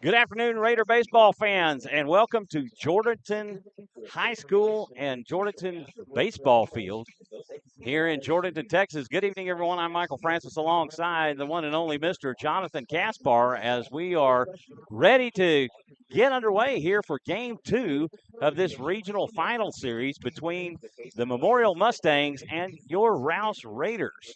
Good afternoon, Raider baseball fans, and welcome to Jordanton High School and Jordanton Baseball Field here in Jordanton, Texas. Good evening, everyone. I'm Michael Francis alongside the one and only Mr. Jonathan Kaspar as we are ready to get underway here for Game 2 of this regional final series between the Memorial Mustangs and your Rouse Raiders.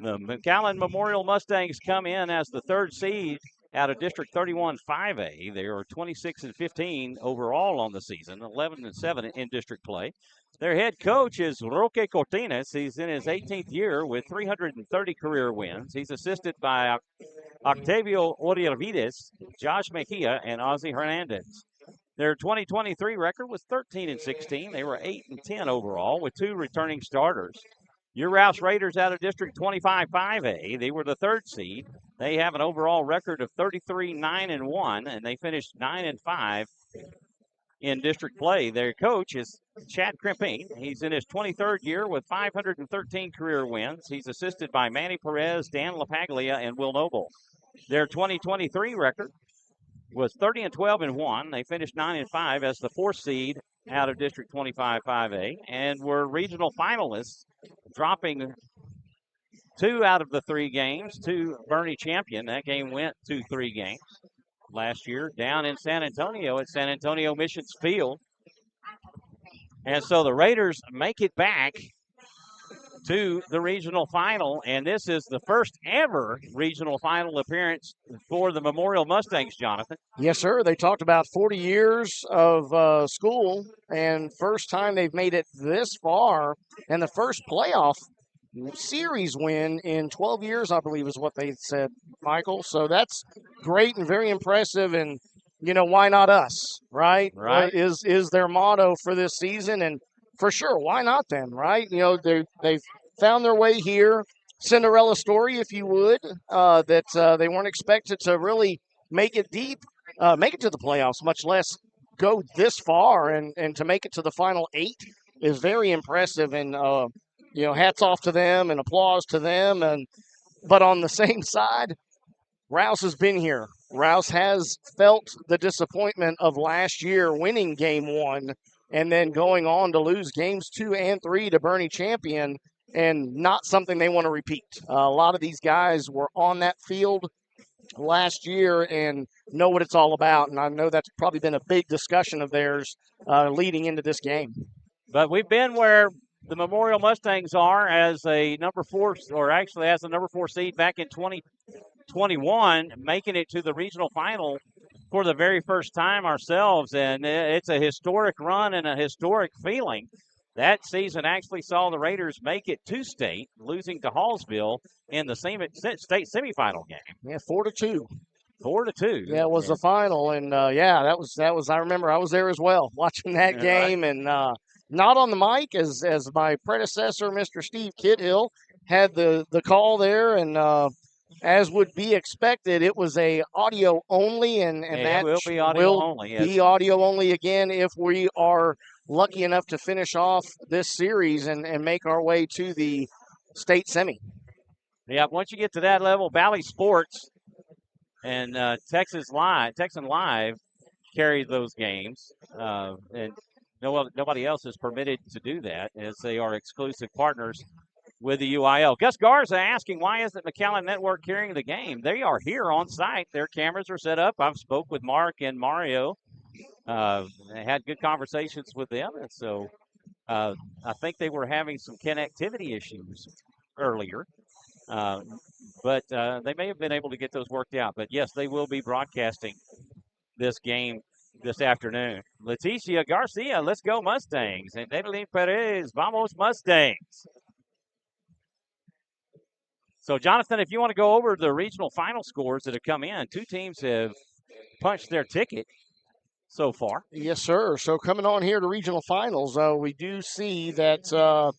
The McAllen Memorial Mustangs come in as the third seed out of District 31 5A. They are 26-15 overall on the season, 11-7 in district play. Their head coach is Roque Cortines. He's in his 18th year with 330 career wins. He's assisted by Octavio Orielvides, Josh Mejia, and Ozzy Hernandez. Their 2023 record was 13-16. They were 8-10 overall with two returning starters. Your Rouse Raiders out of District 25 5A, they were the third seed. They have an overall record of 33-9-1, and they finished 9-5 in district play. Their coach is Chad Crimpine. He's in his 23rd year with 513 career wins. He's assisted by Manny Perez, Dan LaPaglia, and Will Noble. Their 2023 record was 30-12-1. They finished 9-5 as the fourth seed out of District 25 5A, and were regional finalists, dropping two out of the three games to Bernie Champion. That game went 2-3 games last year down in San Antonio at San Antonio Missions Field. And so the Raiders make it back to the regional final, and this is the first ever regional final appearance for the Memorial Mustangs, Jonathan. Yes, sir. They talked about 40 years of school, and first time they've made it this far, and the first playoff series win in 12 years, I believe is what they said, Michael. So that's great and very impressive, and, you know, why not us, right? Right. Is their motto for this season, and for sure, why not them, right? You know, they've found their way here. Cinderella story, if you would, that they weren't expected to really make it deep, make it to the playoffs, much less go this far, and to make it to the final 8 is very impressive. And you know, hats off to them and applause to them. But on the same side, Rouse has been here. Rouse has felt the disappointment of last year winning Game 1 and then going on to lose Games 2 and 3 to Bernie Champion, and not something they want to repeat. A lot of these guys were on that field last year and know what it's all about, and I know that's probably been a big discussion of theirs leading into this game. But we've been where the Memorial Mustangs are as a number 4, or actually as a number 4 seed back in 2021, making it to the regional final for the very first time ourselves, and it's a historic run and a historic feeling. That season actually saw the Raiders make it to state, losing to Hallsville in the state semifinal game. Yeah, 4-2. 4-2. Yeah, it was the final, and that was. I remember I was there as well, watching that game, and not on the mic as my predecessor, Mr. Steve Kidhill, had the call there, and as would be expected, it was a audio only, and that will be audio only. Yes. Be audio only again if we are lucky enough to finish off this series and make our way to the state semi. Yeah, once you get to that level, Valley Sports and Texan Live carry those games, and nobody else is permitted to do that as they are exclusive partners with the UIL. Gus Garza asking, why isn't McAllen Network carrying the game? They are here on site. Their cameras are set up. I've spoke with Mark and Mario. I had good conversations with them, and so I think they were having some connectivity issues earlier. But they may have been able to get those worked out. But, yes, they will be broadcasting this game this afternoon. Leticia Garcia, let's go Mustangs. And Evelyn Perez, vamos Mustangs. So, Jonathan, if you want to go over the regional final scores that have come in, two teams have punched their ticket so far. Yes, sir. So coming on here to regional finals, we do see that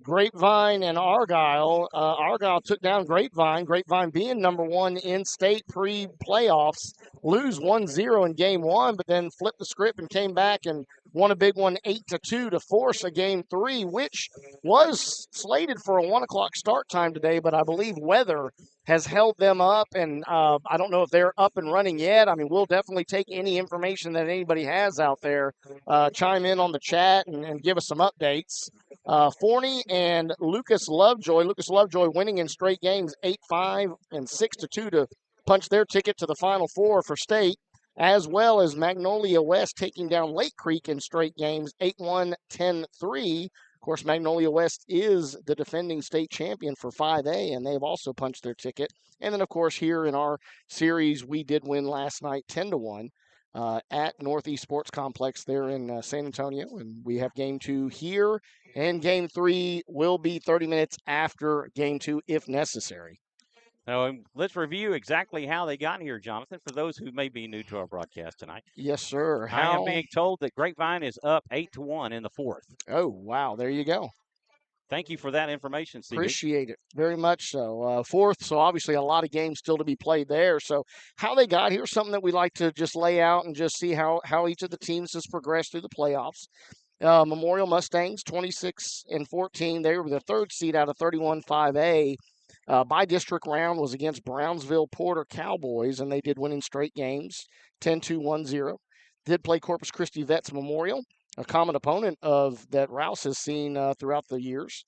Grapevine and Argyle. Argyle took down Grapevine. Grapevine being number 1 in state pre-playoffs, lose 1-0 in game 1, but then flipped the script and came back and won a big one 8-2 to force a game 3, which was slated for a 1 o'clock start time today, but I believe weather has held them up, and I don't know if they're up and running yet. I mean, we'll definitely take any information that anybody has out there, chime in on the chat and give us some updates. Forney and Lucas Lovejoy winning in straight games 8-5 and 6-2 to punch their ticket to the Final Four for state, as well as Magnolia West taking down Lake Creek in straight games 8-1, 10-3. Of course, Magnolia West is the defending state champion for 5A, and they've also punched their ticket. And then, of course, here in our series, we did win last night 10-1 at Northeast Sports Complex there in San Antonio. And we have game 2 here, and game 3 will be 30 minutes after game 2 if necessary. So let's review exactly how they got here, Jonathan, for those who may be new to our broadcast tonight. Yes, sir. I am being told that Grapevine is up 8-1 in the 4th. Oh, wow. There you go. Thank you for that information, Steve. Appreciate it very much so. 4th, so obviously a lot of games still to be played there. So how they got here, something that we like to just lay out and just see how each of the teams has progressed through the playoffs. Memorial Mustangs, 26-14. They were the 3rd seed out of 31 5A. By district round was against Brownsville Porter Cowboys, and they did win in straight games, 10-2, 1-0. Did play Corpus Christi Vets Memorial, a common opponent of that Rouse has seen throughout the years.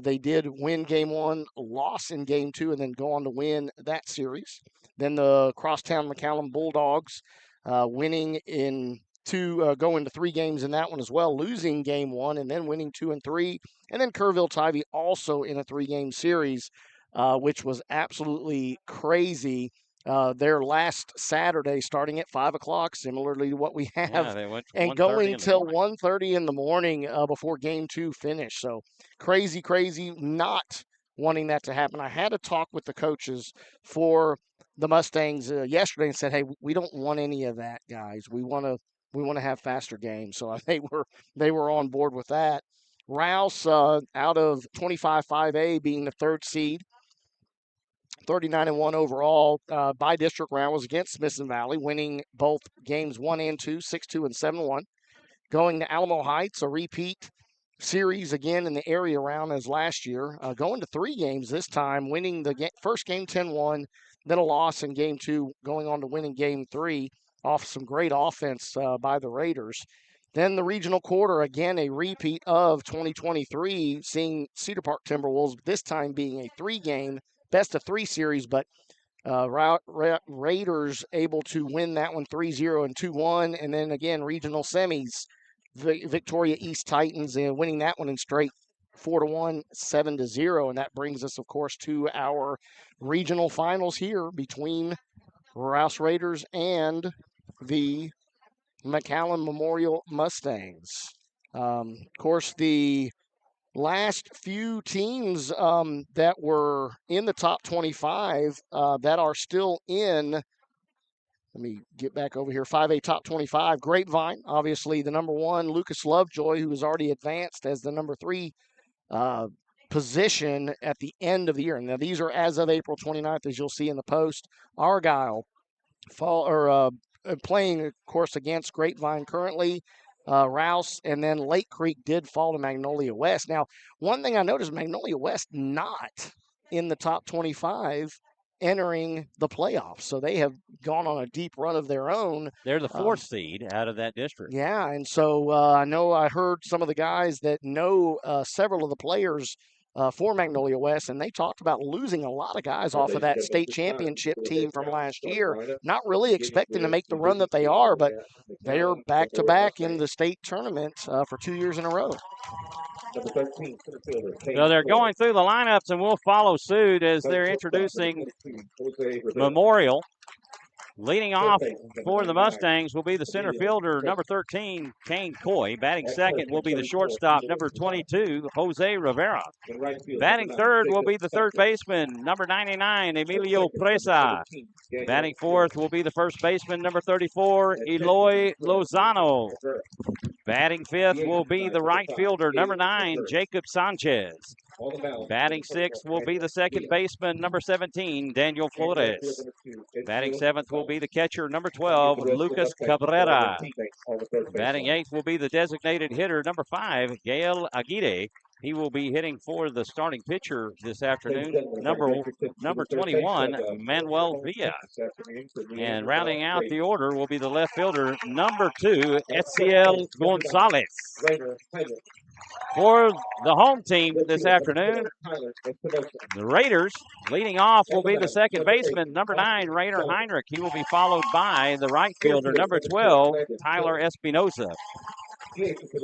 They did win game 1, loss in game 2, and then go on to win that series. Then the Crosstown McCallum Bulldogs winning in 2, going to 3 games in that one as well, losing game 1 and then winning 2 and 3. And then Kerrville-Tivy also in a 3-game series, which was absolutely crazy. Their last Saturday starting at 5 o'clock, similarly to what we have, Yeah, they went and going till 1:30 in the morning before game 2 finished. So crazy, not wanting that to happen. I had a talk with the coaches for the Mustangs yesterday and said, hey, we don't want any of that, guys. We want to have faster games. So they were on board with that. Rouse out of 25 5A being the 3rd seed, 39-1 overall. By district round was against Smithson Valley, winning both games 1 and 2, 6-2 and 7-1. Going to Alamo Heights, a repeat series again in the area round as last year. Going to 3 games this time, winning the first game 10-1, then a loss in game 2, going on to win in game 3 off some great offense by the Raiders. Then the regional quarter, again, a repeat of 2023, seeing Cedar Park Timberwolves, this time being a 3-game best-of-3 series, but Raiders able to win that one 3-0 and 2-1. And then, again, regional semis, Victoria East Titans winning that one in straight 4-1, 7-0. And that brings us, of course, to our regional finals here between Rouse Raiders and the McCallum Memorial Mustangs. Of course, the last few teams that were in the top 25 that are still in, let me get back over here, 5A top 25. Grapevine, obviously the number 1. Lucas Lovejoy, who has already advanced as the number 3 position at the end of the year. Now, these are as of April 29th, as you'll see in the post. Argyle playing, of course, against Grapevine currently. Rouse, and then Lake Creek did fall to Magnolia West. Now, one thing I noticed, Magnolia West not in the top 25 entering the playoffs. So they have gone on a deep run of their own. They're the 4th seed out of that district. Yeah, and so I heard some of the guys that know several of the players for Magnolia West, and they talked about losing a lot of guys off of that state championship team from last year. Not really expecting to make the run that they are, but they are back-to-back in the state tournament for 2 years in a row. So they're going through the lineups, and we'll follow suit as they're introducing Memorial. Leading off for the Mustangs will be the center fielder, number 13, Kane Coy. Batting second will be the shortstop, number 22, Jose Rivera. Batting third will be the third baseman, number 99, Emilio Presa. Batting fourth will be the first baseman, number 34, Eloy Lozano. Batting fifth will be the right fielder, number 9, Jacob Sanchez. Batting sixth will be the second baseman, number 17, Daniel Flores. Batting seventh will be the catcher, number 12, Lucas Cabrera. Batting eighth will be the designated hitter, number 5, Gael Aguirre. He will be hitting for the starting pitcher this afternoon, number 21, Manuel Villa. And rounding out the order will be the left fielder, number 2, Etziel Gonzalez. For the home team this afternoon, the Raiders, leading off will be the second baseman, number 9, Rainer Heinrich. He will be followed by the right fielder, number 12, Tyler Espinosa.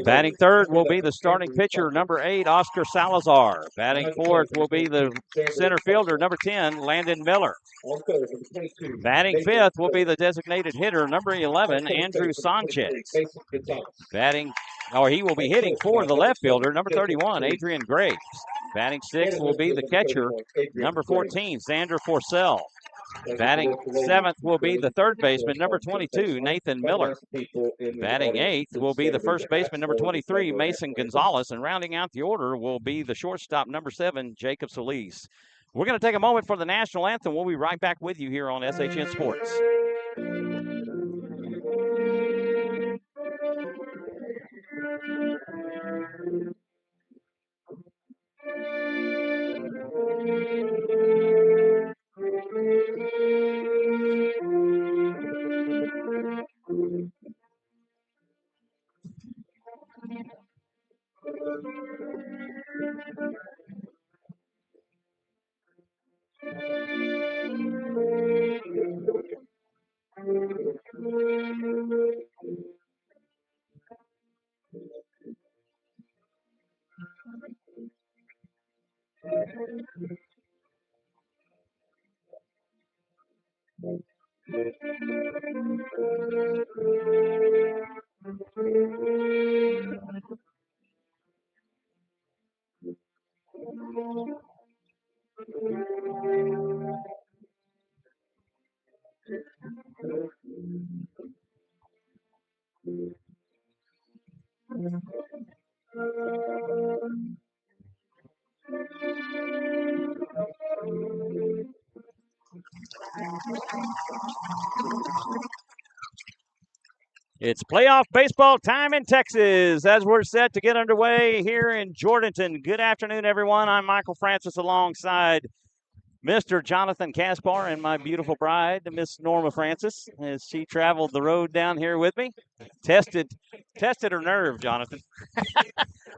Batting third will be the starting pitcher, number 8, Oscar Salazar. Batting fourth will be the center fielder, number 10, Landon Miller. Batting fifth will be the designated hitter, number 11, Andrew Sanchez. He will be hitting for the left fielder, number 31, Adrian Graves. Batting sixth will be the catcher, number 14, Xander Forcell. Batting seventh will be the third baseman, number 22, Nathan Miller. Batting eighth will be the first baseman, number 23, Mason Gonzalez. And rounding out the order will be the shortstop, number 7, Jacob Solis. We're going to take a moment for the national anthem. We'll be right back with you here on SHN Sports. It's playoff baseball time in Texas as we're set to get underway here in Jordanton. Good afternoon, everyone. I'm Michael Francis alongside Mr. Jonathan Kaspar and my beautiful bride, Miss Norma Francis, as she traveled the road down here with me. Tested her nerve, Jonathan.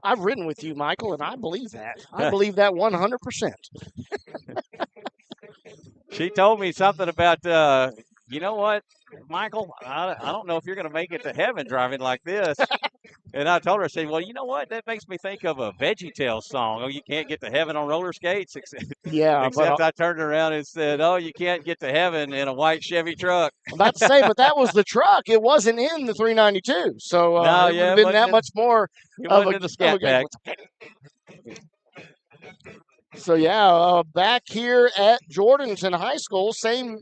I've ridden with you, Michael, and I believe that. I believe that 100%. She told me something about, you know what, Michael, I don't know if you're going to make it to heaven driving like this. And I told her, I said, well, you know what? That makes me think of a VeggieTales song. Oh, you can't get to heaven on roller skates? Yeah. Except I turned around and said, oh, you can't get to heaven in a white Chevy truck. I'm about to say, but that was the truck. It wasn't in the 392. So it would have been that much more of a scat pack. So, back here at Jordanton High School, same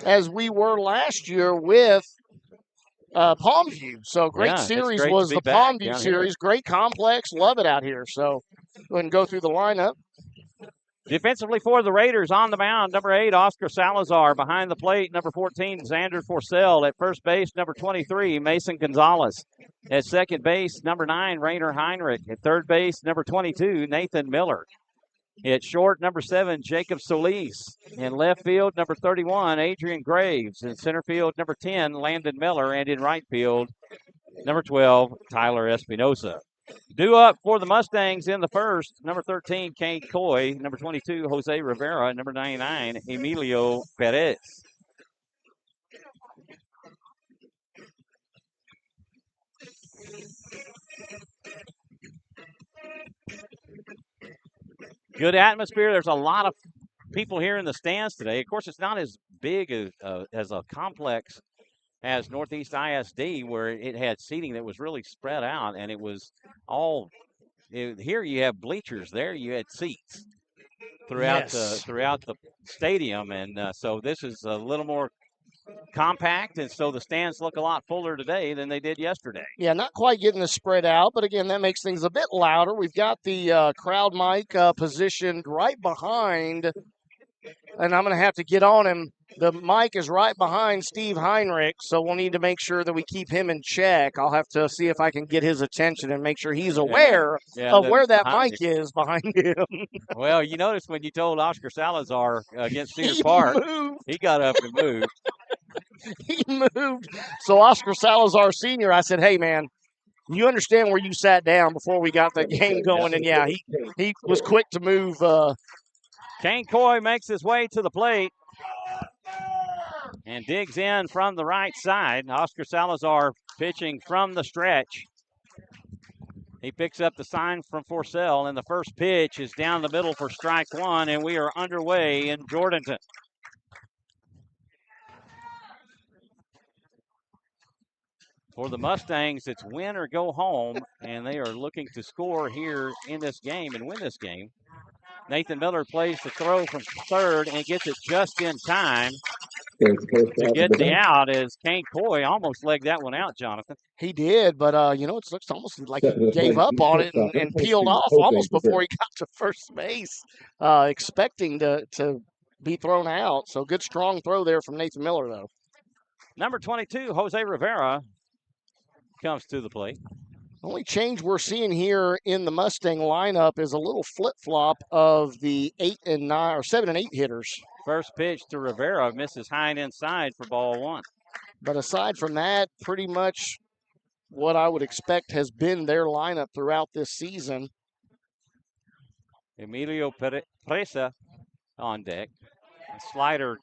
as we were last year with Palmview. So, great series was the Palmview series. Great complex. Love it out here. So, go ahead and go through the lineup. Defensively for the Raiders on the mound, number 8, Oscar Salazar. Behind the plate, number 14, Xander Forcell. At first base, number 23, Mason Gonzalez. At second base, number 9, Rainer Heinrich. At third base, number 22, Nathan Miller. At short, number 7, Jacob Solis. In left field, number 31, Adrian Graves. In center field, number 10, Landon Miller. And in right field, number 12, Tyler Espinosa. Due up for the Mustangs in the first, number 13, Kane Coy. Number 22, Jose Rivera. Number 99, Emilio Perez. Good atmosphere. There's a lot of people here in the stands today. Of course, it's not as big as a complex as Northeast ISD, where it had seating that was really spread out, and it was all here. You have bleachers. There, you had seats throughout the stadium, and so this is a little more compact, and so the stands look a lot fuller today than they did yesterday. Yeah, not quite getting the spread out, but again, that makes things a bit louder. We've got the crowd mic positioned right behind, and I'm going to have to get on him. The mic is right behind Steve Heinrich, so we'll need to make sure that we keep him in check. I'll have to see if I can get his attention and make sure he's aware of where that mic is behind him. Well, you noticed when you told Oscar Salazar against Cedar He Park, moved. he got up and moved. He moved. So Oscar Salazar Sr., I said, hey, man, you understand where you sat down before we got the game going. And, yeah, he was quick to move. Kane Coy makes his way to the plate and digs in from the right side. Oscar Salazar pitching from the stretch. He picks up the sign from Forsell, and the first pitch is down the middle for strike one, and we are underway in Jourdanton. For the Mustangs, it's win or go home, and they are looking to score here in this game and win this game. Nathan Miller plays the throw from third and gets it just in time to get the out as Kane Coy almost legged that one out, Jonathan. He did, but, it looks almost like he gave up on it and peeled off almost before he got to first base, expecting to be thrown out. So good, strong throw there from Nathan Miller, though. Number 22, Jose Rivera, comes to the plate. Only change we're seeing here in the Mustang lineup is a little flip-flop of the 8 and 9 or 7 and 8 hitters. First pitch to Rivera misses high and inside for ball one. But aside from that, pretty much what I would expect has been their lineup throughout this season. Emilio Presa on deck. A slider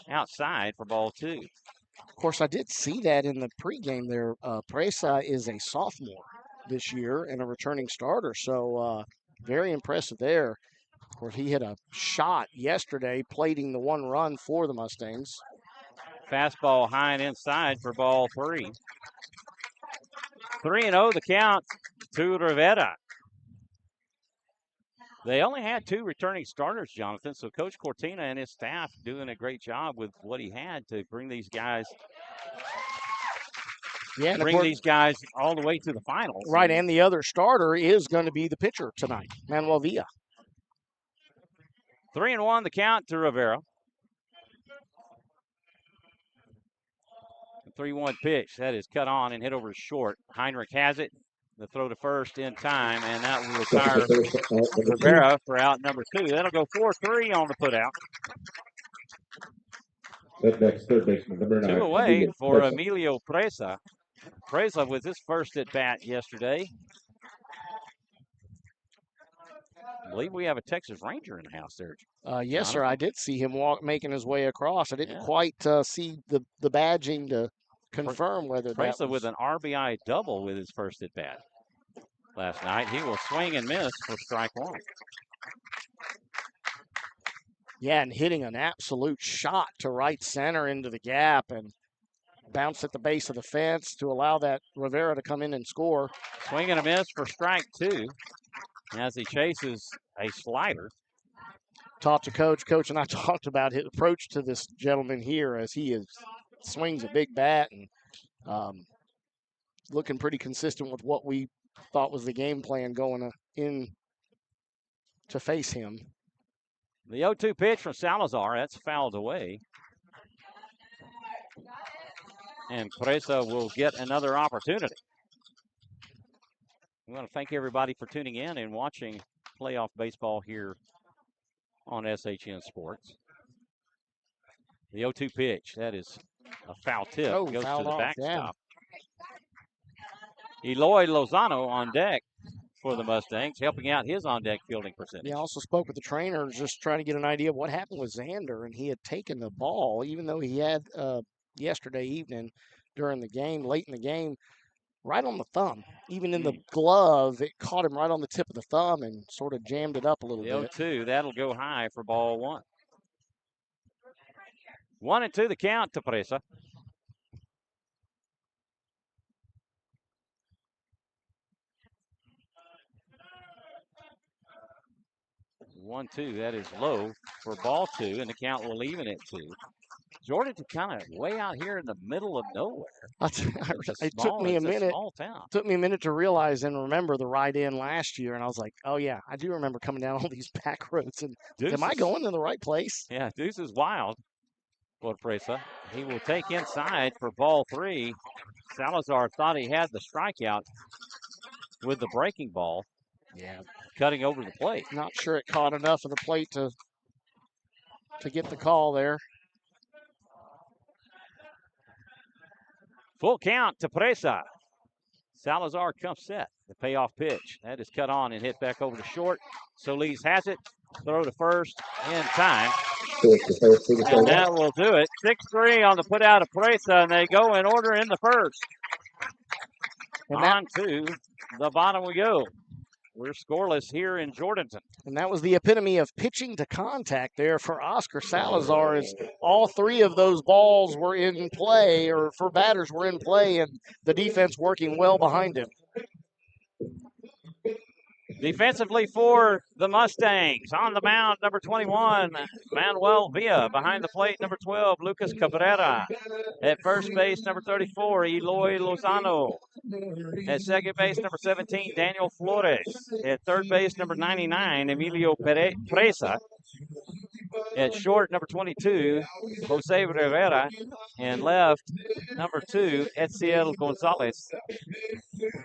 outside for ball two. Of course, I did see that in the pregame there. Presa is a sophomore this year and a returning starter, so very impressive there. Of course, he hit a shot yesterday, plating the one run for the Mustangs. Fastball high and inside for ball three. 3-0 the count to Rivera. They only had two returning starters, Jonathan, so Coach Cortina and his staff doing a great job with what he had to bring these guys these guys all the way to the finals. Right, and the other starter is going to be the pitcher tonight, Manuel Villa. 3-1 the count to Rivera. 3-1 pitch. That is cut on and hit over short. Heinrich has it. The throw to first in time, and that will retire Rivera for out number two. That'll go 4-3 on the putout. Next, third baseman, number 9. 2 away for Emilio Presa. Presa with his first at bat yesterday. I believe we have a Texas Ranger in the house there. Yes, sir. I did see him making his way across. I didn't quite see the badging to confirm whether that Presa with an RBI double with his first at bat last night. He will swing and miss for strike one. Yeah, and hitting an absolute shot to right center into the gap and bounce at the base of the fence to allow that Rivera to come in and score. Swing and a miss for strike two as he chases a slider. Talked to Coach. Coach and I talked about his approach to this gentleman here as he swings a big bat and looking pretty consistent with what we thought was the game plan going in to face him. The 0-2 pitch from Salazar, that's fouled away. And Presa will get another opportunity. We want to thank everybody for tuning in and watching playoff baseball here on SHN Sports. The 0-2 pitch, that is a foul tip. Goes to the backstop. Yeah. Eloy Lozano on deck for the Mustangs, helping out his on-deck fielding percentage. Yeah, also spoke with the trainer, just trying to get an idea of what happened with Xander, and he had taken the ball, even though he had yesterday evening during the game, late in the game, right on the thumb. Even in the glove, it caught him right on the tip of the thumb and sort of jammed it up a little bit. The 0-2, that'll go high for ball one. 1-2 the count to Presa. One, two, that is low for ball two, and the count will even at two. Jordan's kind of way out here in the middle of nowhere. It took me a minute. Small town. Took me a minute to realize and remember the ride in last year, and I was like, "Oh yeah, I do remember coming down all these back roads." And am I going to the right place? Yeah, Deuce is wild. For Presa, he will take inside for ball 3. Salazar thought he had the strikeout with the breaking ball. Yeah, cutting over the plate. Not sure it caught enough of the plate to get the call there. Full count to Presa. Salazar comes set. The payoff pitch. That is cut on and hit back over to short. Solis has it. Throw to first in time. And that will do it. 6-3 on the put out of Presa, and they go in order in the first. And on to the bottom we go. We're scoreless here in Jordanton. And that was the epitome of pitching to contact there for Oscar Salazar, as all 3 of those balls were in play, or for batters were in play, and the defense working well behind him. Defensively for the Mustangs, on the mound, number 21, Manuel Villa. Behind the plate, number 12, Lucas Cabrera. At first base, number 34, Eloy Lozano. At second base, number 17, Daniel Flores. At third base, number 99, Emilio Presa. At short, number 22, Jose Rivera. And left, number 2, Etziel Gonzalez.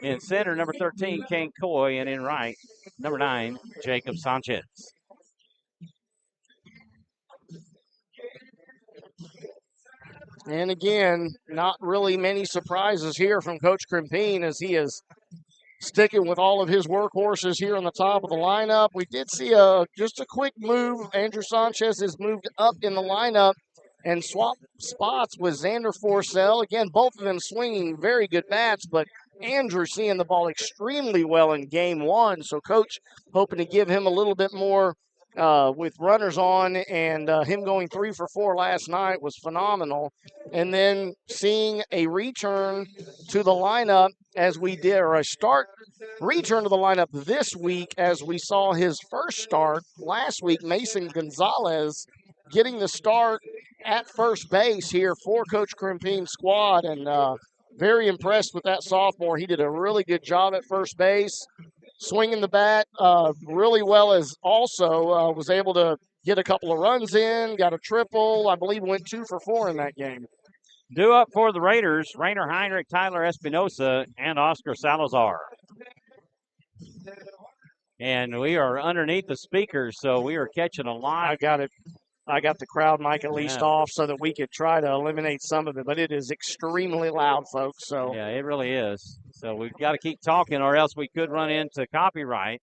In center, number 13, Kane Coy. And in right, number 9, Jacob Sanchez. And again, not really many surprises here from Coach Krimpine, as he is sticking with all of his workhorses here on the top of the lineup. We did see just a quick move. Andrew Sanchez has moved up in the lineup and swapped spots with Xander Forcell. Again, both of them swinging very good bats, but Andrew seeing the ball extremely well in game 1. So Coach hoping to give him a little bit more with runners on, and him going 3 for 4 last night was phenomenal. And then seeing a return to the lineup as we did, or a return to the lineup this week, as we saw his first start last week, Mason Gonzalez getting the start at first base here for Coach Krimpine's squad, and very impressed with that sophomore. He did a really good job at first base, swinging the bat really well, as also was able to get a couple of runs in, got a triple. I believe went 2 for 4 in that game. Due up for the Raiders, Rainer Heinrich, Tyler Espinosa, and Oscar Salazar. And we are underneath the speakers, so we are catching a lot. I got the crowd mic at least off so that we could try to eliminate some of it, but it is extremely loud, folks. So yeah, it really is. So we've got to keep talking, or else we could run into copyright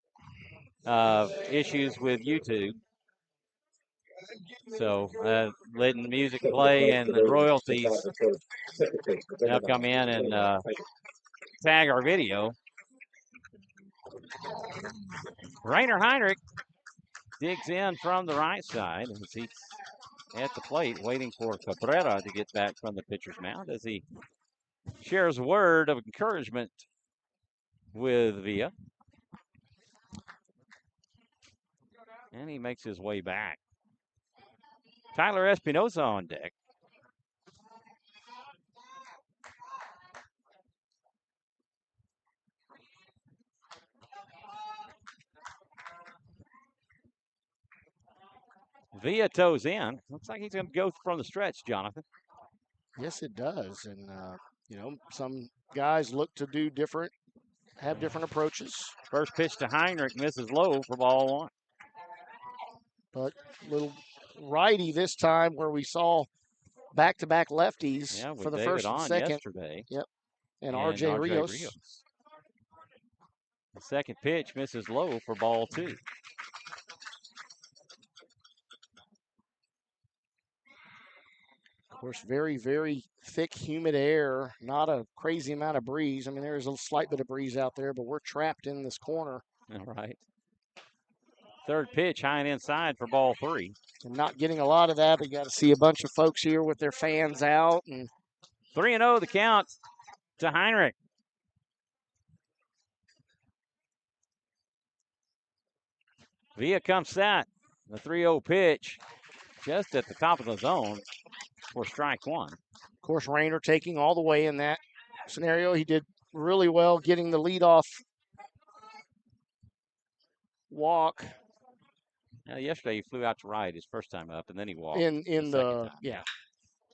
issues with YouTube. So letting music play and the royalties now come in and tag our video. Rainer Heinrich digs in from the right side as he's at the plate waiting for Cabrera to get back from the pitcher's mound as he shares a word of encouragement with Villa. And he makes his way back. Tyler Espinosa on deck. Villa toes in. Looks like he's going to go from the stretch, Jonathan. Yes, it does. And, some guys look to do different, have different approaches. First pitch to Heinrich misses low for ball 1. But little righty this time, where we saw back-to-back lefties for the David first and second. Yesterday. Yep. And R.J. Rios. The second pitch misses low for ball 2. Of course, very, very thick, humid air, not a crazy amount of breeze. I mean, there is a slight bit of breeze out there, but we're trapped in this corner. All right. Third pitch, high and inside for ball 3. And not getting a lot of that, but you got to see a bunch of folks here with their fans out. And 3-0 the count to Heinrich. Villa comes set. The 3-0 pitch just at the top of the zone. for strike one. Of course, Rayner taking all the way in that scenario. He did really well getting the leadoff walk. Now, yesterday he flew out to right his first time up, and then he walked in the second the time. yeah.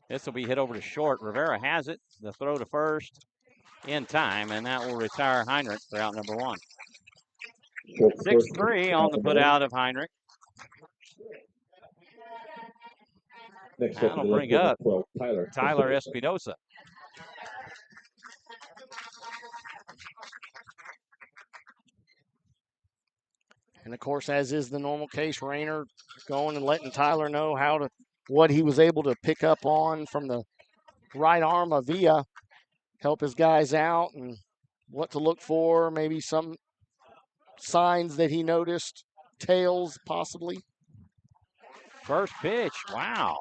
This will be hit over to short. Rivera has it. The throw to first in time, and that will retire Heinrich for out number one. 6-3 on the put out of Heinrich. That'll bring up Tyler Espinosa. And of course, as is the normal case, Rayner going and letting Tyler know what he was able to pick up on from the right arm of Villa, help his guys out and what to look for, maybe some signs that he noticed, tails possibly. First pitch, wow.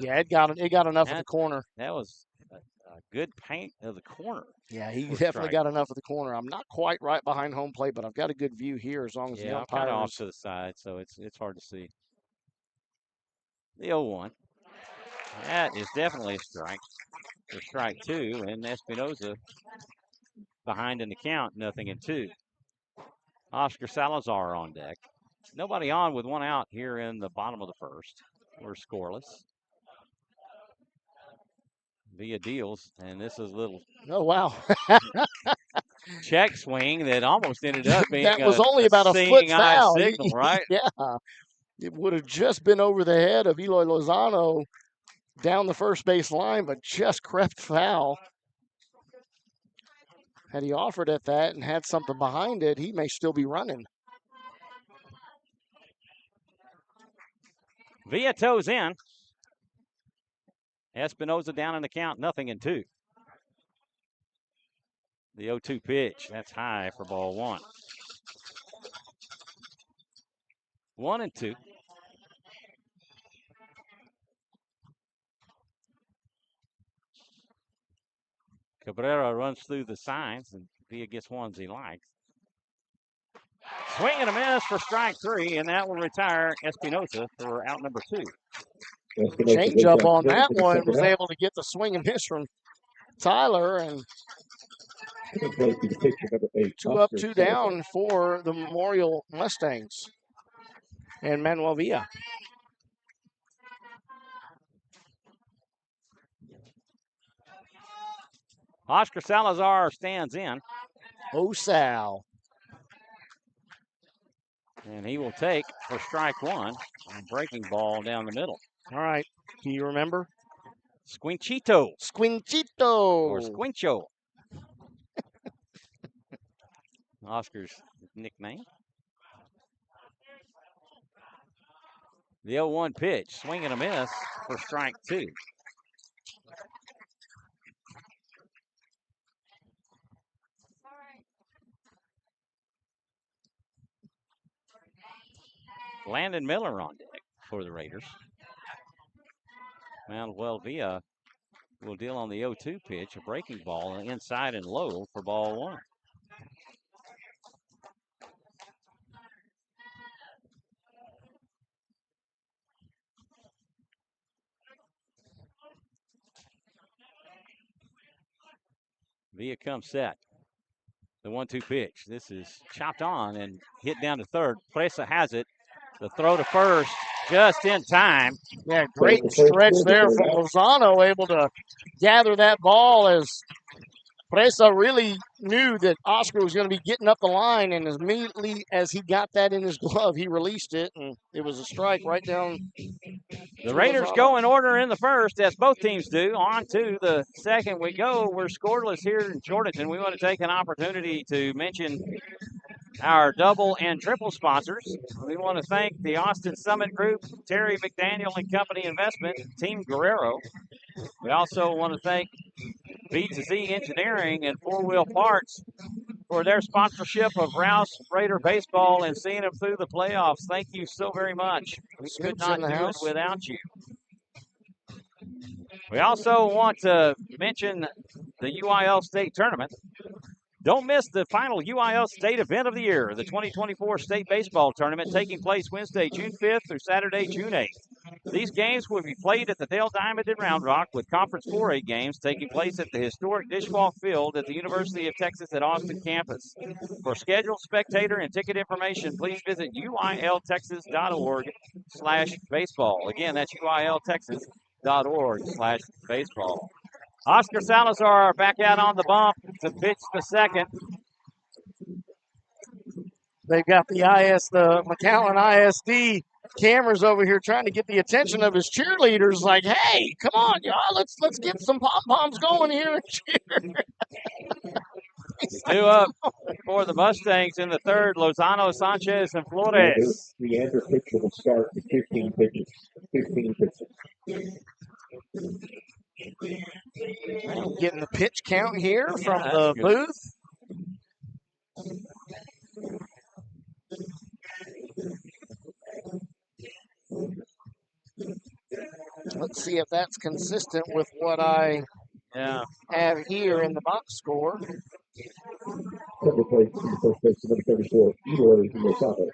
Yeah, it got enough of the corner. That was a good paint of the corner. Yeah, he definitely got enough of the corner. I'm not quite right behind home plate, but I've got a good view here as long as the umpire kind of off to the side, so it's hard to see. The 0-1. That is definitely a strike. For strike two, and Espinosa behind in the count, 0-2. Oscar Salazar on deck. Nobody on with one out here in the bottom of the first. We're scoreless. Via deals, and this is a little. Oh, wow. Check swing that almost ended up being that was only about a foot foul. Signal, right? Yeah. It would have just been over the head of Eloy Lozano down the first base line, but just crept foul. Had he offered at that and had something behind it, he may still be running. Villa toes in. Espinosa down in the count, 0-2. The 0-2 pitch, that's high for ball one. 1-2. Cabrera runs through the signs, and Villa gets ones he likes. Swing and a miss for strike three, and that will retire Espinosa for out number two. Change up on that one, was able to get the swing and miss from Tyler, and 2 up, 2 down for the Memorial Mustangs and Manuel Villa. Oscar Salazar stands in. Sal. And he will take for strike one a breaking ball down the middle. All right. Do you remember? Squinchito. Or Squincho. Oscar's nickname. The 0-1 pitch. Swing and a miss for strike two. Landon Miller on deck for the Raiders. Manuel Villa will deal on the 0-2 pitch, a breaking ball inside and low for ball one. Villa comes set. The 1-2 pitch. This is chopped on and hit down to third. Presa has it. The throw to first just in time. Yeah, great stretch there from Lozano, able to gather that ball as Presa really knew that Oscar was going to be getting up the line, and as immediately as he got that in his glove, he released it, and it was a strike right down. The Raiders go in order in the first, as both teams do. On to the second we go. We're scoreless here in Jordanton. We want to take an opportunity to mention our double and triple sponsors. We want to thank the Austin Summit Group, Terry McDaniel and Company Investment, Team Guerrero. We also want to thank B2Z Engineering and Four Wheel Parts for their sponsorship of Rouse Raider baseball and seeing them through the playoffs. Thank you so very much. We could not do it without you. We also want to mention the UIL State Tournament. Don't miss the final UIL State event of the year, the 2024 State Baseball Tournament, taking place Wednesday, June 5th through Saturday, June 8th. These games will be played at the Dale Diamond in Round Rock, with Conference 4A games taking place at the historic Dishwalk Field at the University of Texas at Austin campus. For schedule, spectator, and ticket information, please visit uiltexas.org/baseball. Again, that's uiltexas.org/baseball. Oscar Salazar back out on the bump to pitch the second. They've got the McAllen ISD cameras over here trying to get the attention of his cheerleaders. Like, hey, come on, y'all, let's get some pom poms going here and cheer. Two up for the Mustangs in the third. Lozano, Sanchez, and Flores. The Andrew pitcher will start with 15 pitches. 15 pitches. Getting the pitch count here from the booth. Let's see if that's consistent with what I have here in the box score. Cover plate to the first base, number 34, Eloy Lozano.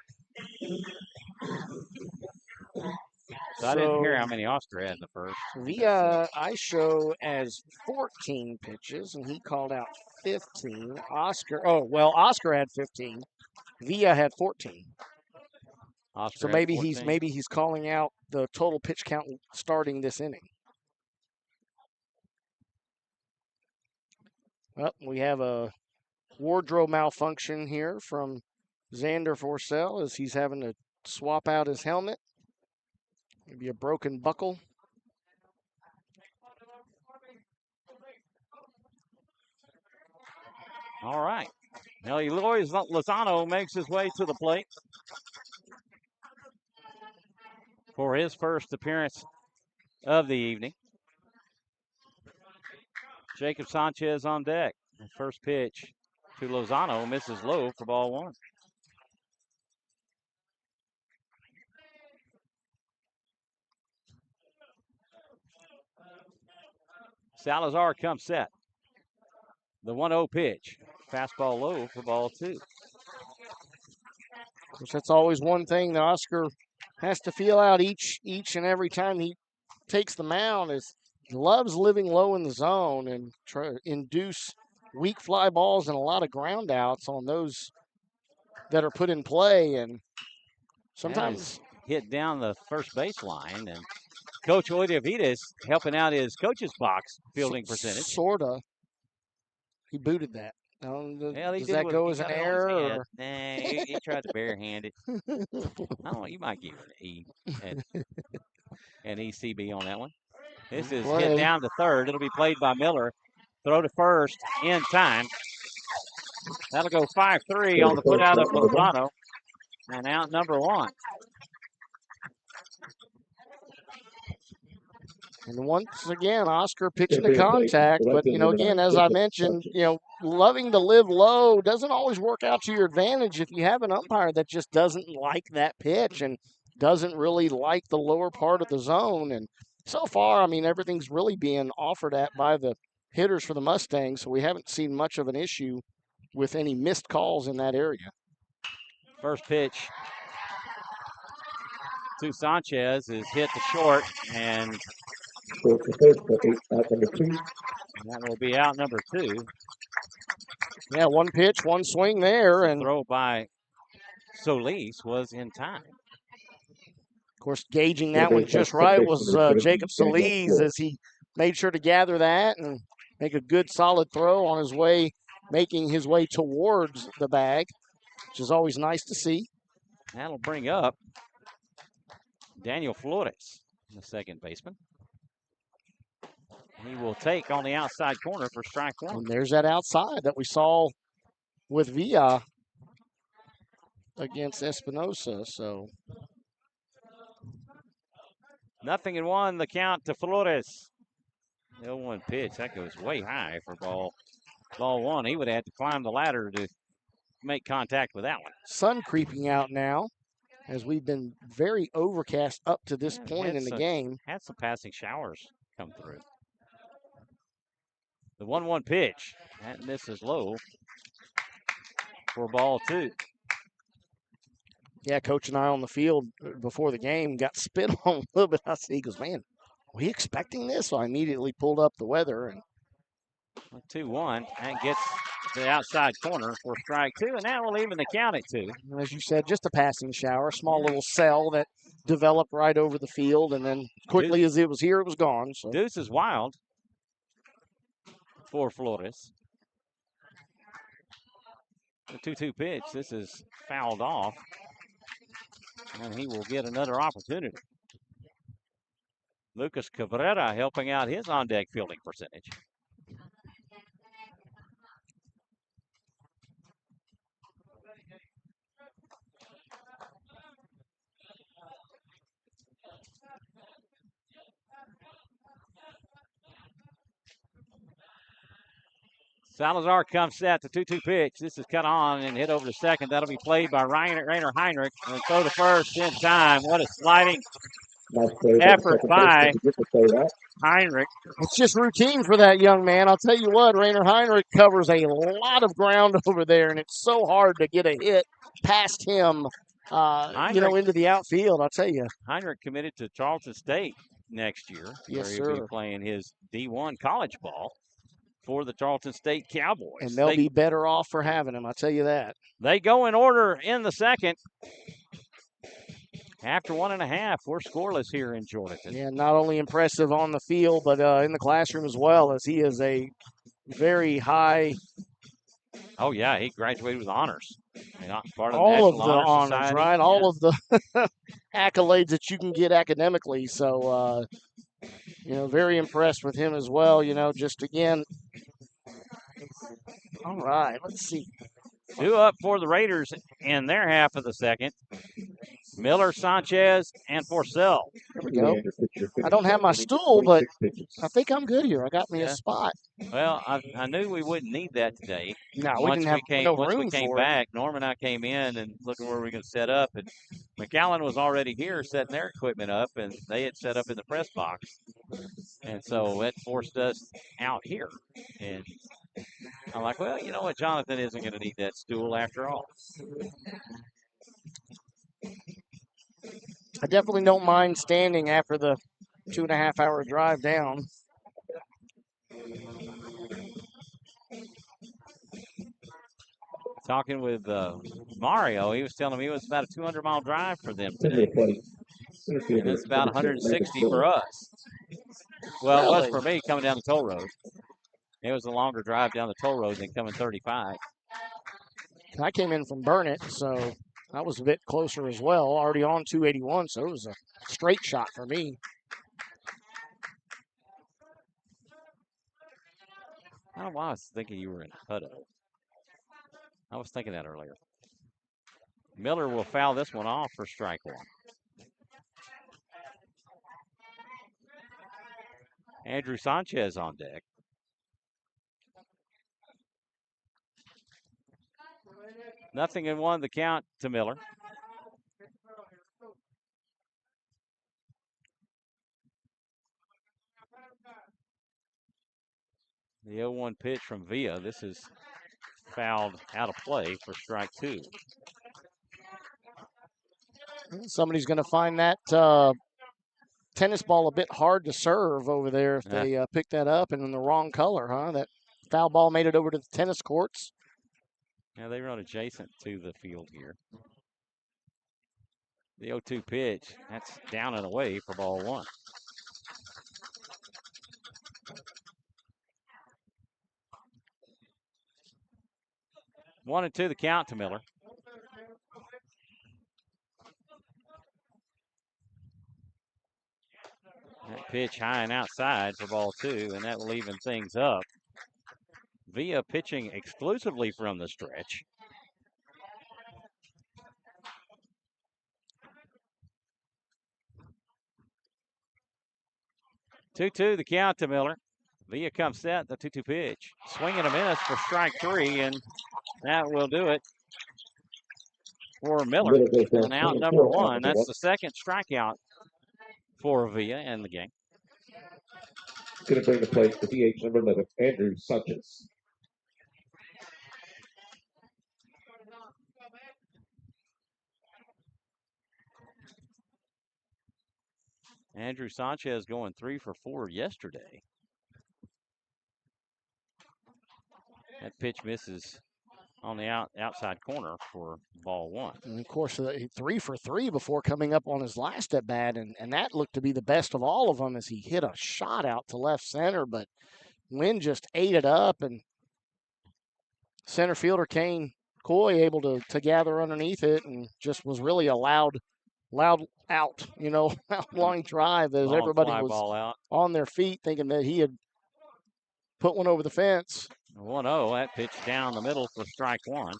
So I didn't hear how many Oscar had in the first. Villa, I show as 14 pitches, and he called out 15. Oscar had 15. Villa had 14. Oscar So maybe he's calling out the total pitch count starting this inning. Well, we have a wardrobe malfunction here from Xander Forcell as he's having to swap out his helmet. Maybe a broken buckle. All right. Now, Eloy Lozano makes his way to the plate for his first appearance of the evening. Jacob Sanchez on deck. The first pitch to Lozano misses low for ball one. Salazar comes set. The 1-0 pitch. Fastball low for ball two. Of course, that's always one thing that Oscar has to feel out each and every time he takes the mound is he loves living low in the zone and try to induce weak fly balls and a lot of ground outs on those that are put in play. And sometimes hit down the first baseline, and Coach Oidavides helping out his coach's box fielding percentage. Sorta. He booted that. Does that go as an error? Or? Nah, he tried to barehand it. I don't know. You might give it an ECB on that one. This is hit down to third. It'll be played by Miller. Throw to first in time. That'll go 5-3 on the put out of Lozano. And out number one. And once again, Oscar pitching to contact. But, again, as I mentioned, loving to live low doesn't always work out to your advantage if you have an umpire that just doesn't like that pitch and doesn't really like the lower part of the zone. And so far, everything's really being offered at by the hitters for the Mustangs, so we haven't seen much of an issue with any missed calls in that area. First pitch to Sanchez is hit to short, and that will be out number two. Yeah, one pitch, one swing there. And throw by Solis was in time. Of course, gauging that one just right was Jacob Solis as he made sure to gather that and make a good solid throw on his way, making his way towards the bag, which is always nice to see. That'll bring up Daniel Flores, the second baseman. He will take on the outside corner for strike one. And there's that outside that we saw with Villa against Espinosa. So 0-1, the count to Flores. The 0-1 pitch, that goes way high for ball one. He would have to climb the ladder to make contact with that one. Sun creeping out now as we've been very overcast up to this point in the game. Had some passing showers come through. The 1-1 pitch, that misses low for ball two. Yeah, Coach and I on the field before the game got spit on a little bit. He goes, man, were you expecting this? So I immediately pulled up the weather. And 2-1, and gets to the outside corner for strike 2, and that will even the count at 2. as you said, just a passing shower, small little cell that developed right over the field, and then quickly as it was here, it was gone. So Deuce is wild for Flores. The 2-2 pitch. This is fouled off, and he will get another opportunity. Lucas Cabrera helping out his on-deck fielding percentage. Salazar comes set. The 2-2 pitch. This is cut on and hit over to second. That'll be played by Rainer Heinrich. And throw to first in time. What a sliding effort by Heinrich. It's just routine for that young man. I'll tell you what, Rainer Heinrich covers a lot of ground over there, and it's so hard to get a hit past him, into the outfield. I'll tell you. Heinrich committed to Charleston State next year, yes, where he'll be playing his D1 college ball for the Charleston State Cowboys. And they'll be better off for having him, I'll tell you that. They go in order in the second. After 1.5, we're scoreless here in Jordanton. Yeah, not only impressive on the field, but in the classroom as well, as he is a very high. Oh, yeah, he graduated with honors. Part of all the of the honors, Society. right? Yeah. All of the accolades that you can get academically. So, very impressed with him as well. Just again. All right, let's see. 2 up for the Raiders in their half of the second. Miller, Sanchez, and Forcell. There we go. I don't have my stool, but I think I'm good here. I got me a spot. Well, I knew we wouldn't need that today. No, we didn't have no room Once we came back, Norm and I came in and looking where we were going to set up. And McAllen was already here setting their equipment up, and they had set up in the press box. And so it forced us out here. And I'm like, well, you know what? Jonathan isn't going to need that stool after all. I definitely don't mind standing after the 2.5-hour drive down. Talking with Mario, he was telling me it was about a 200-mile drive for them today. And it's about 160 for us. Well, it was for me coming down the toll road. It was a longer drive down the toll road than coming 35. I came in from Burnett, so I was a bit closer as well, already on 281, so it was a straight shot for me. I don't know why I was thinking you were in Hutto. I was thinking that earlier. Miller will foul this one off for strike 1. Andrew Sanchez on deck. Nothing in 1, the count to Miller. The 0-1 pitch from Villa. This is fouled out of play for strike 2. Somebody's going to find that tennis ball a bit hard to serve over there if they pick that up and in the wrong color, huh? That foul ball made it over to the tennis courts. Yeah, they run adjacent to the field here. The 0-2 pitch, that's down and away for ball 1. One and 2 the count to Miller. That pitch high and outside for ball 2, and that will even things up. Villa pitching exclusively from the stretch. Two-two the count to Miller. Villa comes set, the 2-2 pitch. Swing and a miss for strike 3, and that will do it for Miller. And out number 1. That's the second strikeout for Villa in the game. Going to bring the plate to DH number 11, Andrew Sanchez. Andrew Sanchez going 3 for 4 yesterday. That pitch misses on the outside corner for ball 1. And of course, 3 for 3 before coming up on his last at bat, and that looked to be the best of all of them as he hit a shot out to left center, but Wynn just ate it up, and center fielder Kane Coy able to gather underneath it and just was really a loud out, long drive as Long everybody fly was ball out. on their feet thinking that he had put one over the fence. 1-0. That pitch down the middle for strike 1.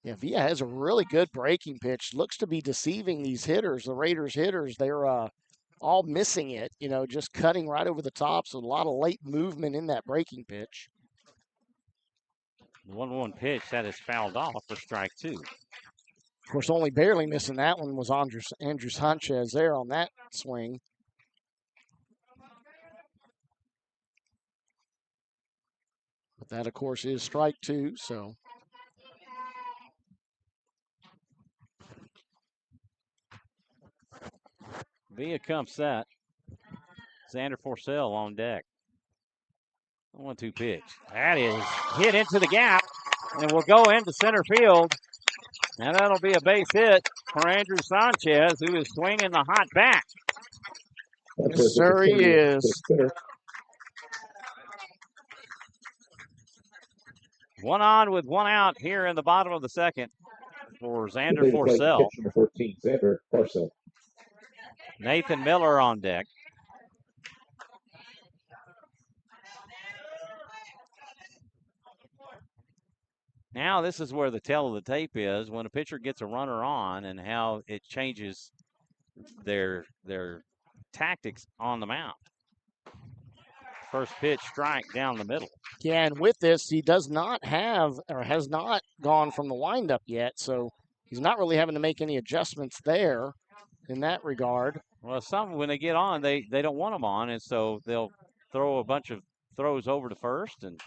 Yeah, Villa has a really good breaking pitch. Looks to be deceiving these hitters, the Raiders hitters. They're all missing it, just cutting right over the top. So a lot of late movement in that breaking pitch. 1-1 pitch that is fouled off for strike 2. Of course, only barely missing that one was Andrew Sanchez there on that swing. But that, of course, is strike 2, so. Villa comes set. Xander Forcell on deck. 1-2 pitch. That is hit into the gap and will go into center field. And that'll be a base hit for Andrew Sanchez, who is swinging the hot bat. Yes, sir, he is. One on with one out here in the bottom of the second for Xander Forcell. Number 14, Xander Forcell. Nathan Miller on deck. Now this is where the tell of the tape is when a pitcher gets a runner on and how it changes their tactics on the mound. First pitch, strike down the middle. Yeah, and with this, he does not have or has not gone from the windup yet, so he's not really having to make any adjustments there in that regard. Well, some when they get on, they don't want them on, and so they'll throw a bunch of throws over to first, and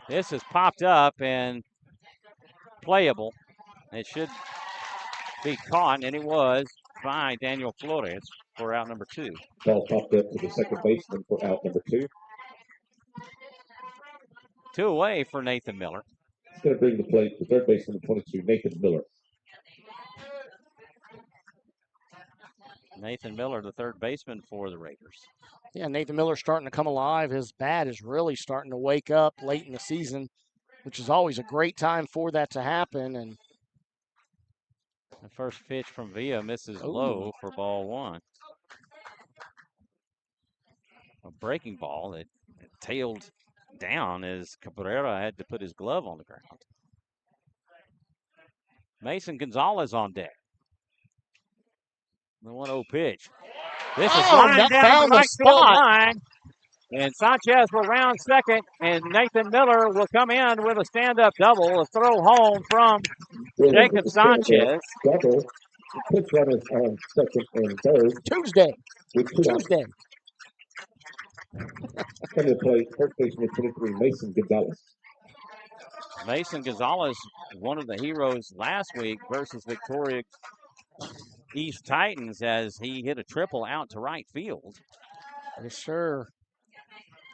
this has popped up and playable. It should be caught, and it was by Daniel Flores for out number 2. Ball popped up to the second baseman for out number 2. 2 away for Nathan Miller. He's going to bring the plate to third baseman, 22, Nathan Miller. Nathan Miller, the third baseman for the Raiders. Yeah, Nathan Miller's starting to come alive. His bat is really starting to wake up late in the season, which is always a great time for that to happen. And the first pitch from Villa misses low for ball 1. A breaking ball that tailed down as Cabrera had to put his glove on the ground. Mason Gonzalez on deck. The 1-0 pitch. This is lined down the right field line. And Sanchez will round second, and Nathan Miller will come in with a stand-up double, a throw home from Jacob Sanchez. Double. Pitch runners on second and third. Tuesday. Tuesday. Coming to play, first baseman 23, Mason Gonzalez. Mason Gonzalez, one of the heroes last week versus Victoria East Titans, as he hit a triple out to right field. Yes, sir.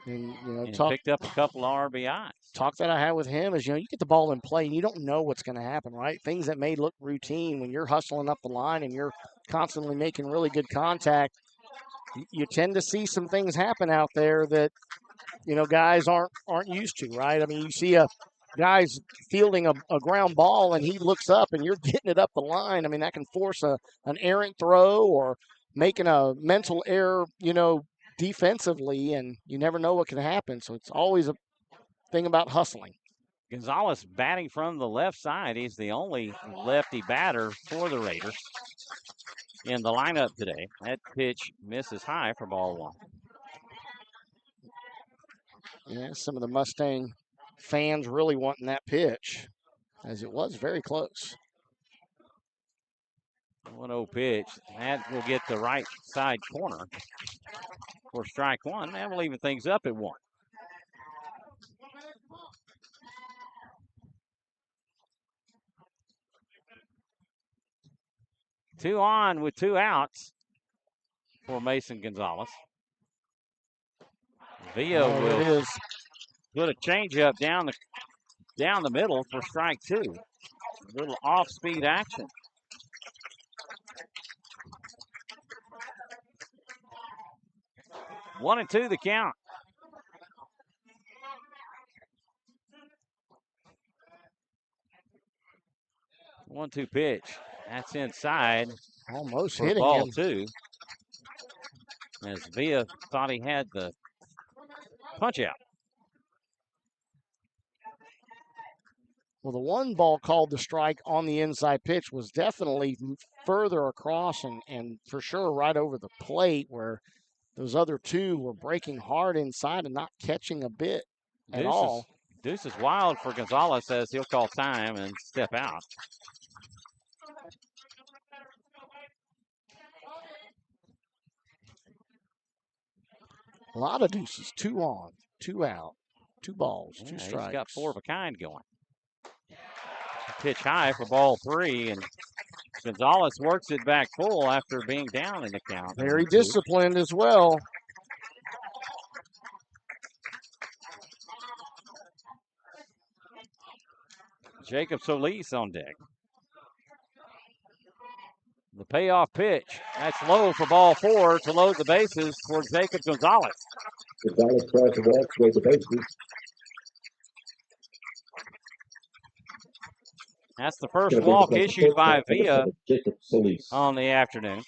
And, and picked up a couple of RBIs. Talk that I had with him is, you get the ball in play and you don't know what's going to happen, right? Things that may look routine when you're hustling up the line and you're constantly making really good contact, you tend to see some things happen out there that, guys aren't used to, right? I mean, you see a guy's fielding a ground ball and he looks up and you're getting it up the line. I mean, that can force an errant throw or making a mental error, defensively, and you never know what can happen. So it's always a thing about hustling. Gonzalez batting from the left side. He's the only lefty batter for the Raiders in the lineup today. That pitch misses high for ball 1. Yeah, some of the Mustang fans really wanting that pitch, as it was very close. 1-0 pitch. That will get the right side corner for strike 1. That will even things up at 1. 2 on with 2 outs for Mason Gonzalez. Villa will put a changeup down the middle for strike 2. A little off-speed action. 1-2 the count. 1-2 pitch. That's inside. Almost for hitting ball him. 2. As Villa thought he had the punch out. Well, the one ball called the strike on the inside pitch was definitely further across and for sure right over the plate, where those other 2 were breaking hard inside and not catching a bit at all. Deuce is wild for Gonzalez, as he'll call time and step out. A lot of deuces. 2 on, 2 out, 2 balls, 2 strikes. He's got 4 of a kind going. Pitch high for ball 3, and Gonzalez works it back full after being down in the count. Very disciplined as well. Jacob Solis on deck. The payoff pitch. That's low for ball 4 to load the bases for Jacob Gonzalez. Gonzalez tries to walk, load the bases. That's the first walk issued by Villa Jacob Solis on the afternoon.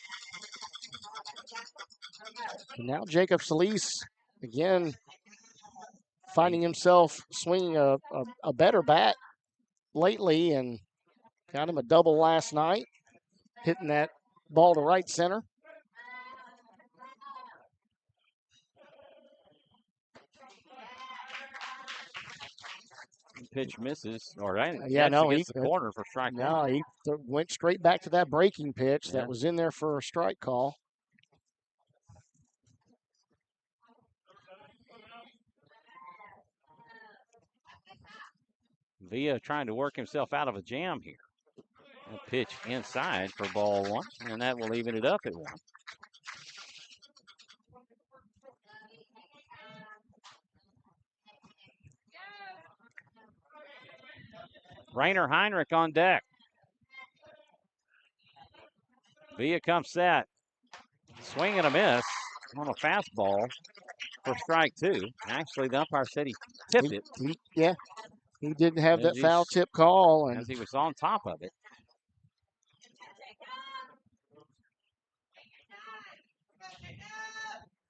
And now Jacob Solis, again, finding himself swinging a better bat lately, and got him a double last night, hitting that ball to right center. Pitch misses, or right? Yeah, no, he the corner for strike 1. No, he went straight back to that breaking pitch that was in there for a strike call. Villa trying to work himself out of a jam here. A pitch inside for ball 1, and that will even it up at 1. Rainer Heinrich on deck. Villa comes set. Swing and a miss on a fastball for strike 2. Actually, the umpire said he tipped it. He didn't have that foul tip call. As he was on top of it.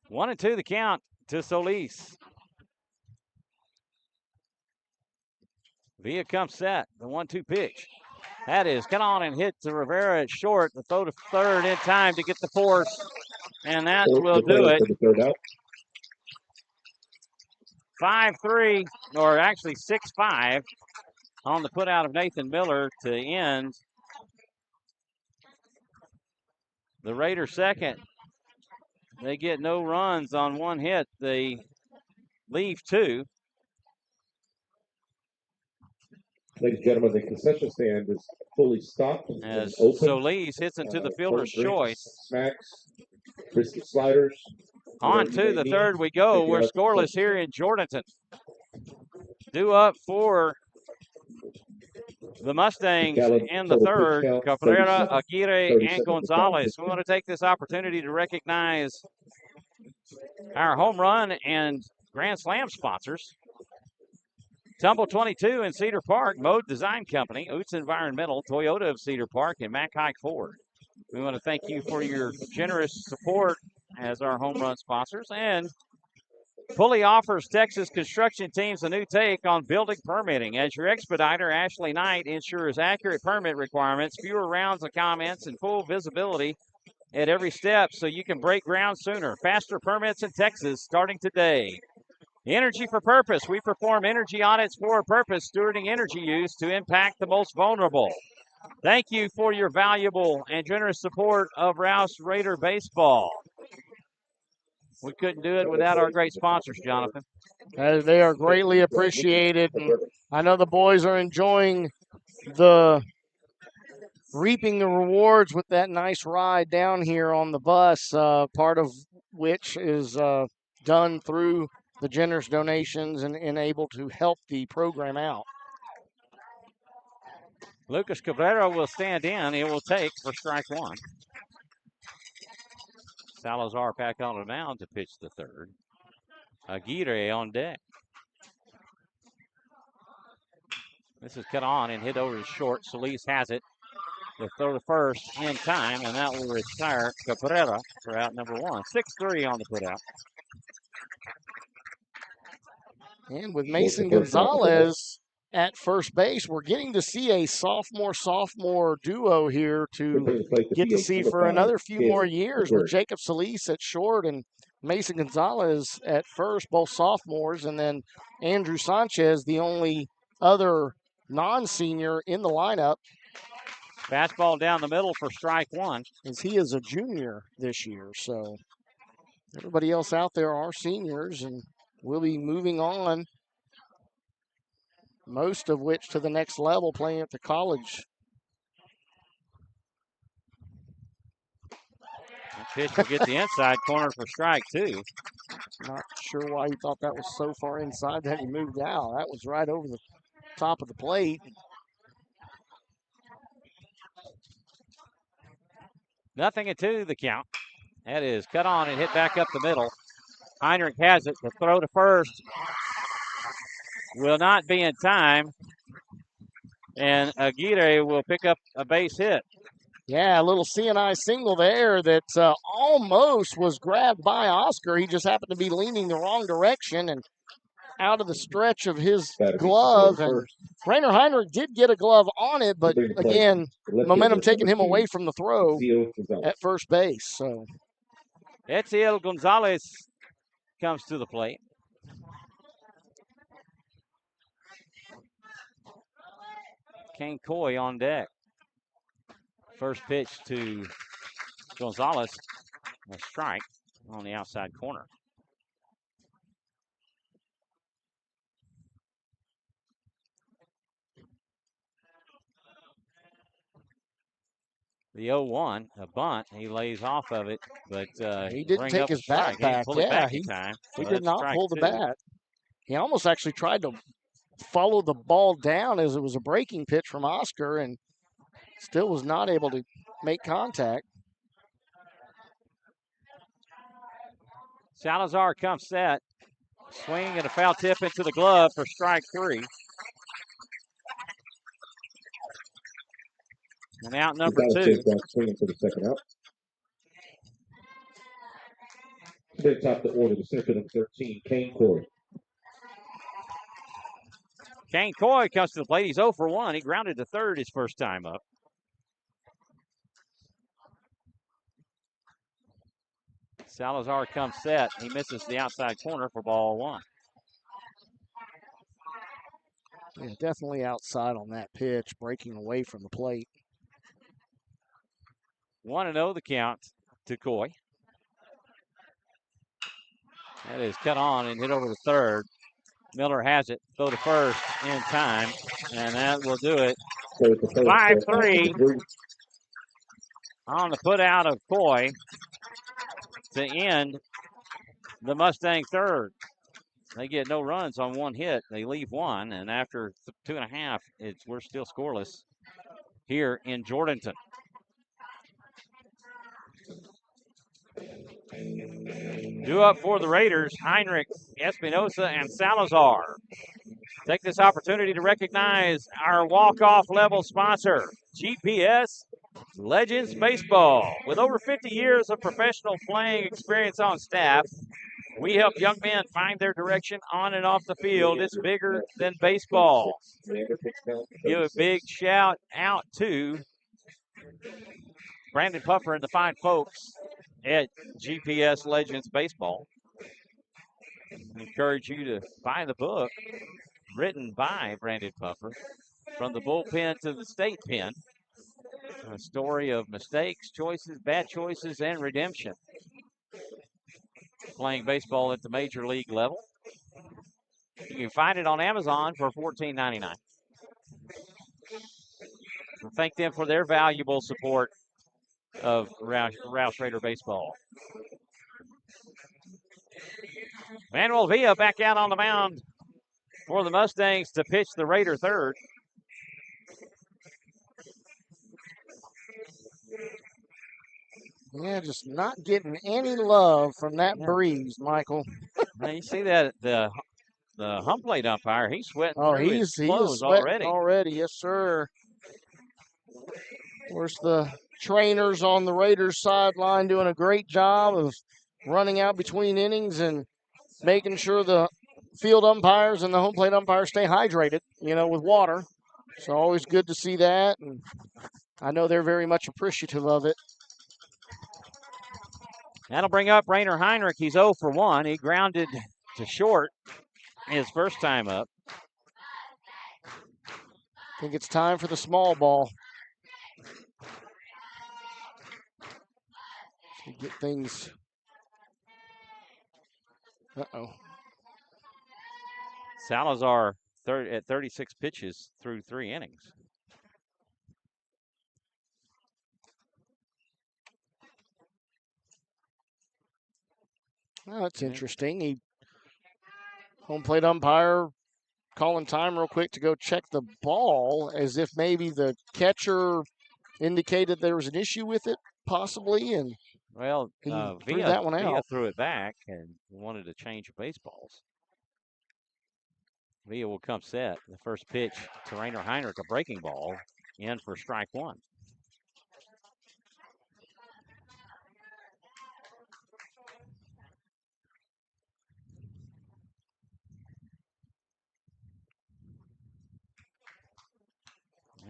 One and 2 the count to Solis. Villa comes set. The 1-2 pitch. That is cut on and hit to Rivera at short. The throw to third in time to get the force. And that will do it. 5-3, or actually 6-5 on the putout of Nathan Miller to end the Raiders' second. They get no runs on 1 hit. They leave 2. Ladies and gentlemen, the concession stand is fully stocked. As open. Solis hits into the fielder's choice. Smacks, brisket sliders. On to the third we go. We're scoreless here in Jordanton. Due up for the Mustangs in the third, Cabrera, Aguirre, and Gonzalez. We want to take this opportunity to recognize our home run and Grand Slam sponsors. Tumble 22 in Cedar Park, Mode Design Company, Oots Environmental, Toyota of Cedar Park, and Mack Hike Ford. We want to thank you for your generous support as our home run sponsors. And Pulley offers Texas construction teams a new take on building permitting. As your expediter, Ashley Knight ensures accurate permit requirements, fewer rounds of comments, and full visibility at every step so you can break ground sooner. Faster permits in Texas starting today. Energy for Purpose. We perform energy audits for a purpose, stewarding energy use to impact the most vulnerable. Thank you for your valuable and generous support of Rouse Raider Baseball. We couldn't do it without our great sponsors, Jonathan. They are greatly appreciated. And I know the boys are enjoying the reaping the rewards with that nice ride down here on the bus, part of which is done through the generous donations and able to help the program out. Lucas Cabrera will stand in. He will take for strike one. Salazar back on the mound to pitch the third. Aguirre on deck. This is cut on and hit over to short. Solis has it. They'll throw to first in time, and that will retire Cabrera for out number one. 6-3 on the putout. And with Mason Gonzalez at first base, we're getting to see a sophomore duo here to get to see for another few more years with Jacob Solis at short and Mason Gonzalez at first, both sophomores, and then Andrew Sanchez, the only other non-senior in the lineup. Fastball down the middle for strike one. As he is a junior this year, so everybody else out there are seniors, and we'll be moving on, most of which to the next level, playing at the college. That pitch will get the inside corner for strike two. Not sure why he thought that was so far inside that he moved out. That was right over the top of the plate. 0-2 the count. That is cut on and hit back up the middle. Heinrich has it. The throw to first will not be in time. And Aguirre will pick up a base hit. Yeah, a little CNI single there that almost was grabbed by Oscar. He just happened to be leaning the wrong direction and out of the stretch of his glove. And Rainer Heinrich did get a glove on it, but again, momentum taking him away from the throw at first base. So Etziel Gonzalez comes to the plate. Kane Coy on deck. First pitch to Gonzalez, a strike on the outside corner. The 0-1, a bunt. He lays off of it, but he didn't take his bat back. Yeah, he did not pull the bat. He almost actually tried to follow the ball down as it was a breaking pitch from Oscar and still was not able to make contact. Salazar comes set. Swing and a foul tip into the glove for strike three. And out number two. Swinging for the second out. To top the order, the center of 13, Kane Coy. Kane Coy comes to the plate. He's 0 for 1. He grounded to third his first time up. Salazar comes set. He misses the outside corner for ball one. Yeah, definitely outside on that pitch, breaking away from the plate. 1-0 the count to Coy. That is cut on and hit over to third. Miller has it. Throw to first in time, and that will do it. 5-3 on the put out of Coy to end the Mustang third. They get no runs on one hit. They leave one, and after 2.5, we're still scoreless here in Jordanton. Due up for the Raiders, Heinrich, Espinosa, and Salazar. Take this opportunity to recognize our walk-off level sponsor, GPS Legends Baseball. With over 50 years of professional playing experience on staff, we help young men find their direction on and off the field. It's bigger than baseball. Give a big shout out to Brandon Puffer and the fine folks at GPS Legends Baseball. I encourage you to buy the book written by Brandon Puffer, From the Bullpen to the State Pen, a story of mistakes, choices, bad choices, and redemption. Playing baseball at the major league level. You can find it on Amazon for $14.99. thank them for their valuable support of Rouse Raider baseball. Manuel Villa back out on the mound for the Mustangs to pitch the Raider third. Yeah, just not getting any love from that breeze, Michael. Now you see that the home plate umpire, he's sweating Oh, through his he is clothes sweating already. already. Yes, sir. Of course, the trainers on the Raiders sideline doing a great job of running out between innings and making sure the field umpires and the home plate umpires stay hydrated, with water. So always good to see that, and I know they're very much appreciative of it. That'll bring up Rainer Heinrich. He's 0 for 1. He grounded to short his first time up. I think it's time for the small ball. To get things. Uh-oh. Salazar at 36 pitches through 3 innings. Oh, that's interesting. Home plate umpire calling time real quick to go check the ball as if maybe the catcher indicated there was an issue with it, possibly, and well, he threw that one out. Villa threw it back and wanted to change of baseballs. Villa will come set. The first pitch to Rainer Heinrich, a breaking ball, in for strike 1.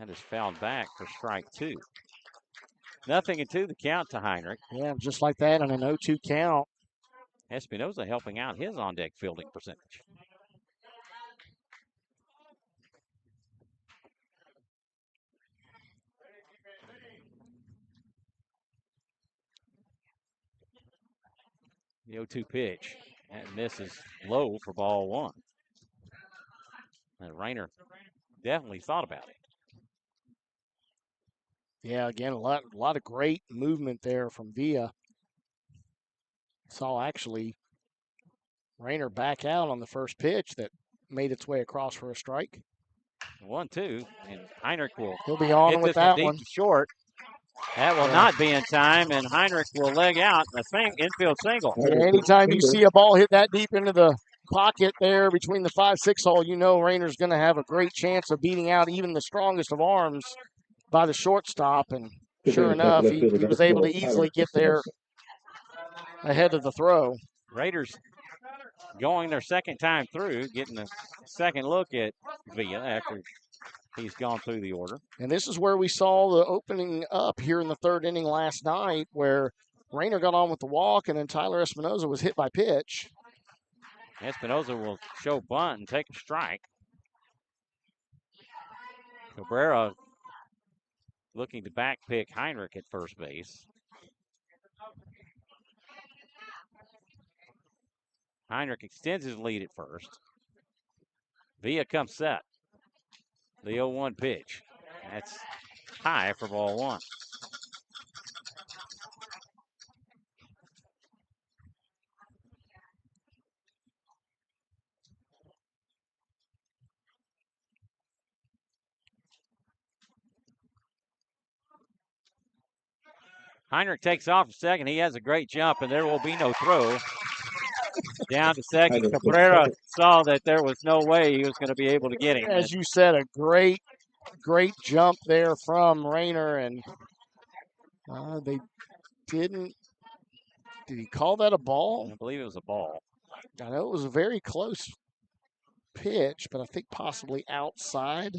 That is fouled back for strike 2. 0-2 the count to Heinrich. Yeah, just like that on an 0-2 count. Espinoza helping out his on-deck fielding percentage. The 0-2 pitch. That misses low for ball 1. And Rainer definitely thought about it. Yeah, again, a lot of great movement there from Villa. Saw actually Rainer back out on the first pitch that made its way across for a strike. 1-2, and Heinrich He'll be on hit with this one that deep one. to short. That will not be in time, and Heinrich will leg out a infield single. Yeah, anytime you see a ball hit that deep into the pocket there between the 5-6 hole, Rainer's going to have a great chance of beating out even the strongest of arms by the shortstop. And sure enough, he was able to easily get there ahead of the throw. Raiders going their second time through, getting a second look at Villa after he's gone through the order. And this is where we saw the opening up here in the third inning last night, where Rainer got on with the walk, and then Tyler Espinoza was hit by pitch. Espinoza will show bunt and take a strike. Cabrera looking to back pick Heinrich at first base. Heinrich extends his lead at first. Villa comes set. The 0-1 pitch. That's high for ball 1. Heinrich takes off a second. He has a great jump, and there will be no throw. Down to second. Cabrera saw that there was no way he was going to be able to get him. As you said, a great jump there from Rainer, and they didn't. Did he call that a ball? I believe it was a ball. I know it was a very close pitch, but I think possibly outside.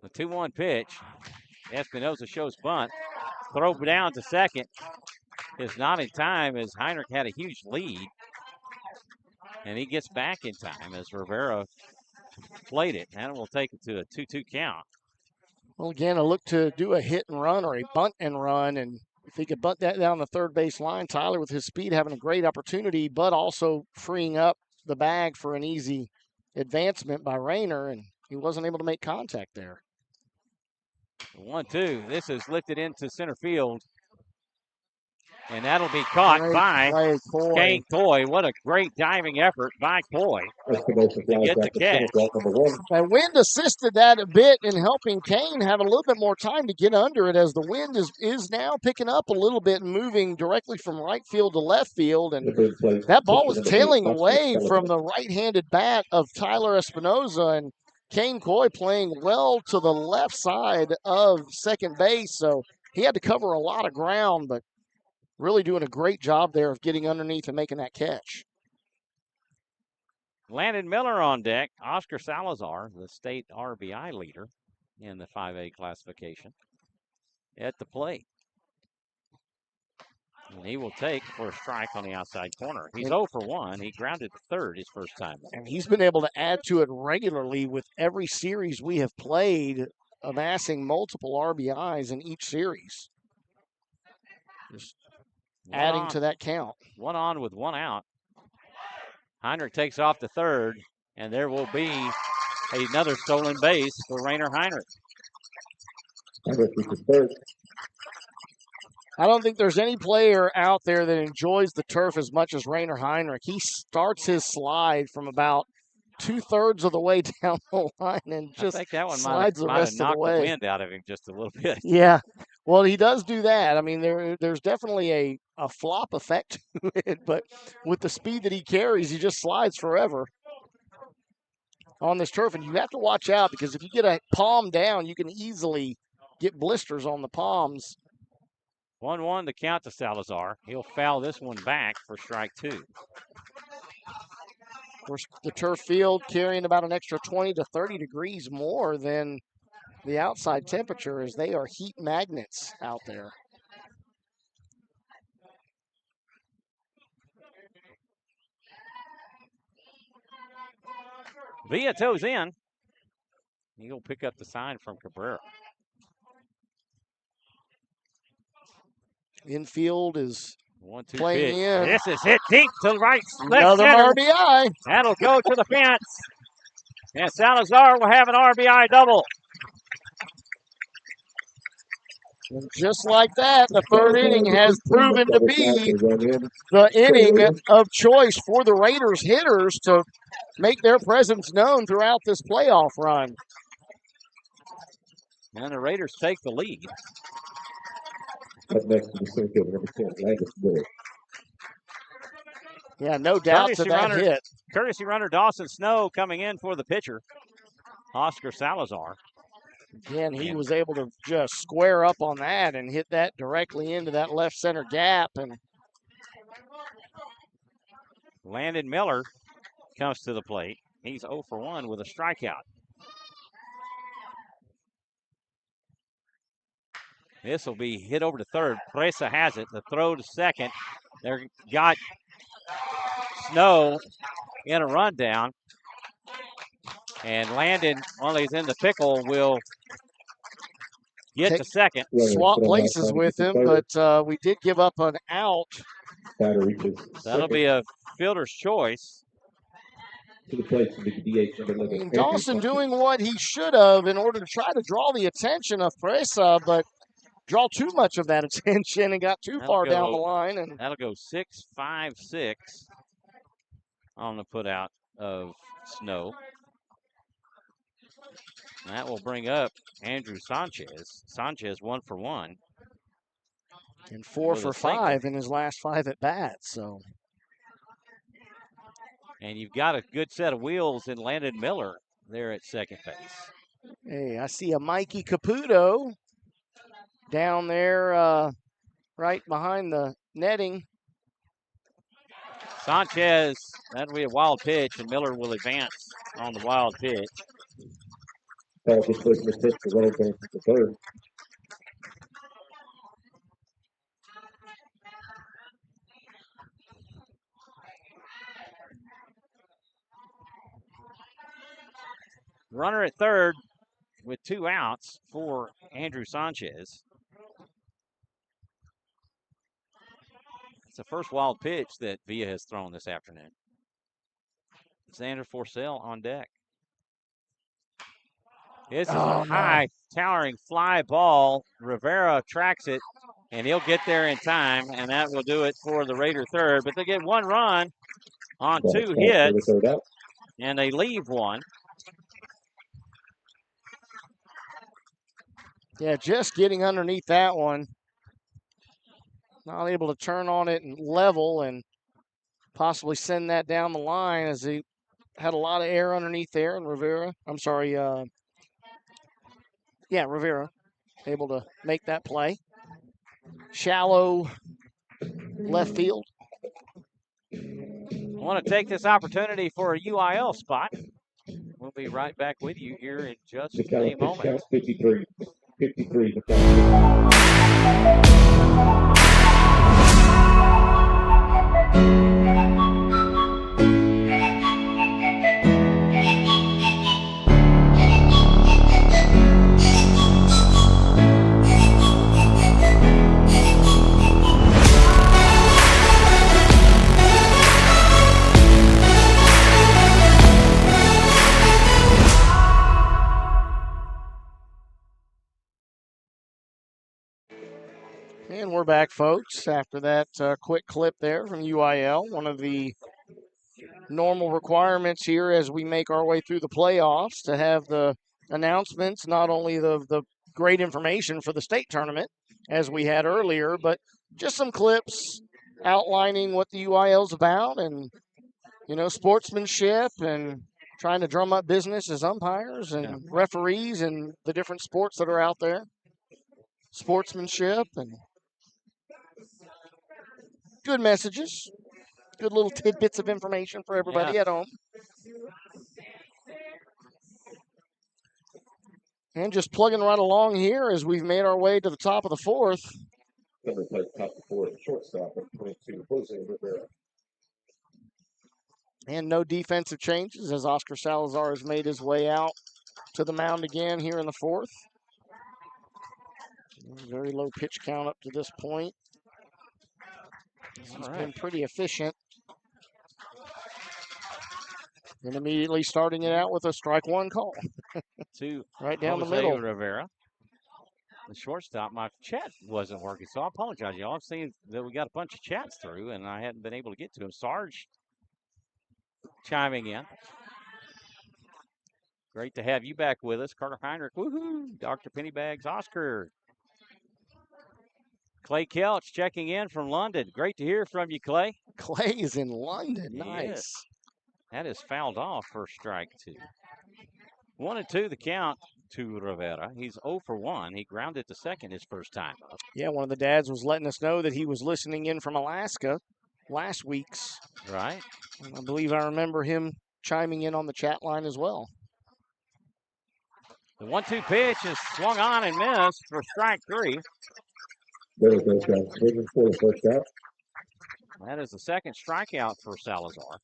The 2-1 pitch. Espinoza shows bunt. Throw down to second is not in time as Heinrich had a huge lead. And he gets back in time as Rivera played it. And we'll take it to a 2-2 count. Well, again, a look to do a hit and run or a bunt and run. And if he could bunt that down the third base line, Tyler with his speed having a great opportunity, but also freeing up the bag for an easy advancement by Rayner, and he wasn't able to make contact there. 1-2. This is lifted into center field. And that'll be caught Great by play, Coy. Kane Coy. What a great diving effort by Coy to get the catch. And wind assisted that a bit in helping Kane have a little bit more time to get under it, as the wind is now picking up a little bit and moving directly from right field to left field. And that ball was tailing away from the right-handed bat of Tyler Espinoza, and Kane Coy playing well to the left side of second base. So he had to cover a lot of ground, but really doing a great job there of getting underneath and making that catch. Landon Miller on deck. Oscar Salazar, the state RBI leader in the 5A classification, at the plate. And he will take for a strike on the outside corner. He's 0 for 1. He grounded to third his first time. And he's been able to add to it regularly with every series we have played, amassing multiple RBIs in each series. Just adding to that count. 1 on with 1 out. Heinrich takes off to third, and there will be another stolen base for Rainer Heinrich. I don't think there's any player out there that enjoys the turf as much as Rainer Heinrich. He starts his slide from about 2/3 of the way down the line and just I think that one slides the rest of the way. The wind out of him just a little bit. Yeah. Well, he does do that. I mean, there's definitely a flop effect to it, but with the speed that he carries, he just slides forever on this turf. And you have to watch out, because if you get a palm down, you can easily get blisters on the palms. 1-1 to count to Salazar. He'll foul this one back for strike 2. Of course, the turf field carrying about an extra 20 to 30 degrees more than the outside temperature, as they are heat magnets out there. Villa toes in. He'll pick up the sign from Cabrera. Infield is 1-2 playing pitch. in. This is hit deep to the right. Another RBI. That'll go to the fence. And Salazar will have an RBI double. And just like that, the third inning has proven to be the inning of choice for the Raiders hitters to make their presence known throughout this playoff run. And the Raiders take the lead. Up next to the center field, number 10, Landis Miller. Yeah, no doubt to that hit. Courtesy runner Dawson Snow coming in for the pitcher, Oscar Salazar. Again, he was able to just square up on that and hit that directly into that left center gap. And Landon Miller comes to the plate. He's 0 for 1 with a strikeout. This will be hit over to third. Presa has it. The throw to second. There got Snow in a rundown. And Landon, while he's in the pickle, will get to second. Swap places with him, but we did give up an out. That'll be a fielder's choice. To the plate, the DH. Dawson doing what he should have in order to try to draw the attention of Presa, but draw too much of that attention and got too far down the line. And that'll go 6-5-6 on the putout of Snow. That will bring up Andrew Sanchez. Sanchez 1 for 1. And 4 for 5 in his last 5 at bats. So, and you've got a good set of wheels in Landon Miller there at second base. Hey, I see a Mikey Caputo down there right behind the netting. Sanchez, that'll be a wild pitch, and Miller will advance on the wild pitch. Runner at third with 2 outs for Andrew Sanchez. It's the first wild pitch that Villa has thrown this afternoon. Xander Forsell on deck. This is Oh, a high, towering fly ball. Rivera tracks it, and he'll get there in time, and that will do it for the Raider third. But they get one run on two hits, and they leave one. Yeah, just getting underneath that one. Not able to turn on it and level and possibly send that down the line as he had a lot of air underneath there. And Rivera, Rivera able to make that play. Shallow left field. I want to take this opportunity for a UIL spot. We'll be right back with you here in just a moment. 53. And we're back, folks, after that quick clip there from UIL. One of the normal requirements here as we make our way through the playoffs to have the announcements, not only the great information for the state tournament, as we had earlier, but just some clips outlining what the UIL is about and, sportsmanship and trying to drum up business as umpires and referees and the different sports that are out there. Sportsmanship and good messages, good little tidbits of information for everybody at home. And just plugging right along here as we've made our way to the top of the fourth. And no defensive changes as Oscar Salazar has made his way out to the mound again here in the fourth. Very low pitch count up to this point. He's been pretty efficient. And immediately starting it out with a strike one call. Right down the middle. Rivera. The shortstop, my chat wasn't working, so I apologize, y'all. I've seen that we got a bunch of chats through, and I hadn't been able to get to him. Sarge chiming in. Great to have you back with us. Carter Heinrich, woohoo. Dr. Pennybags, Oscar. Clay Kelch checking in from London. Great to hear from you, Clay. Clay is in London. Nice. Yes. That is fouled off for strike two. 1-2 the count to Rivera. He's 0 for 1. He grounded to second his first time up. Yeah, one of the dads was letting us know that he was listening in from Alaska last week's. Right. And I believe I remember him chiming in on the chat line as well. The 1-2 pitch is swung on and missed for strike three. There it goes, guys. Moving for the first out. That is the second strikeout for Salazar.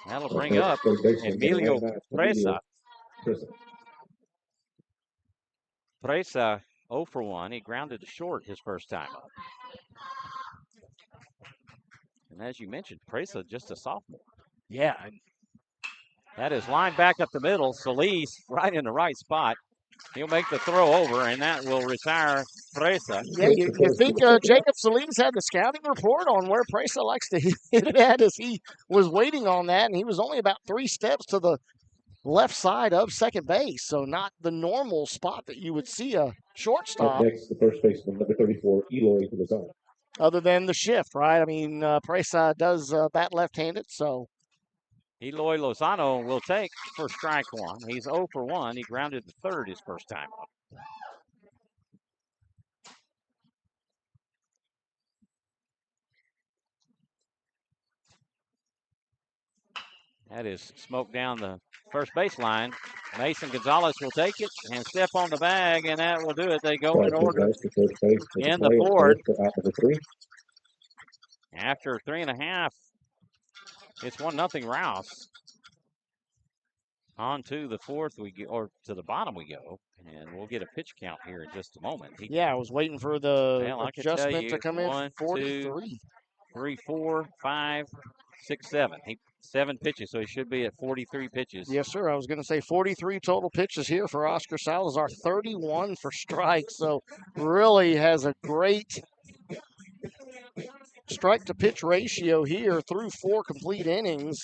That'll bring up Emilio Presa. Presa 0 for 1. He grounded to short his first time up. And as you mentioned, Presa just a sophomore. Yeah. That is lined back up the middle. Solis right in the right spot. He'll make the throw over, and that will retire Presa. Yeah, you think Jacob Solis had the scouting report on where Presa likes to hit it at as he was waiting on that, and he was only about 3 steps to the left side of second base, so not the normal spot that you would see a shortstop. Next, the first baseman, number 34, Eloy Lozano. Other than the shift, right? I mean, Presa does bat left-handed, so. Eloy Lozano will take for strike one. He's 0 for 1. He grounded to third his first time up. That is smoke down the first baseline. Mason Gonzalez will take it and step on the bag, and that will do it. They go in order in the fourth. After 3.5, it's 1-0 Rouse. On to the fourth we go, or to the bottom we go, and we'll get a pitch count here in just a moment. I was waiting for the adjustment to come in. 1, 2, 3, 4, 5, 6-7. 7 pitches, so he should be at 43 pitches. Yes, sir. I was going to say 43 total pitches here for Oscar Salazar, 31 for strikes. So really has a great strike-to-pitch ratio here through 4 complete innings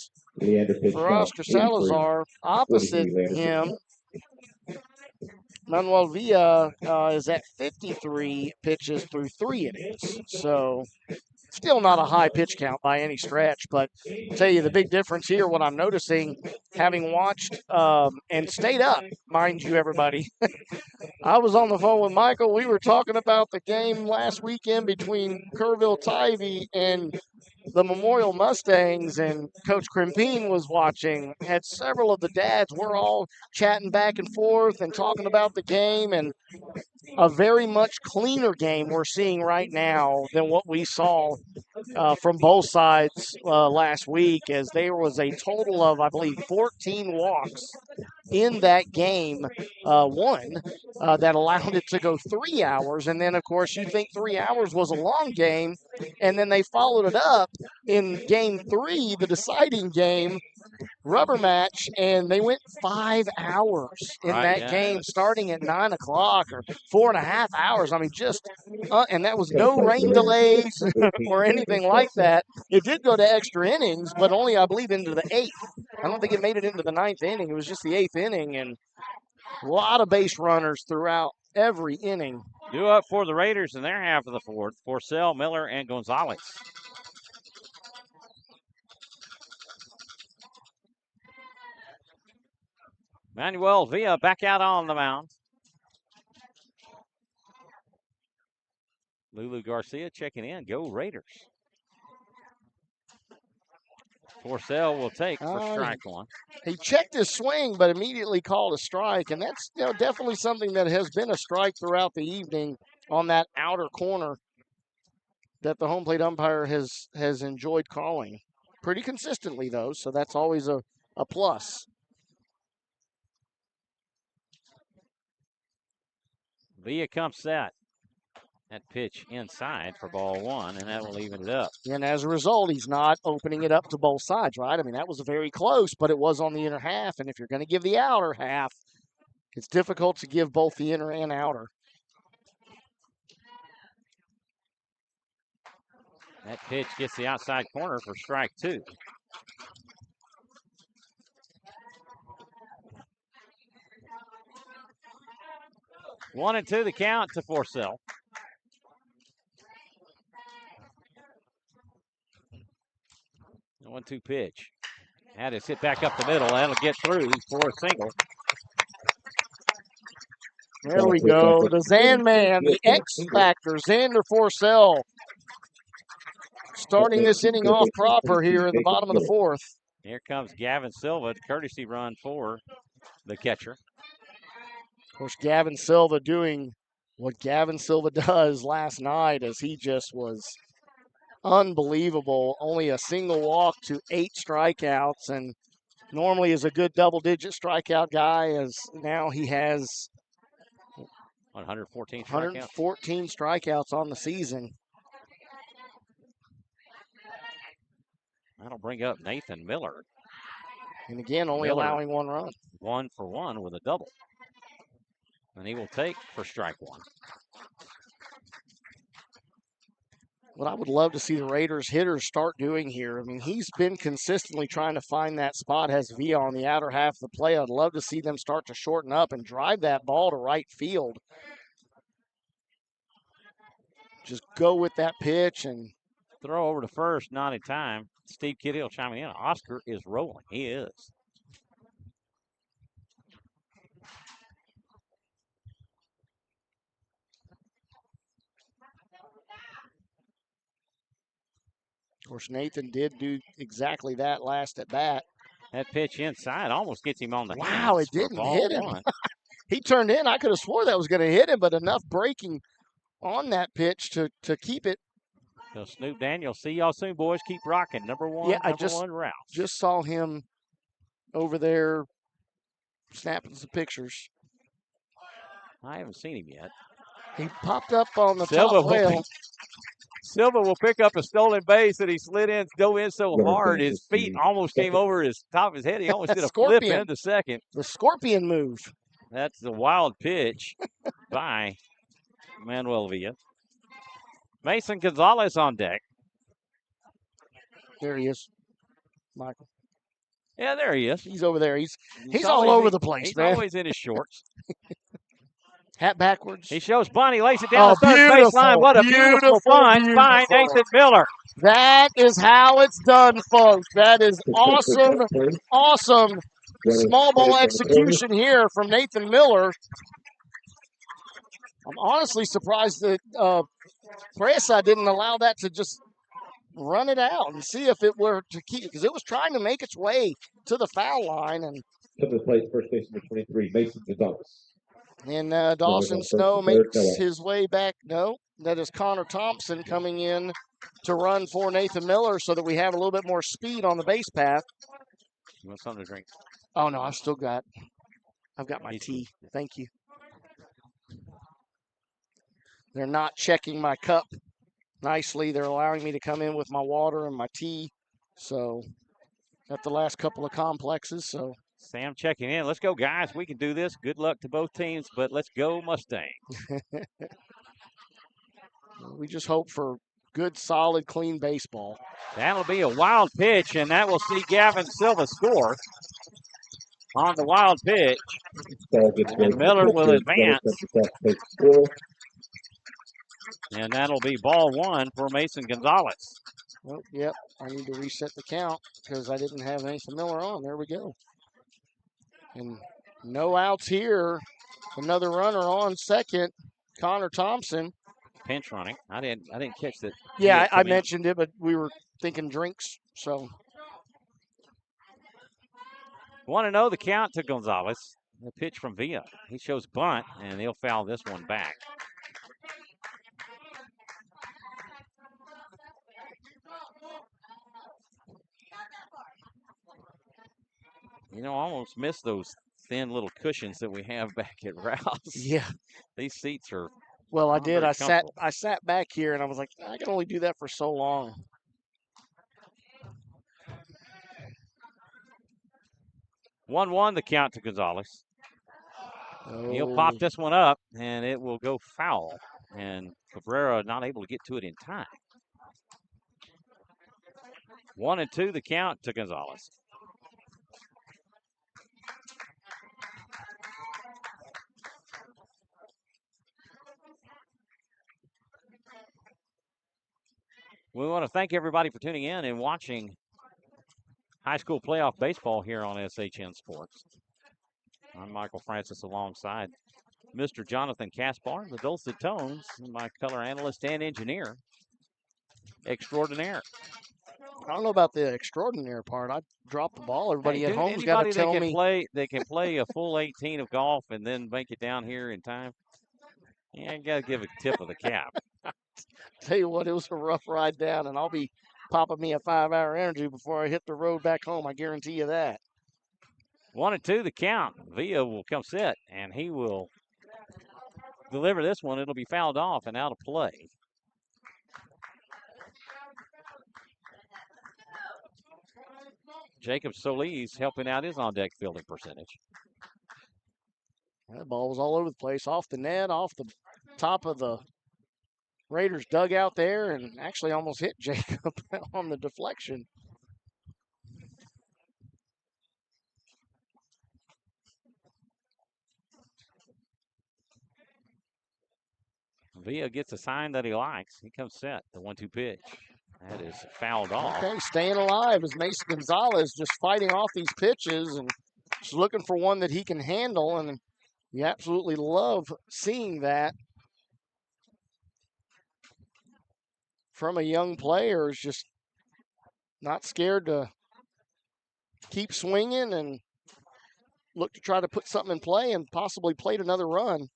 for Oscar Salazar. Opposite him, Manuel Villa is at 53 pitches through 3 innings. So still not a high pitch count by any stretch, but I'll tell you the big difference here, what I'm noticing, having watched and stayed up, mind you, everybody. I was on the phone with Michael. We were talking about the game last weekend between Kerrville Tivy and the Memorial Mustangs, and Coach Crimpine was watching. Had several of the dads. We're all chatting back and forth and talking about the game, and a very much cleaner game we're seeing right now than what we saw from both sides last week, as there was a total of, I believe, 14 walks in that game, that allowed it to go 3 hours. And then, of course, you think 3 hours was a long game, and then they followed it up in game 3, the deciding game, rubber match, and they went 5 hours in that game, starting at 9 o'clock or 4.5 hours. I mean, and that was no rain delays or anything like that. It did go to extra innings, but only, I believe, into the 8th. I don't think it made it into the 9th inning. It was just the 8th inning, and a lot of base runners throughout every inning. Due up for the Raiders in their half of the 4th, Porcel, Miller, and Gonzalez. Manuel Villa back out on the mound. Lulu Garcia checking in. Go Raiders. Porcel will take for strike 1. He checked his swing, but immediately called a strike, and that's definitely something that has been a strike throughout the evening on that outer corner that the home plate umpire has enjoyed calling. Pretty consistently, though, so that's always a plus. Villa comes set. That pitch inside for ball 1, and that will even it up. And as a result, he's not opening it up to both sides, right? I mean, that was very close, but it was on the inner half. And if you're going to give the outer half, it's difficult to give both the inner and outer. That pitch gets the outside corner for strike 2. One and 2 the count to Porcel. 1-2 pitch. Had to sit back up the middle. That'll get through for a single. There we go. The Zan man, the X Factor, Xander Porcel, starting this inning off proper here in the bottom of the 4th. Here comes Gavin Silva, courtesy run for the catcher. Of course, Gavin Silva doing what Gavin Silva does last night, as he just was unbelievable. Only a single walk to 8 strikeouts, and normally is a good double-digit strikeout guy, as now he has 114 strikeouts on the season. That'll bring up Nathan Miller. And again, only allowing 1 run. 1 for 1 with a double. And he will take for strike 1. What I would love to see the Raiders hitters start doing here. I mean, he's been consistently trying to find that spot, has Villa on the outer half of the play. I'd love to see them start to shorten up and drive that ball to right field. Just go with that pitch and throw over to first, not in time. Steve Kittill chiming in. Oscar is rolling. He is. Of course, Nathan did do exactly that last at bat. That pitch inside almost gets him on the hands. Wow, it didn't hit him. He turned in. I could have swore that was going to hit him, but enough breaking on that pitch to keep it. So Snoop Daniel, see y'all soon, boys. Keep rocking. Number one Rouse. Just saw him over there snapping some pictures. I haven't seen him yet. He popped up on the top rail. Silva will pick up a stolen base, and he dove in so Runner hard, his advances feet to almost came second. over his top of his head. He almost did a flip Scorpion. into second. The scorpion move. That's the wild pitch by Manuel Villa. Mason Gonzalez on deck. There he is, Michael. Yeah, there he is. He's over there. He's all always over the place, he's man. always in his shorts. Hat backwards. He shows bunt. He lays it down the third beautiful, baseline. What a beautiful bunt by Nathan Miller. That is how it's done, folks. That is To awesome, first place. awesome Runner small ball stands on the corner. execution here from Nathan Miller. I'm honestly surprised that Presa didn't allow that to just run it out and see if it were to keep, because it was trying to make its way to the foul line. And To the plate, first base number 23, Mason Gonzalez. And Dawson first Snow and third, makes Miller. his way back. No, that is Connor Thompson coming in to run for Nathan Miller so that we have a little bit more speed on the base path. You want something to drink? Oh, no, I've got my tea. Thank you. They're not checking my cup nicely. They're allowing me to come in with my water and my tea. So, got the last couple of complexes, so. Sam checking in. Let's go, guys. We can do this. Good luck to both teams, but let's go Mustangs. We just hope for good, solid, clean baseball. That'll be a wild pitch, and that will see Gavin Silva score on the wild pitch. And Miller will advance. And that'll be ball one for Mason Gonzalez. Oh, yep. I need to reset the count because I didn't have Nathan Miller on. There we go. And no outs here. Another runner on second. Connor Thompson. Pinch running. I didn't catch that. Yeah, I mentioned it, but we were thinking drinks. So 1-0 the count to Gonzalez. The pitch from Villa. He shows bunt, and he'll foul this one back. You know, I almost miss those thin little cushions that we have back at Rouse. Yeah. These seats are. Well, I did. I sat back here, and I was like, I can only do that for so long. One the count to Gonzalez. Oh. He'll pop this one up, and it will go foul. And Cabrera not able to get to it in time. 1-2 the count to Gonzalez. We want to thank everybody for tuning in and watching high school playoff baseball here on SHN Sports. I'm Michael Francis alongside Mr. Jonathan Kaspar, the dulcet tones, my color analyst and engineer extraordinaire. I don't know about the extraordinary part. I dropped the ball. Everybody at home's got to tell me. They can play a full 18 of golf and then make it down here in time. Yeah, I got to give a tip of the cap. Tell you what, it was a rough ride down, and I'll be popping me a 5-hour energy before I hit the road back home. I guarantee you that. 1-2 the count. Villa will come set, and he will deliver this one. It'll be fouled off and out of play. Jacob Solis helping out his on-deck fielding percentage. That ball was all over the place, off the net, off the top of the Raiders dugout there, and actually almost hit Jacob on the deflection. Villa gets a sign that he likes. He comes set. The 1-2 pitch. That is fouled off. Okay, staying alive is Mason Gonzalez, just fighting off these pitches and just looking for one that he can handle, and you absolutely love seeing that from a young player. Is just not scared to keep swinging and look to try to put something in play and possibly plate another run.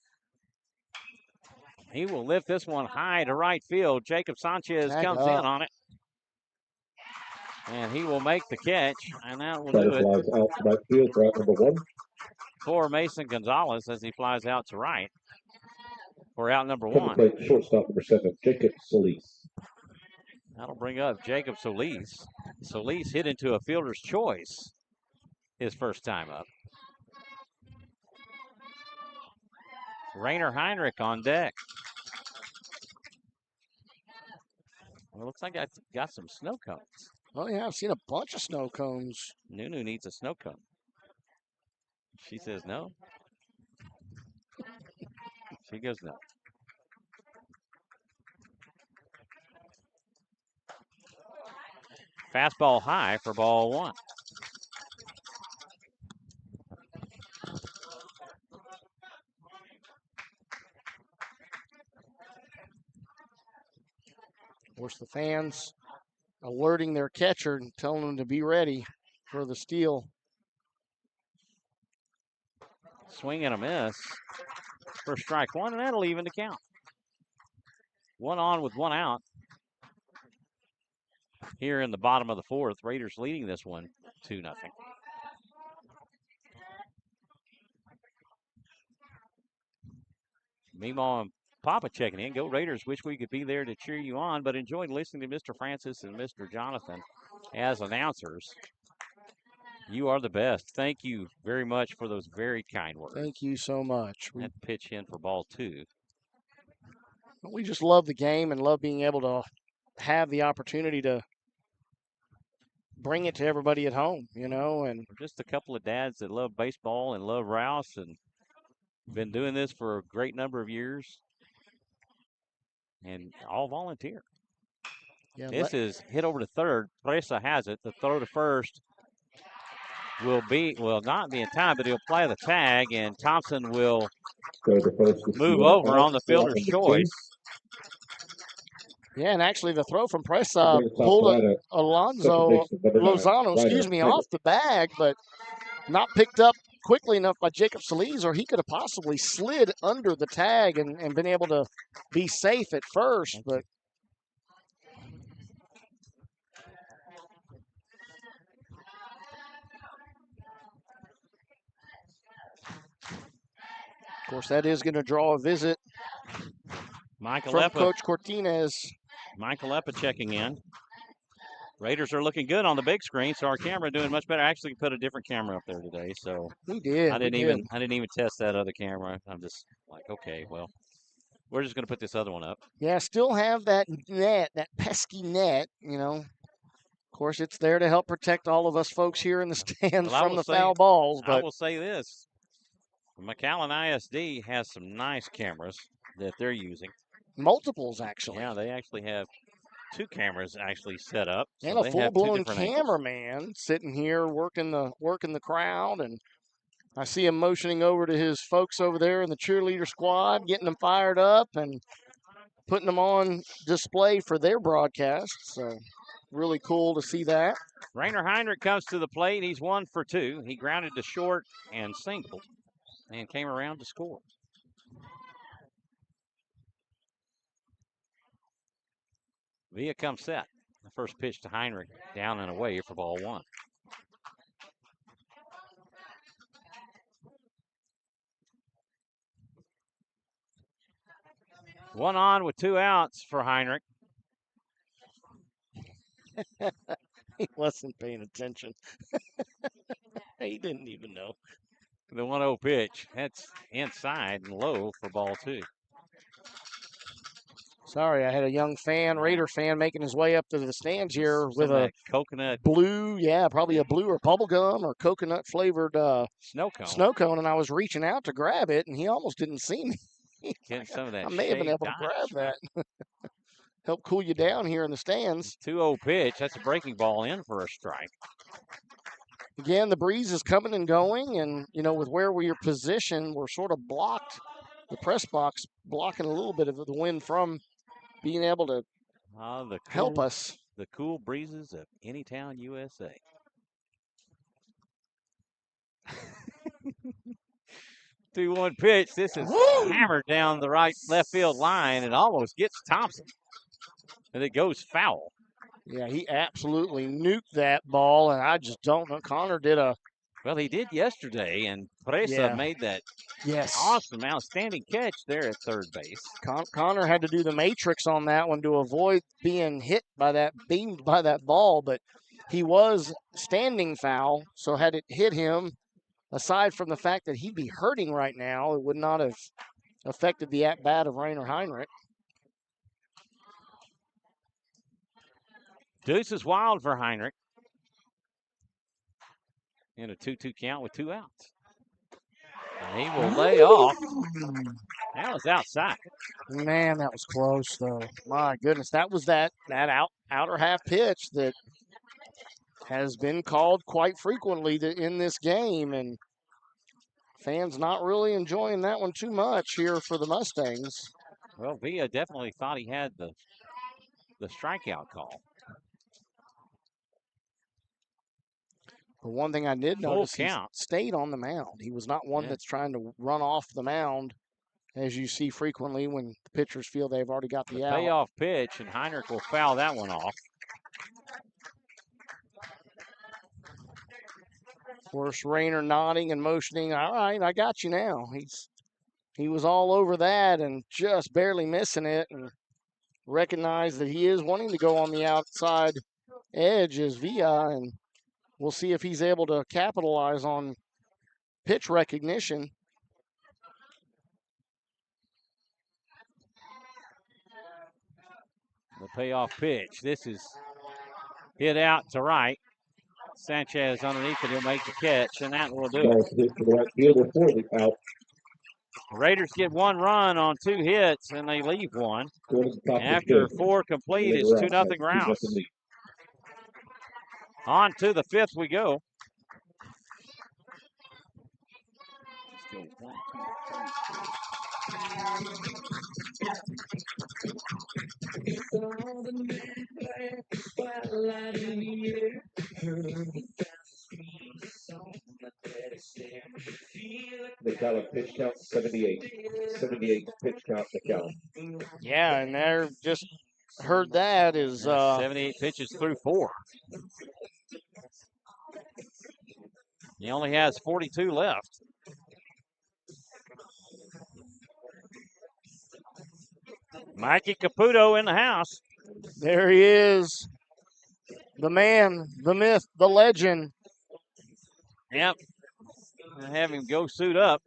He will lift this one high to right field. Jacob Sanchez comes in on it. And he will make the catch, and that will do it out to right field for out number one. For Mason Gonzalez as he flies out to right for out number Come one. play shortstop number 7, Jacob Solis. That'll bring up Jacob Solis. Solis hit into a fielder's choice his first time up. Rainer Heinrich on deck. Well, it looks like I got some snow cones. Oh, yeah, I've seen a bunch of snow cones. Nunu needs a snow cone. She says no. She goes no. Fastball high for ball one. Of course, the fans alerting their catcher and telling them to be ready for the steal. Swing and a miss for strike one, and that'll even the count. One on with one out. Here in the bottom of the fourth, Raiders leading this one 2-0. Meemaw and Papa checking in. Go Raiders. Wish we could be there to cheer you on, but enjoyed listening to Mr. Francis and Mr. Jonathan as announcers. You are the best. Thank you very much for those very kind words. Thank you so much. That pitch in for ball two. We just love the game and love being able to have the opportunity to bring it to everybody at home, you know. And we're just a couple of dads that love baseball and love Rouse and been doing this for a great number of years. And all volunteer. Yeah, this is hit over to third. Presa has it. The throw to first will not be in time, but he'll play the tag, and Thompson will move over on the fielder's choice. Yeah, and actually the throw from Presa pulled Lozano, off the bag, but not picked up quickly enough by Jacob Solis, or he could have possibly slid under the tag and been able to be safe at first. But of course, that is going to draw a visit from Coach Cortinez. Michael Eppa checking in. Raiders are looking good on the big screen, so our camera doing much better. I actually put a different camera up there today, so we did. I didn't even test that other camera. I'm just like, okay, well, we're just going to put this other one up. Yeah, still have that net, that pesky net, you know. Of course, it's there to help protect all of us folks here in the stands from the foul balls. But I will say this. McAllen ISD has some nice cameras that they're using. Multiples, actually. Yeah, they actually have 2 cameras actually set up. And a full-blown cameraman sitting here working the crowd. And I see him motioning over to his folks over there in the cheerleader squad, getting them fired up and putting them on display for their broadcast. So really cool to see that. Rainer Heinrich comes to the plate. He's 1 for 2. He grounded to short and singled and came around to score. Villa comes set. The first pitch to Heinrich, down and away for ball 1. One on with 2 outs for Heinrich. He wasn't paying attention. He didn't even know. The 1-0 pitch. That's inside and low for ball 2. Sorry, I had a young Raider fan making his way up to the stands here with a coconut blue, probably a blue or bubblegum or coconut flavored snow cone. And I was reaching out to grab it, and he almost didn't see me. Get some of that. I may have been able to grab that. Help cool you down here in the stands. 2-0 pitch. That's a breaking ball in for a strike. Again, the breeze is coming and going, and, you know, with where we are positioned, we're sort of blocked, the press box blocking a little bit of the wind from being able to help us. The cool breezes of Anytown, USA. 2-1 pitch. This is hammered down the left field line and almost gets Thompson. And it goes foul. Yeah, he absolutely nuked that ball, and I just don't know. Connor did Well, he did yesterday, and Presa made that Yes. Awesome, outstanding catch there at third base. Connor had to do the matrix on that one to avoid being hit by that, beamed by that ball, but he was standing foul, so had it hit him, aside from the fact that he'd be hurting right now, it would not have affected the at-bat of Rainer Heinrich. Deuce is wild for Heinrich. In a 2-2 count with 2 outs. And he will lay off. That was outside. Man, that was close, though. My goodness, that was that outer half pitch that has been called quite frequently in this game, and fans not really enjoying that one too much here for the Mustangs. Well, Villa definitely thought he had the strikeout call. But one thing I did Full notice, he count. stayed on the mound. He was not one that's trying to run off the mound, as you see frequently when the pitchers feel they've already got the out. Payoff pitch, and Heinrich will foul that one off. Of course, Rainer nodding and motioning. All right, I got you now. He was all over that and just barely missing it, and recognized that he is wanting to go on the outside edge as Villa, and we'll see if he's able to capitalize on pitch recognition. The payoff pitch. This is hit out to right. Sanchez underneath it. He'll make the catch, and that will do it. Nice hit to the right fielder for the out. Raiders get 1 run on 2 hits, and they leave 1. Going to the top of the After fifth. 4 complete, it's 2-0 Rouse. On to the 5th we go. The count pitch count 78. 78 pitch count the count. Yeah, and they're just heard that is 78 pitches through 4. He only has 42 left. Mikey Caputo in the house. there he is. The man, the myth, the legend. Yep. And have him go suit up.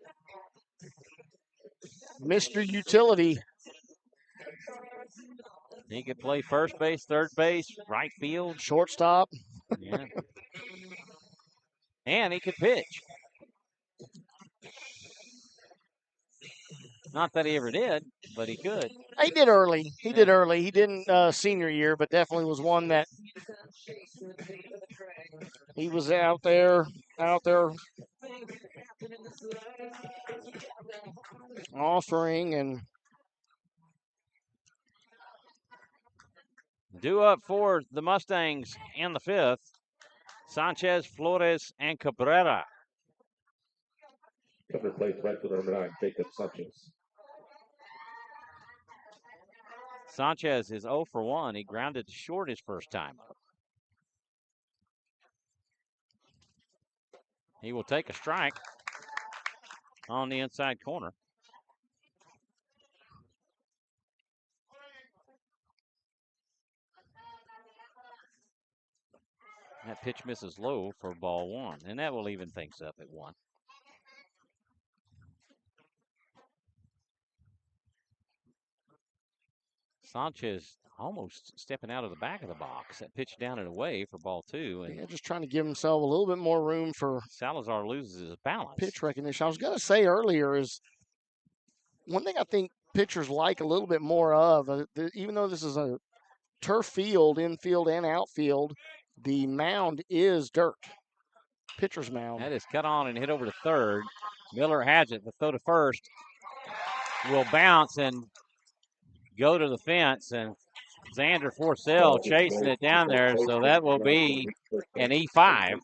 Mr. Utility. He could play first base, third base, right field. Shortstop. Yeah. And he could pitch. Not that he ever did, but he could. He did early. He did early. He didn't senior year, but definitely was one that he was out there offering. And due up for the Mustangs in the 5th. Sanchez, Flores, and Cabrera. Cover plays right to number 9, Jacob Sanchez. Sanchez is 0 for 1. He grounded short his first time up. He will take a strike on the inside corner. That pitch misses low for ball 1, and that will even things up at 1. Sanchez almost stepping out of the back of the box. That pitch down and away for ball 2. And just trying to give himself a little bit more room for Salazar loses his balance. pitch recognition. I was going to say earlier is one thing I think pitchers like a little bit more of, even though this is a turf field, infield and outfield, the mound is dirt. Pitcher's mound. That is cut on and hit over to third. Miller has it. The throw to first will bounce and go to the fence, and Xander Forcell chasing it down there, so that will be an E5.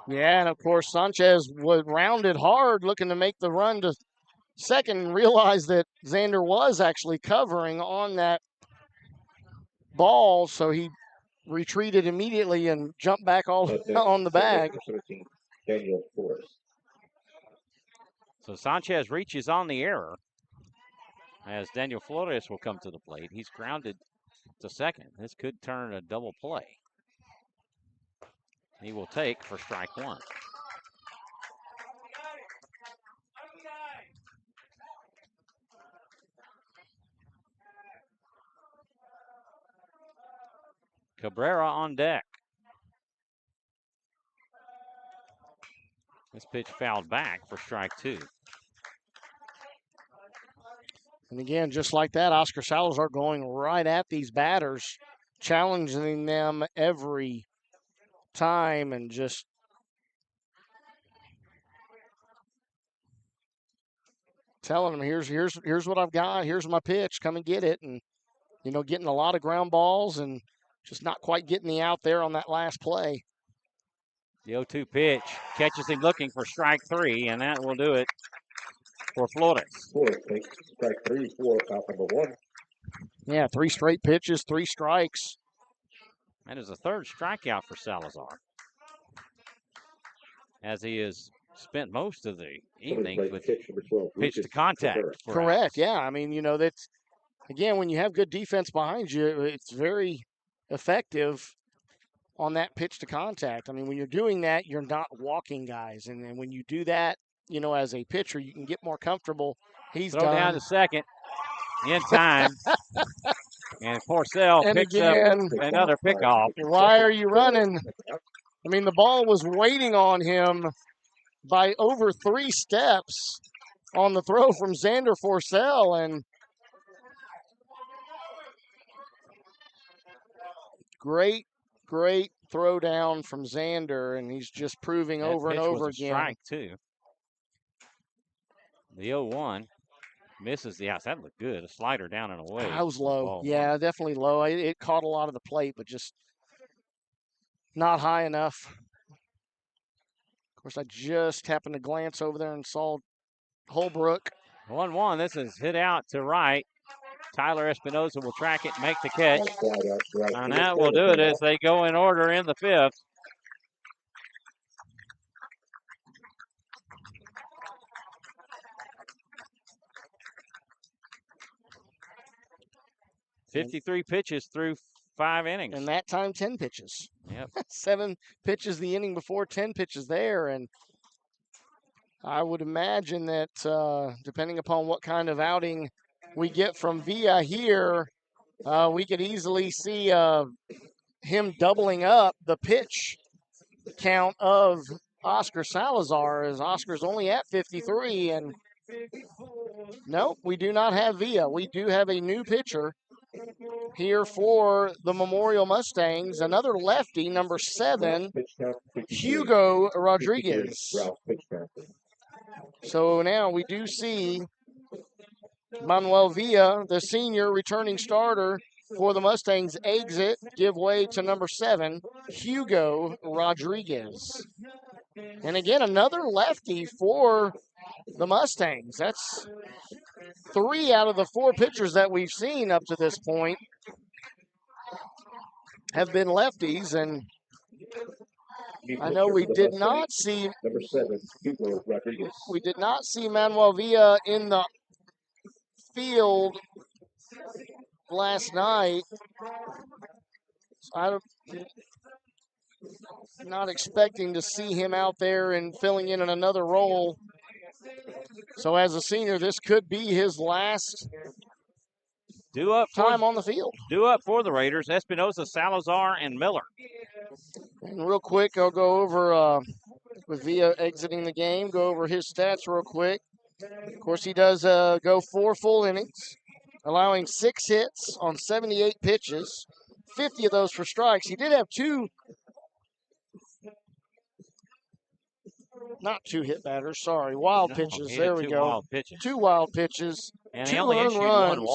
Yeah, and of course Sanchez was rounded hard looking to make the run to second and realized that Xander was actually covering on that ball, so he retreated immediately and jumped back all on the bag. Daniel Forrest. So Sanchez reaches on the error as Daniel Flores will come to the plate. He's grounded to second. This could turn a double play. He will take for strike one. Cabrera on deck. This pitch fouled back for strike two. And again, just like that, Oscar Salazar going right at these batters, challenging them every time and just telling them, here's what I've got, here's my pitch, come and get it. And, you know, getting a lot of ground balls and just not quite getting the out there on that last play. The 0-2 pitch catches him looking for strike three, and that will do it for Flores. Flores takes strike 3 for out number 1. Yeah, 3 straight pitches, 3 strikes. That is the third strikeout for Salazar, as he has spent most of the evening with pitch to contact. Correct, yeah. I mean, you know, that's, again, when you have good defense behind you, it's very effective on that pitch to contact. I mean, when you're doing that, you're not walking guys. And then when you do that, you know, as a pitcher, you can get more comfortable. He's Throw down to second in time. And Porcel picks up another pickoff. Why are you running? I mean, the ball was waiting on him by over 3 steps on the throw from Xander Porcel. And great throw down from Xander, and he's just proving that over and over again. Strike two. The 0-1 misses the outs. That looked good. A slider down and away. That was low. Yeah, definitely low. It caught a lot of the plate, but just not high enough. Of course, I just happened to glance over there and saw Holbrook. 1-1. This is hit out to right. Tyler Espinoza will track it, make the catch. And that will do it as they go in order in the 5th. "53 pitches through 5 innings. And that time, 10 pitches. Yep. 7 pitches the inning before, 10 pitches there. And I would imagine that depending upon what kind of outing we get from Villa here, we could easily see him doubling up the pitch count of Oscar Salazar, as Oscar's only at 53. And nope, we do not have Villa. We do have a new pitcher here for the Memorial Mustangs, another lefty, number 7, Hugo Rodriguez. So now we do see Manuel Villa, the senior returning starter for the Mustangs, exit, give way to number 7, Hugo Rodriguez. And again, another lefty for the Mustangs. That's 3 out of the 4 pitchers that we've seen up to this point have been lefties, and I know we did not see number 7, Hugo Rodriguez. We did not see Manuel Villa in the field last night. I'm not expecting to see him out there and filling in another role. So as a senior, this could be his last time on the field. Due up for the Raiders, Espinoza, Salazar, and Miller. And real quick, I'll go over with Villa exiting the game, go over his stats real quick. Of course, he does go 4 full innings, allowing 6 hits on 78 pitches, 50 of those for strikes. He did have 2 hit batters, wild pitches. There we go. 2 wild pitches, and 2 only earned runs,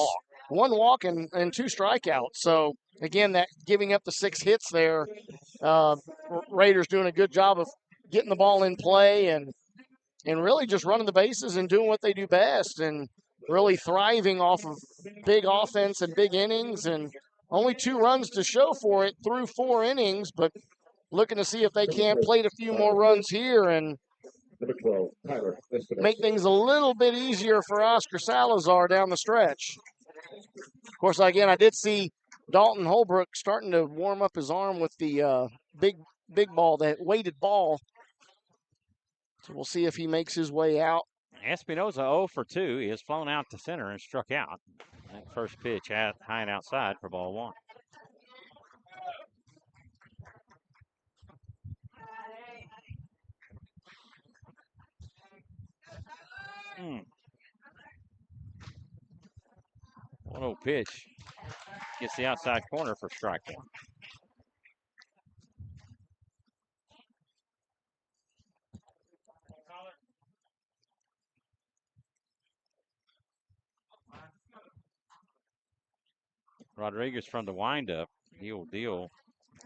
1 walk. and 2 strikeouts. So again, that giving up the 6 hits there, Raiders doing a good job of getting the ball in play and really just running the bases and doing what they do best, and really thriving off of big offense and big innings, and only 2 runs to show for it through 4 innings, but looking to see if they can't plate a few more runs here and Number 12, Tyler Espinosa. Make things a little bit easier for Oscar Salazar down the stretch. Of course, again, I did see Dalton Holbrook starting to warm up his arm with the big ball, that weighted ball. So we'll see if he makes his way out. Espinosa 0 for 2. He has flown out to center and struck out. That first pitch high and outside for ball 1. One 0 pitch. Gets the outside corner for strike 1. Rodriguez from the windup. He'll deal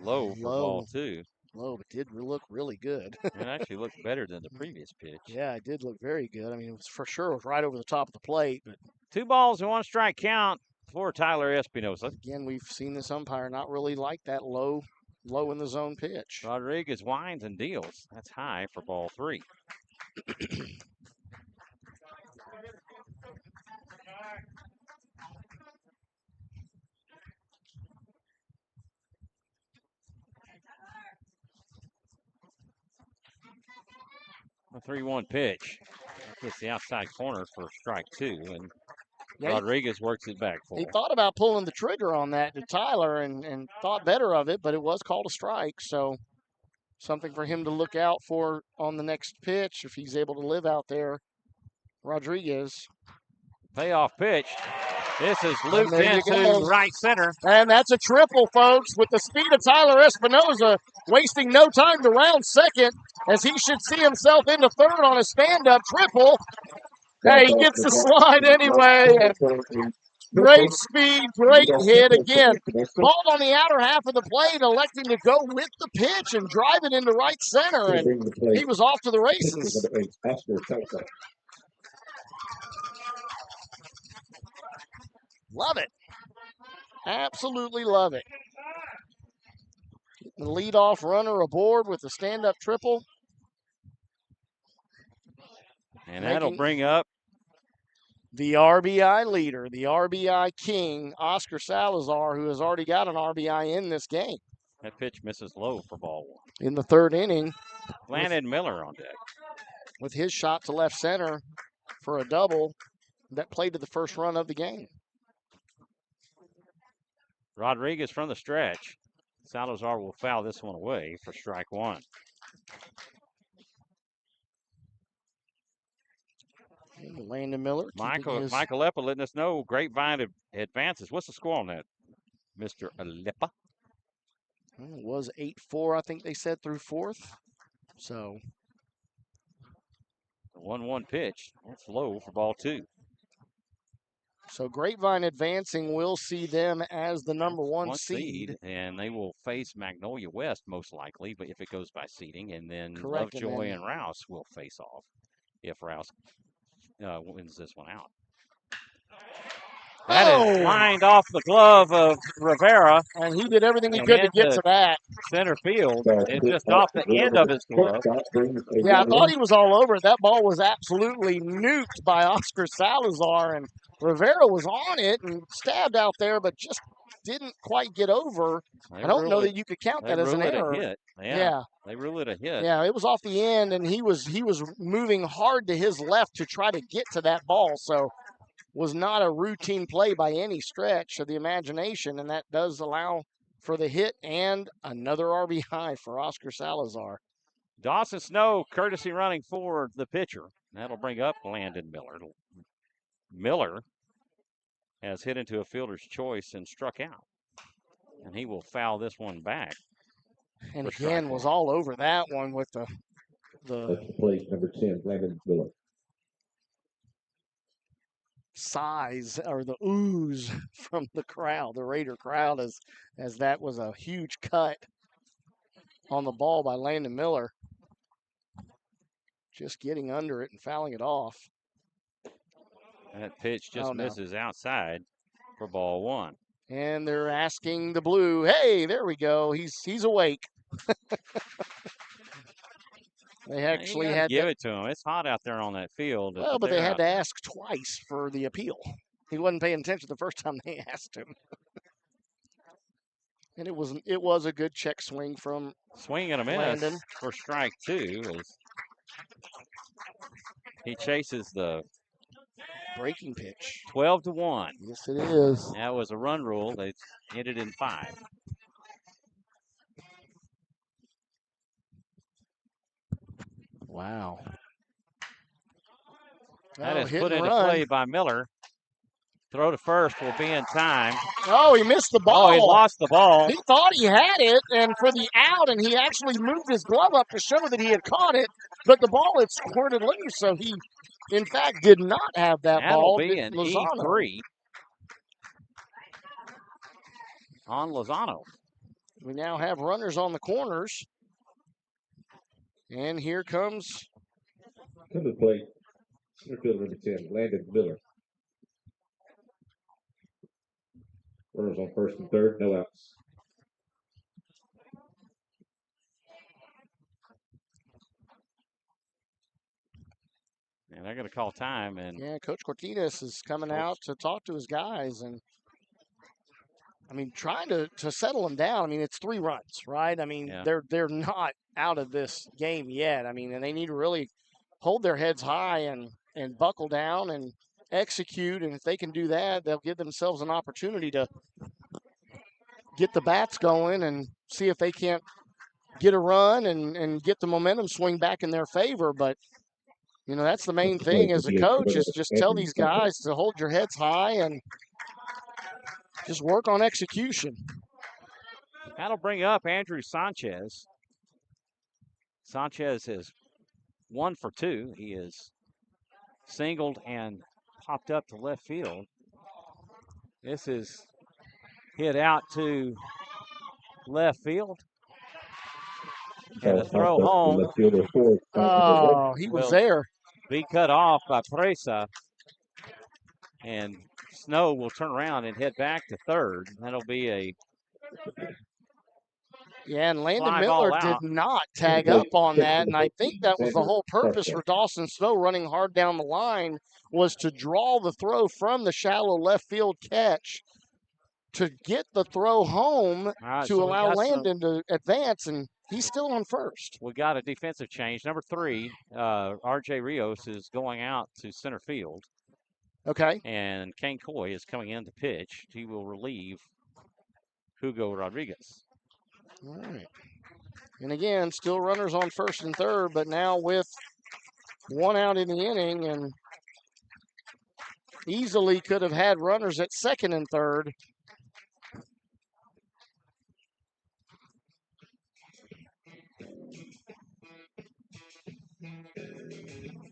low for ball 2. Low, but did look really good. It actually looked better than the previous pitch. Yeah, it did look very good. I mean, it was for sure was right over the top of the plate. But 2 balls and 1 strike count for Tyler Espinosa. Again, we've seen this umpire not really like that low in the zone pitch. Rodriguez winds and deals. That's high for ball 3. A 3-1 pitch. Gets the outside corner for strike 2, and Rodriguez works it back for him. He thought about pulling the trigger on that to Tyler and thought better of it, but it was called a strike. So something for him to look out for on the next pitch if he's able to live out there. Rodriguez. Payoff pitch. This is looped into right center. And that's a triple, folks, with the speed of Tyler Espinosa, wasting no time to round second, as he should see himself into third on a stand-up triple. Hey, he gets the slide anyway. Great speed, great hit. Again, ball on the outer half of the plate, electing to go with the pitch and drive it into right center, and he was off to the races. Love it. Absolutely love it. The leadoff runner aboard with the stand-up triple. And that'll bring up the RBI leader, the RBI king, Oscar Salazar, who has already got an RBI in this game. That pitch misses low for ball 1. In the third inning. Landon Miller on deck. With his shot to left center for a double that played to the first run of the game. Rodriguez from the stretch. Salazar will foul this one away for strike 1. Landon Miller. Michael Leppa letting us know grapevine advances. What's the score on that, Mr. Leppa? It was 8-4, I think they said, through fourth. So. 1-1 pitch. That's low for ball 2. So Grapevine advancing will see them as the number one seed. And they will face Magnolia West most likely, but if it goes by seeding, and then Lovejoy and Rouse will face off if Rouse wins this one out. That is lined off the glove of Rivera. And he did everything he could to get to that. Center field. It's just off the end of his glove. Yeah, I thought he was all over it. That ball was absolutely nuked by Oscar Salazar. And Rivera was on it and stabbed out there, but just didn't quite get over. I don't know that you could count that as an error. Hit. Yeah, they rule it a hit. Yeah, it was off the end, and he was moving hard to his left to try to get to that ball. So was not a routine play by any stretch of the imagination, and that does allow for the hit and another RBI for Oscar Salazar. Dawson Snow, courtesy running for the pitcher. That'll bring up Landon Miller. Miller has hit into a fielder's choice and struck out, and he will foul this one back. And again, was all over that one with the plate number 10, Landon Miller. Size or the ooze from the crowd, the Raider crowd, as that was a huge cut on the ball by Landon Miller. Just getting under it and fouling it off. That pitch just misses outside for ball 1. And they're asking the blue, hey, there we go. He's awake. They actually You had give to, it to him. It's hot out there on that field. well, but they had to ask twice for the appeal. He wasn't paying attention the first time they asked him. And it was a good check swing from swing and a miss Landon for strike 2 as he chases the breaking pitch. 12-1. Yes, it is. That was a run rule. They ended in 5. Wow. That is hit put and into run. play by Miller. Throw to first will be in time. Oh, he missed the ball. Oh, he lost the ball. He thought he had it, and for the out, and he actually moved his glove up to show that he had caught it, but the ball had squirted loose, so he, in fact, did not have that That'll ball. be an Lozano. E3 on Lozano. We now have runners on the corners, and here comes To the plate, center fielder number 10, Landon Miller. Runners on first and third, no outs. And they're going to call time. And yeah, Coach Cortines is coming out to talk to his guys, and I mean, trying to settle them down. I mean, it's 3 runs, right? I mean, they're not out of this game yet. I mean, and they need to really hold their heads high and buckle down and execute. And if they can do that, they'll give themselves an opportunity to get the bats going and see if they can't get a run and get the momentum swing back in their favor. But, you know, that's the main thing as a coach is just tell these guys to hold your heads high and just work on execution. that'll bring up Andrew Sanchez. Sanchez is 1 for 2. He is singled and popped up to left field. This is hit out to left field. And the throw home. Oh, he was there. Be cut off by Presa. And Snow will turn around and head back to third. That'll be a yeah, and Landon fly Miller ball did out. not tag up on that, and I think that was the whole purpose for Dawson Snow running hard down the line was to draw the throw from the shallow left field catch to get the throw home to allow Landon to advance, and he's still on first. We got a defensive change. Number 3, R.J. Rios is going out to center field. Okay. And Kane Coy is coming in to pitch. He will relieve Hugo Rodriguez. All right. And again, still runners on first and third, but now with 1 out in the inning and easily could have had runners at second and third.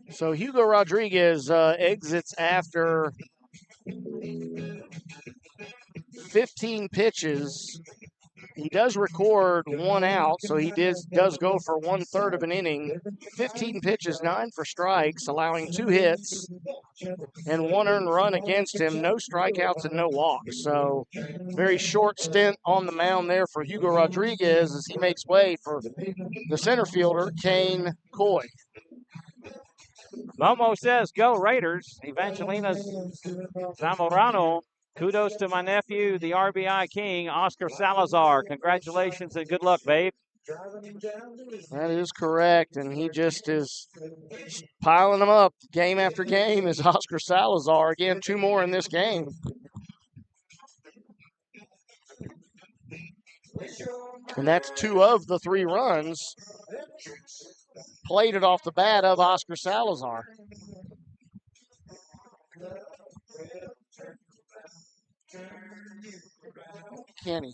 So Hugo Rodriguez exits after 15 pitches. He does record 1 out, so he does go for 1/3 of an inning. 15 pitches, 9 for strikes, allowing 2 hits and 1 earned run against him. No strikeouts and no walks. So very short stint on the mound there for Hugo Rodriguez as he makes way for the center fielder, Kane Coy. Momo says, go Raiders. Evangelina Zamorano. Kudos to my nephew, the RBI king, Oscar Salazar. Congratulations and good luck, babe. That is correct, and he just is piling them up game after game is Oscar Salazar. Again, 2 more in this game. And that's 2 of the 3 runs plated off the bat of Oscar Salazar. Kenny.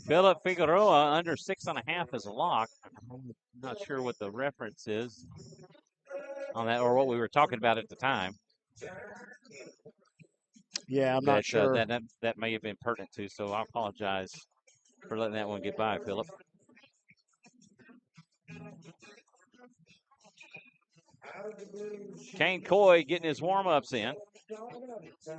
Philip Figueroa under 6.5 is a lock. I'm not sure what the reference is on that or what we were talking about at the time. Yeah, I'm not sure. That may have been pertinent too, so I apologize for letting that one get by, Philip. Kane Coy getting his warm-ups in.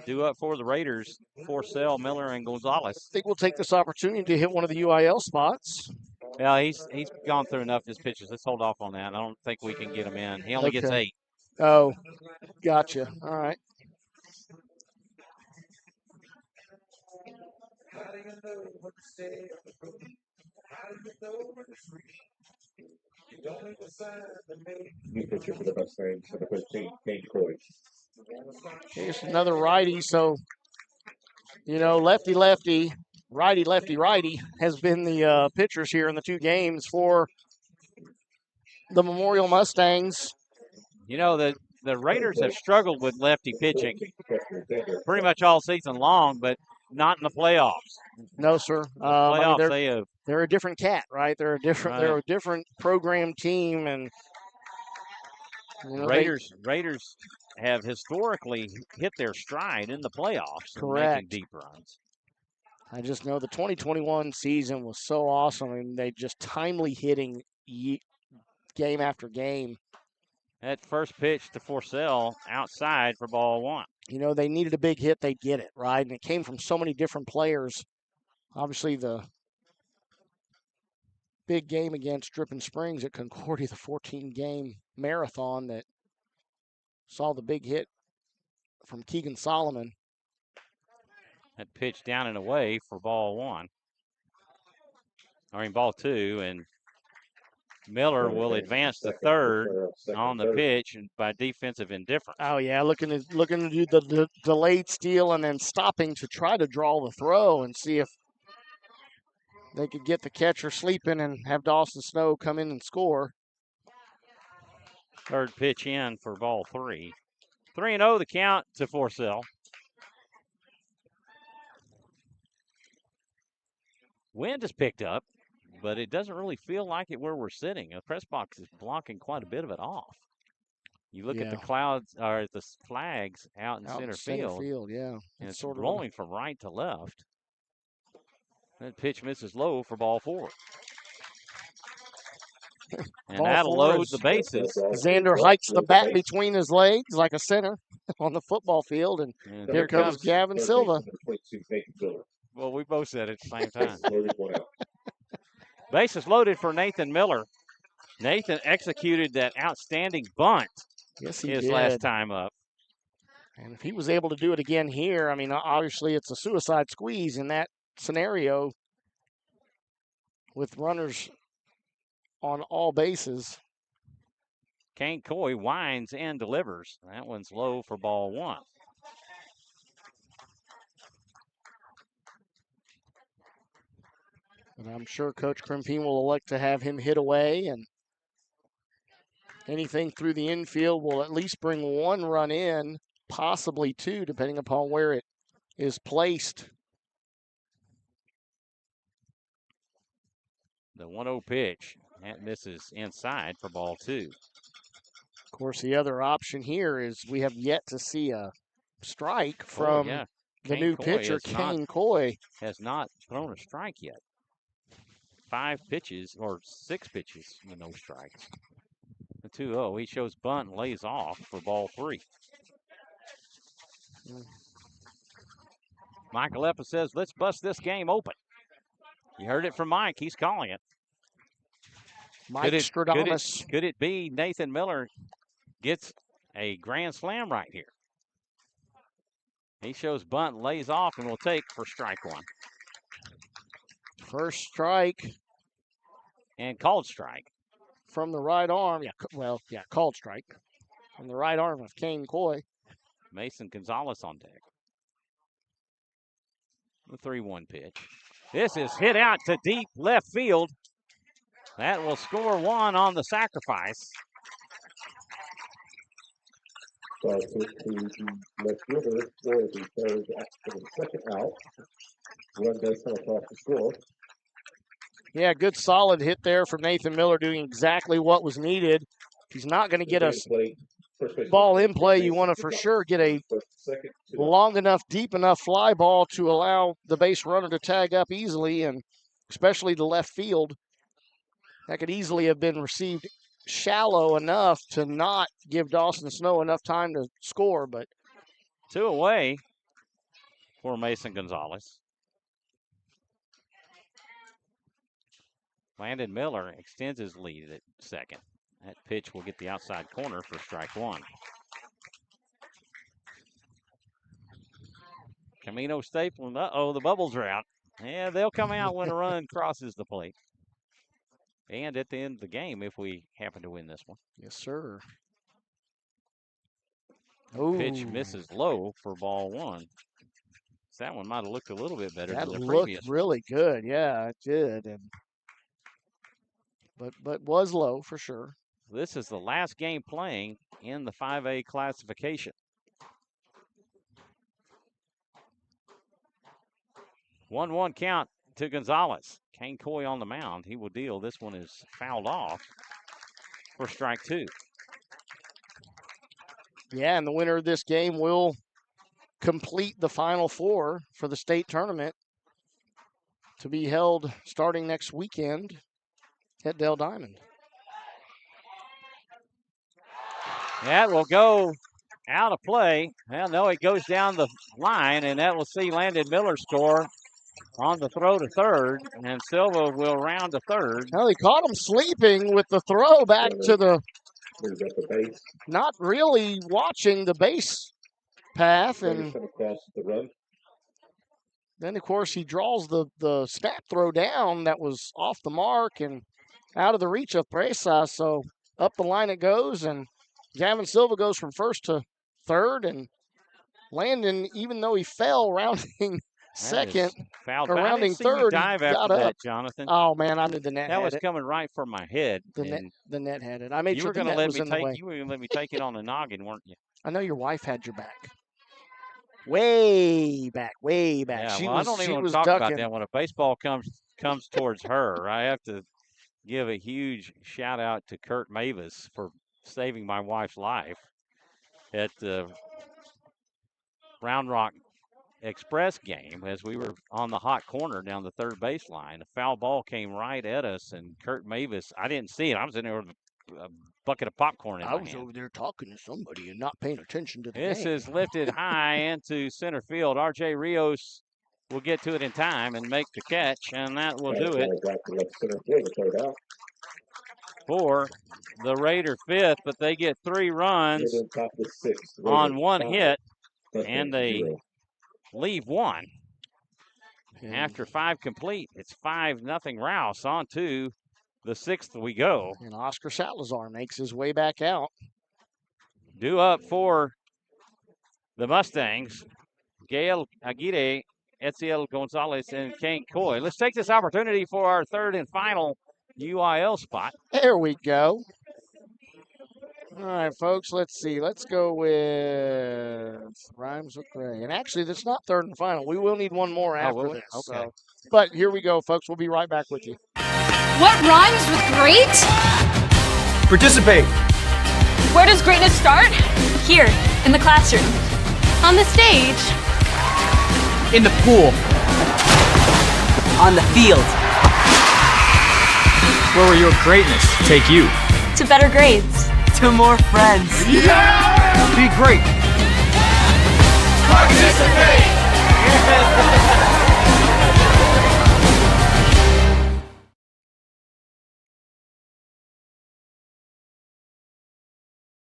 Due up for the Raiders, Forsell, Miller, and Gonzalez. I think we'll take this opportunity to hit one of the UIL spots. Well, he's gone through enough of his pitches. Let's hold off on that. I don't think we can get him in. He only gets Okay. 8. Oh, gotcha. All right. New pitcher for the Mustangs, number 13, Kane Coy. Here's another righty. So, lefty, lefty, righty, lefty, righty has been the pitchers here in the 2 games for the Memorial Mustangs. The Raiders have struggled with lefty pitching pretty much all season long, but not in the playoffs. No, sir. Playoffs, they're a different cat, right? They're a different program team, and Raiders have historically hit their stride in the playoffs and making deep runs. I just know the 2021 season was so awesome, and they just timely hitting game after game. That first pitch to Forcell outside for ball 1. They needed a big hit, they'd get it, right? And it came from so many different players. Obviously, the big game against Dripping Springs at Concordia, the 14-game marathon that saw the big hit from Keegan Solomon. That pitch down and away for ball 1. Ball 2, and Miller will advance to third on the pitch by defensive indifference. Oh yeah, looking to do the delayed steal and then stopping to try to draw the throw and see if they could get the catcher sleeping and have Dawson Snow come in and score. Third pitch in for ball 3. 3-0 the count to Forcell. Wind has picked up, but it doesn't really feel like it where we're sitting. The press box is blocking quite a bit of it off. You look at the clouds or at the flags out in center field. Yeah. And it's rolling from right to left. That pitch misses low for ball 4. And that'll load the bases. Xander hikes the bat between his legs like a center on the football field, and here comes Gavin Silva. Well, we both said it at the same time. Bases loaded for Nathan Miller. Nathan executed that outstanding bunt his last time up. And if he was able to do it again here, obviously it's a suicide squeeze in that scenario with runners on all bases. Kane Coy winds and delivers. That one's low for ball 1. And I'm sure Coach Krimpine will elect to have him hit away, and anything through the infield will at least bring 1 run in, possibly 2, depending upon where it is placed. The 1-0 pitch. That misses inside for ball 2. Of course, the other option here is we have yet to see a strike from the new pitcher, Kane Coy. Has not thrown a strike yet. 5 pitches or 6 pitches with no strikes. The 2-0. He shows bunt and lays off for ball 3. Michael Eppa says, let's bust this game open. You heard it from Mike. He's calling it. Mike Stradamus. Could it be Nathan Miller gets a grand slam right here? He shows bunt, lays off, and will take for strike 1. First strike. And called strike. From the right arm. Called strike. From the right arm of Kane Coy. Mason Gonzalez on deck. The 3-1 pitch. This is hit out to deep left field. That will score 1 on the sacrifice. Left fielder for the second out. Run does come across the score. Yeah, good solid hit there from Nathan Miller, doing exactly what was needed. He's not going to get us ball in play. You want to for sure get a long enough, deep enough fly ball to allow the base runner to tag up easily, and especially the left field. That could easily have been received shallow enough to not give Dawson Snow enough time to score, but 2 away for Mason Gonzalez. Landon Miller extends his lead at second. That pitch will get the outside corner for strike one. Camino Stapleton, the bubbles are out. Yeah, they'll come out when a run crosses the plate. And at the end of the game, if we happen to win this one. Yes, sir. Pitch misses low for ball one. That one might have looked a little bit better than the previous. That looked really good. Yeah, it did. And but was low for sure. This is the last game playing in the 5A classification. 1-1 count to Gonzalez. Kane Coy on the mound. He will deal. This one is fouled off for strike two. Yeah, and the winner of this game will complete the Final Four for the state tournament to be held starting next weekend at Dell Diamond. That will go out of play. Well, no, it goes down the line, and that will see Landon Miller score on the throw to third, and Silva will round to third. Well, he caught him sleeping with the throw back to the base. Not really watching the base path, and then, of course, he draws the snap throw down that was off the mark and out of the reach of Presa, so up the line it goes, and Gavin Silva goes from first to third, and Landon, even though he fell rounding second or rounding third, dive he after got that, up. Jonathan. Oh man, I knew the net. That had was it. coming right for my head. The net had it. I made you sure were the going to net let was me in the way. You were going to let me take it on the noggin, weren't you? I know your wife had your back. Way back, way back. Yeah, She well, was, I don't even she want was to talk ducking. about that. When a baseball comes towards her, I have to give a huge shout out to Kurt Mavis for saving my wife's life at the Round Rock Express game as we were on the hot corner down the third baseline. A foul ball came right at us, and Kurt Mavis, I didn't see it. I was in there with a bucket of popcorn in my hand. over there talking to somebody and not paying attention to the This game. is lifted high into center field. R.J. Rios will get to it in time and make the catch, and that will do it for the Raider fifth, but they get 3 runs on 1 hit, and they leave 1. After 5 complete, it's 5-0 Rouse. On to the 6th we go. And Oscar Salazar makes his way back out. Due up for the Mustangs, Gail Aguirre, Etziel Gonzalez, and Kane Coy. Let's take this opportunity for our third and final UIL spot. There we go. All right, folks, let's see. Let's go with Rhymes with Gray. And actually, that's not third and final. We will need one more after this. Okay. So. But here we go, folks. We'll be right back with you. What rhymes with great? Participate. Where does greatness start? Here, in the classroom. On the stage. In the pool. On the field. Where will your greatness take you? To better grades. To more friends. Yeah! Be great. Participate!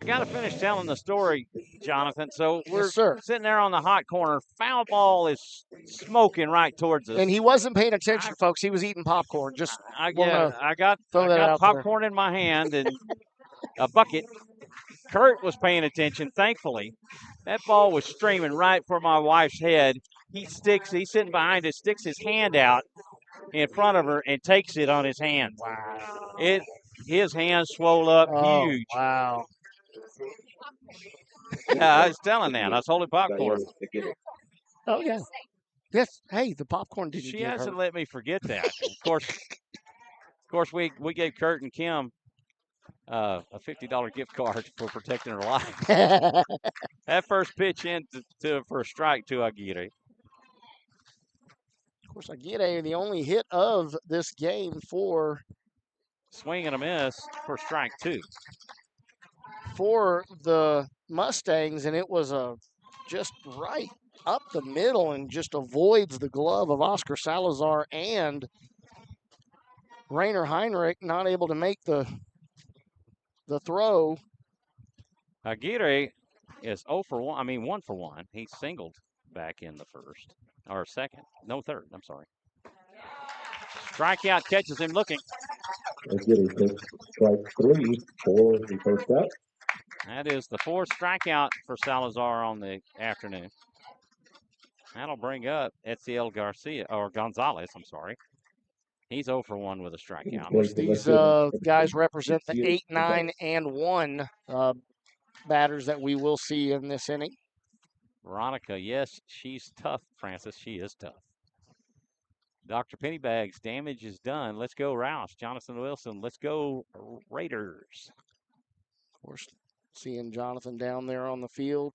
Got to finish telling the story, Jonathan. So we're sitting there on the hot corner. Foul ball is smoking right towards us. And he wasn't paying attention, folks. He was eating popcorn. I got popcorn in my hand and a bucket. Kurt was paying attention, thankfully. That ball was streaming right for my wife's head. He's sitting behind it, sticks his hand out in front of her and takes it on his hand. Wow. His hand swole up huge. Wow. Yeah, I was telling that. I was holding popcorn. Oh, yeah. Yes. Hey, the popcorn did you She give hasn't her? let me forget that. Of course, we gave Kurt and Kim a $50 gift card for protecting her life. That first pitch in for a strike to Aguirre. Of course, Aguirre, the only hit of this game for swing and a miss for strike 2 for the Mustangs, and it was just right up the middle and just avoids the glove of Oscar Salazar and Rainer Heinrich not able to make the throw. Aguirre is 0 for 1. I mean, 1 for 1. He singled back in the first or second. No, third. I'm sorry. Strikeout catches him looking. Aguirre takes strike 3 for the first out. That is the 4th strikeout for Salazar on the afternoon. That'll bring up Etziel Garcia or Gonzalez. I'm sorry. He's 0 for 1 with a strikeout. These guys represent the 8, 9, and 1 batters that we will see in this inning. Veronica, yes, she's tough, Francis. She is tough. Dr. Pennybags, damage is done. Let's go, Rouse. Jonathan Wilson, let's go, Raiders. Of course, seeing Jonathan down there on the field,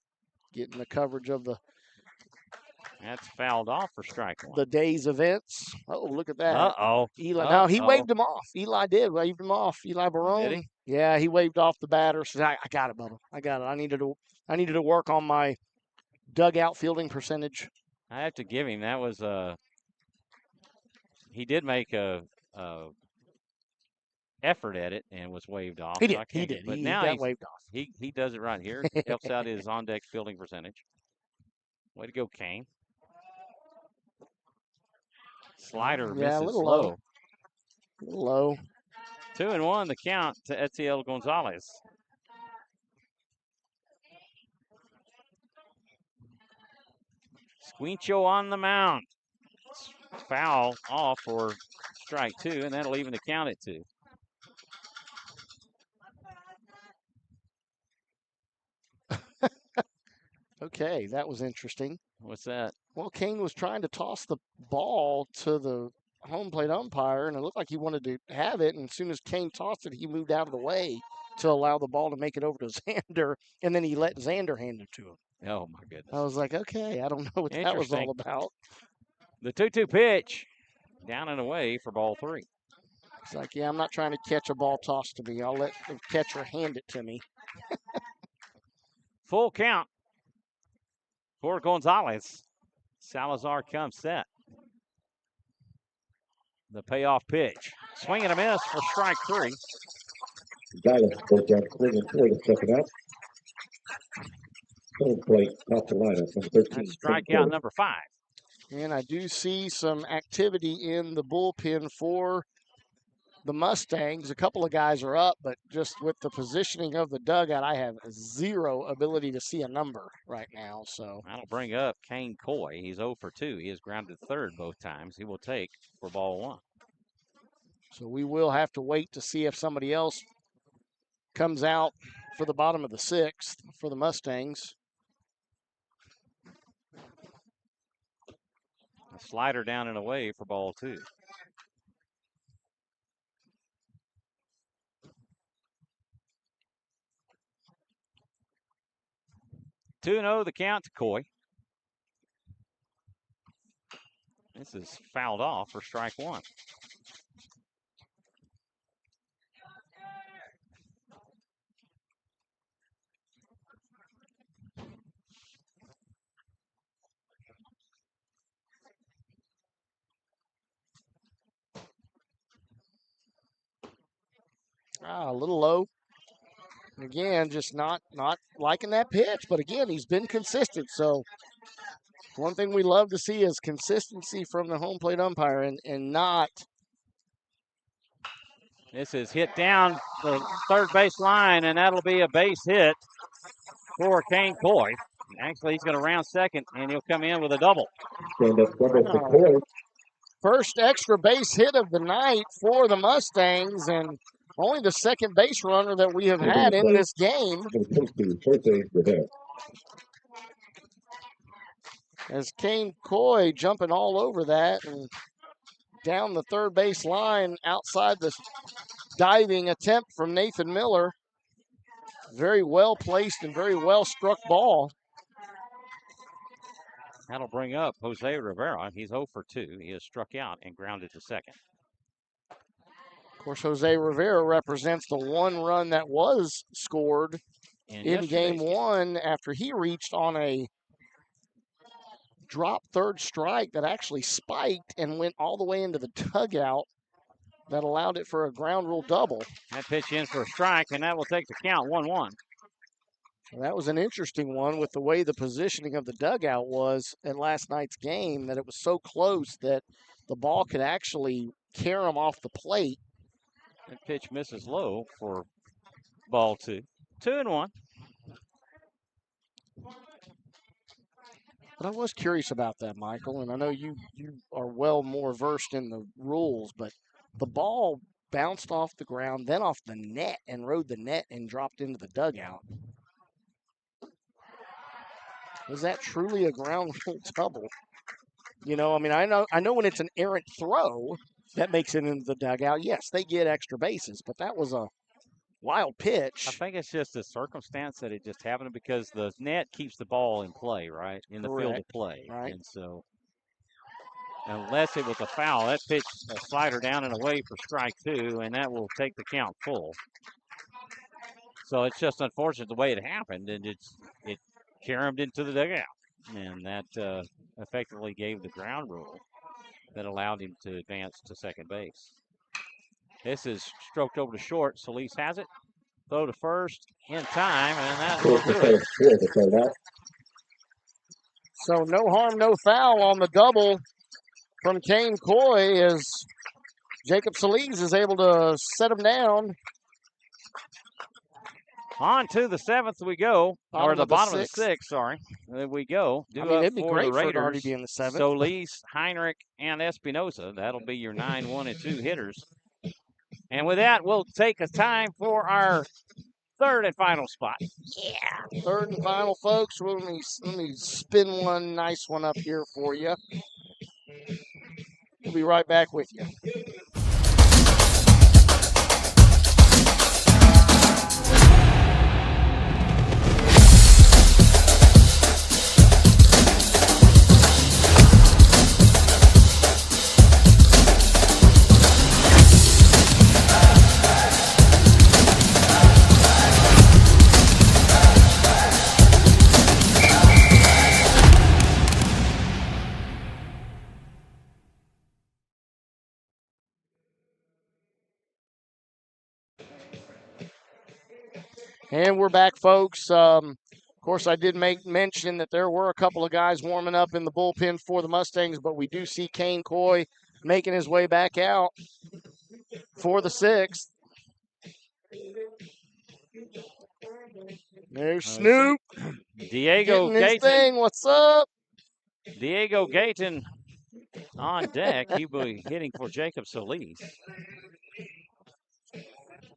getting the coverage of the That's fouled off for strike 1. the day's events. Oh, look at that. Uh-oh. Eli. Now, he waved him off. Eli did wave him off. Eli Barone. Did he? Yeah, he waved off the batter. Said, I got it, Bubba. I got it. I needed to work on my dugout fielding percentage. I have to give him. That was he did make a effort at it and was waved off. He did. So He did. But He now got waved off. he does it right here. Helps out his on-deck fielding percentage. Way to go, Kane. Slider Yeah, misses a little low. Low. 2-1 the count to Etziel Gonzalez. Squincho on the mound. Foul off for strike 2, and that'll even the count at 2. Okay, that was interesting. What's that? Well, Kane was trying to toss the ball to the home plate umpire, and it looked like he wanted to have it. And as soon as Kane tossed it, he moved out of the way to allow the ball to make it over to Xander, and then he let Xander hand it to him. Oh, my goodness. I was like, okay, I don't know what that was all about. The 2-2 pitch, down and away for ball 3. It's like, yeah, I'm not trying to catch a ball tossed to me. I'll let the catcher hand it to me. Full count for Gonzalez. Salazar comes set. The payoff pitch. Swing and a miss for strike 3. Gonzalez goes down 3-4 the second out. Home plate, top the lineup, number 13. That's strikeout number 5. And I do see some activity in the bullpen for the Mustangs. A couple of guys are up, but just with the positioning of the dugout, I have zero ability to see a number right now. So that'll bring up Kane Coy. He's 0 for 2. He is grounded third both times. He will take for ball 1. So we will have to wait to see if somebody else comes out for the bottom of the 6th for the Mustangs. A slider down and away for ball 2. Two 2-0 the count to Coy. This is fouled off for strike 1. A little low. Again, just not liking that pitch. But again, he's been consistent. So one thing we love to see is consistency from the home plate umpire and not. This is hit down the third base line, and that'll be a base hit for Kane Coy. Actually, he's going to round second, and he'll come in with a double. First extra base hit of the night for the Mustangs, and only the second base runner that we have had in this game. As Kane Coy jumping all over that and down the third base line outside the diving attempt from Nathan Miller. Very well placed and very well struck ball. That'll bring up Jose Rivera. He's 0 for 2. He is struck out and grounded to second. Of course, Jose Rivera represents the one run that was scored in game 1 after he reached on a drop third strike that actually spiked and went all the way into the dugout that allowed it for a ground rule double. That pitch in for a strike, and that will take the count 1-1. That was an interesting one with the way the positioning of the dugout was at last night's game, that it was so close that the ball could actually carry him off the plate. That pitch misses low for ball 2. 2-1. But I was curious about that, Michael, and I know you are well more versed in the rules, but the ball bounced off the ground, then off the net and rode the net and dropped into the dugout. Was that truly a ground rule double? You know, I mean, I know when it's an errant throw that makes it into the dugout, yes, they get extra bases, but that was a wild pitch. I think it's just a circumstance that it just happened because the net keeps the ball in play, right? In the field of play. Right. And so, unless it was a foul, that pitch, a slider down and away for strike 2, and that will take the count full. So it's just unfortunate the way it happened, and it caromed into the dugout. And that effectively gave the ground rule that allowed him to advance to second base. This is stroked over to short. Solis has it. Throw to first in time, and that will do it. So no harm, no foul on the double from Kane Coy as Jacob Solis is able to set him down. On to the 7th we go, or the bottom of the 6th, sorry. There we go. I mean, it'd be great for it to already be in the 7th. Solis, Heinrich, and Espinosa. That'll be your 9, 1, and 2 hitters. And with that, we'll take a time for our third and final spot. Yeah, third and final, folks. Let me spin one nice one up here for you. We'll be right back with you. And we're back, folks. Of course, I did make mention that there were a couple of guys warming up in the bullpen for the Mustangs, but we do see Kane Coy making his way back out for the 6th. There's Snoop. Diego getting his Gayton. thing. What's up? Diego Gayton on deck. He will be hitting for Jacob Solis.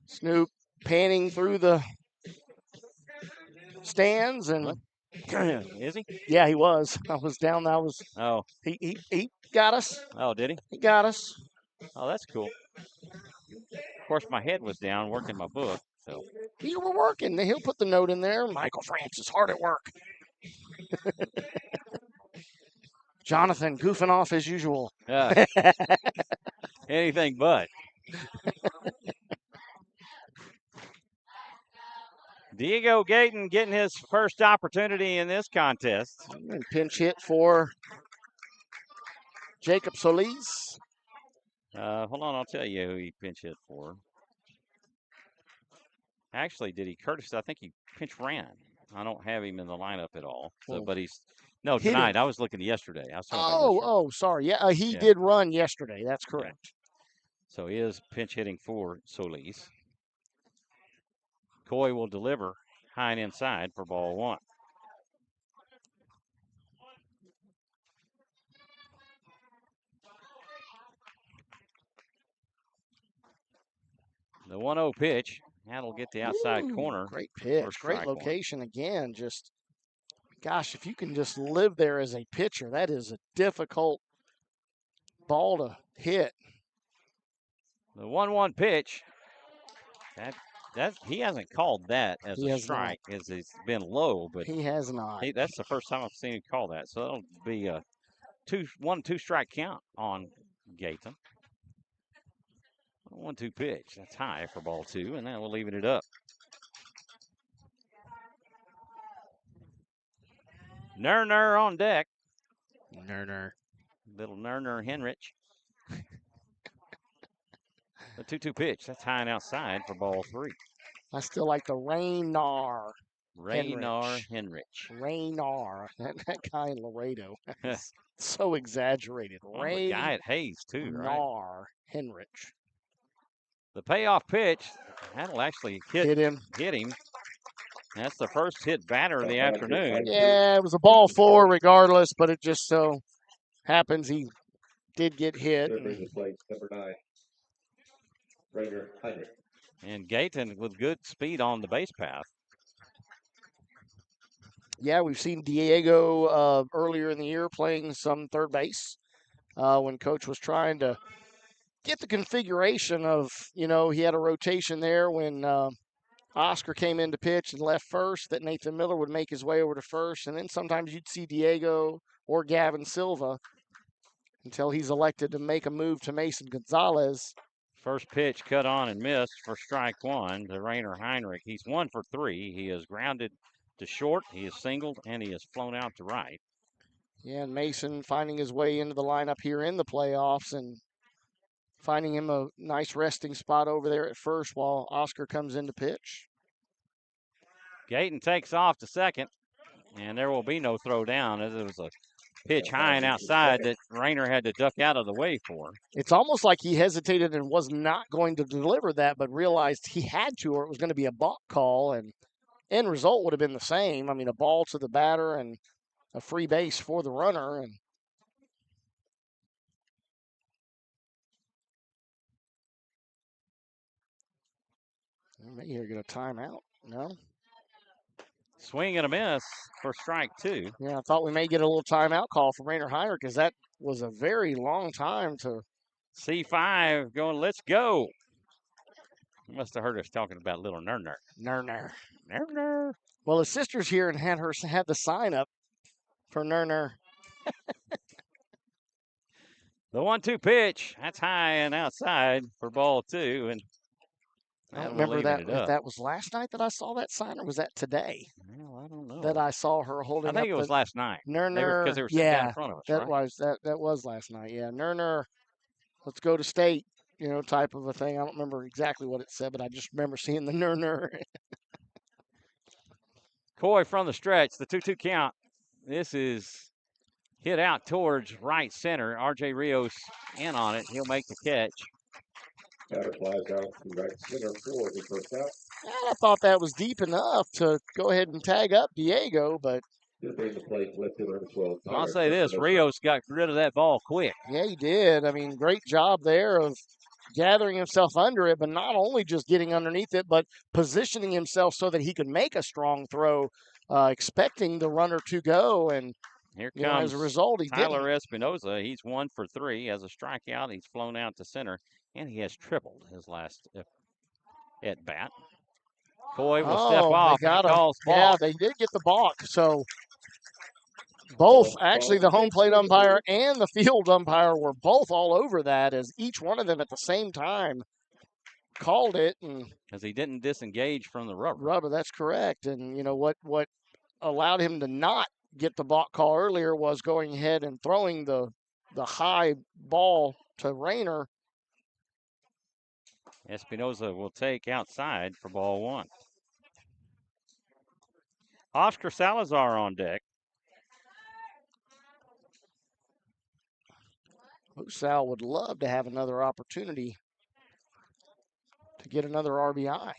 Snoop panning through the stands and is he? Yeah, he was. I was down. Oh. He got us. Oh, did he? He got us. Oh, that's cool. Of course, my head was down working my book. So you were working. He'll put the note in there. Michael Francis hard at work. Jonathan goofing off as usual. Anything but. Diego Gayton getting his first opportunity in this contest. And pinch hit for Jacob Solis. Hold on, I'll tell you who he pinch hit for. Actually, did he? Curtis, I think he pinch ran. I don't have him in the lineup at all. So, but he's tonight. I was looking yesterday. Sorry. Yeah, he did run yesterday. That's correct. Yeah. So he is pinch hitting for Solis. Coy will deliver high and inside for ball 1. The 1-0 pitch. That'll get the outside corner. Great pitch. Great location again. Just, gosh, if you can just live there as a pitcher, that is a difficult ball to hit. The 1-1 pitch. That he hasn't called that as a strike, as it's been low, but he has not. That's the first time I've seen him call that. So that'll be a 1-2 strike count on Gayton. 1-2 pitch. That's high for ball 2, and that will leave it up. Ner on deck. Ner. Little Ner Henrich. The 2-2 pitch. That's high and outside for ball 3. I still like the Raynar. Raynar Henrich. Raynar. That guy in Laredo. That's so exaggerated. Well, the guy at Hayes, too, right? Raynar Henrich. The payoff pitch, that'll actually Hit him. That's the first hit batter of the afternoon. Yeah, it was a ball 4 regardless, but it just so happens he did get hit. Number 9, Rainer Heinrich. And Gayton with good speed on the base path. Yeah, we've seen Diego earlier in the year playing some third base when Coach was trying to get the configuration of, he had a rotation there when Oscar came in to pitch and left first, that Nathan Miller would make his way over to first. And then sometimes you'd see Diego or Gavin Silva until he's elected to make a move to Mason Gonzalez. First pitch cut on and missed for strike 1 to Rainer Heinrich. He's 1 for 3. He is grounded to short, he is singled, and he has flown out to right. Yeah, and Mason finding his way into the lineup here in the playoffs and finding him a nice resting spot over there at first while Oscar comes in to pitch. Gayton takes off to second, and there will be no throw down as it was a pitch high and outside that Rainer had to duck out of the way for. It's almost like he hesitated and was not going to deliver that, but realized he had to or it was going to be a balk call, and end result would have been the same. I mean, a ball to the batter and a free base for the runner. And maybe you're going to time out. No? Swing and a miss for strike 2. Yeah, I thought we may get a little timeout call from Rainer Heinrich because that was a very long time to. C5 going, let's go. You must have heard us talking about little Nerner. Nerner. Well, his sister's here and had the sign up for Nerner. The 1-2 pitch, that's high and outside for ball 2, and I don't remember that if that was last night that I saw that sign, or was that today? Well, I don't know. That I saw her holding. I think it was last night. Nerner, because they were sitting down in front of us. That was last night. Yeah, Nerner. Let's go to state. Type of a thing. I don't remember exactly what it said, but I just remember seeing the Nerner. Coy from the stretch, the 2-2 count. This is hit out towards right center. R.J. Rios in on it. He'll make the catch. Batter flies out to right center for the first out. I thought that was deep enough to go ahead and tag up Diego, but I'll say this, Rios got rid of that ball quick. Yeah, he did. I mean, great job there of gathering himself under it, but not only just getting underneath it, but positioning himself so that he could make a strong throw, expecting the runner to go. And here comes as a result, he Tyler Espinoza. He's 1 for 3 as a strikeout. He's flown out to center, and he has tripled his last at bat. Coy will step off. Yeah, they did get the balk. So both, actually, the home plate umpire and the field umpire were both all over that, as each one of them at the same time called it. And because he didn't disengage from the rubber. Rubber, that's correct. And what allowed him to not get the balk call earlier was going ahead and throwing the high ball to Rainer. Espinoza will take outside for ball 1. Oscar Salazar on deck. Sal would love to have another opportunity to get another RBI.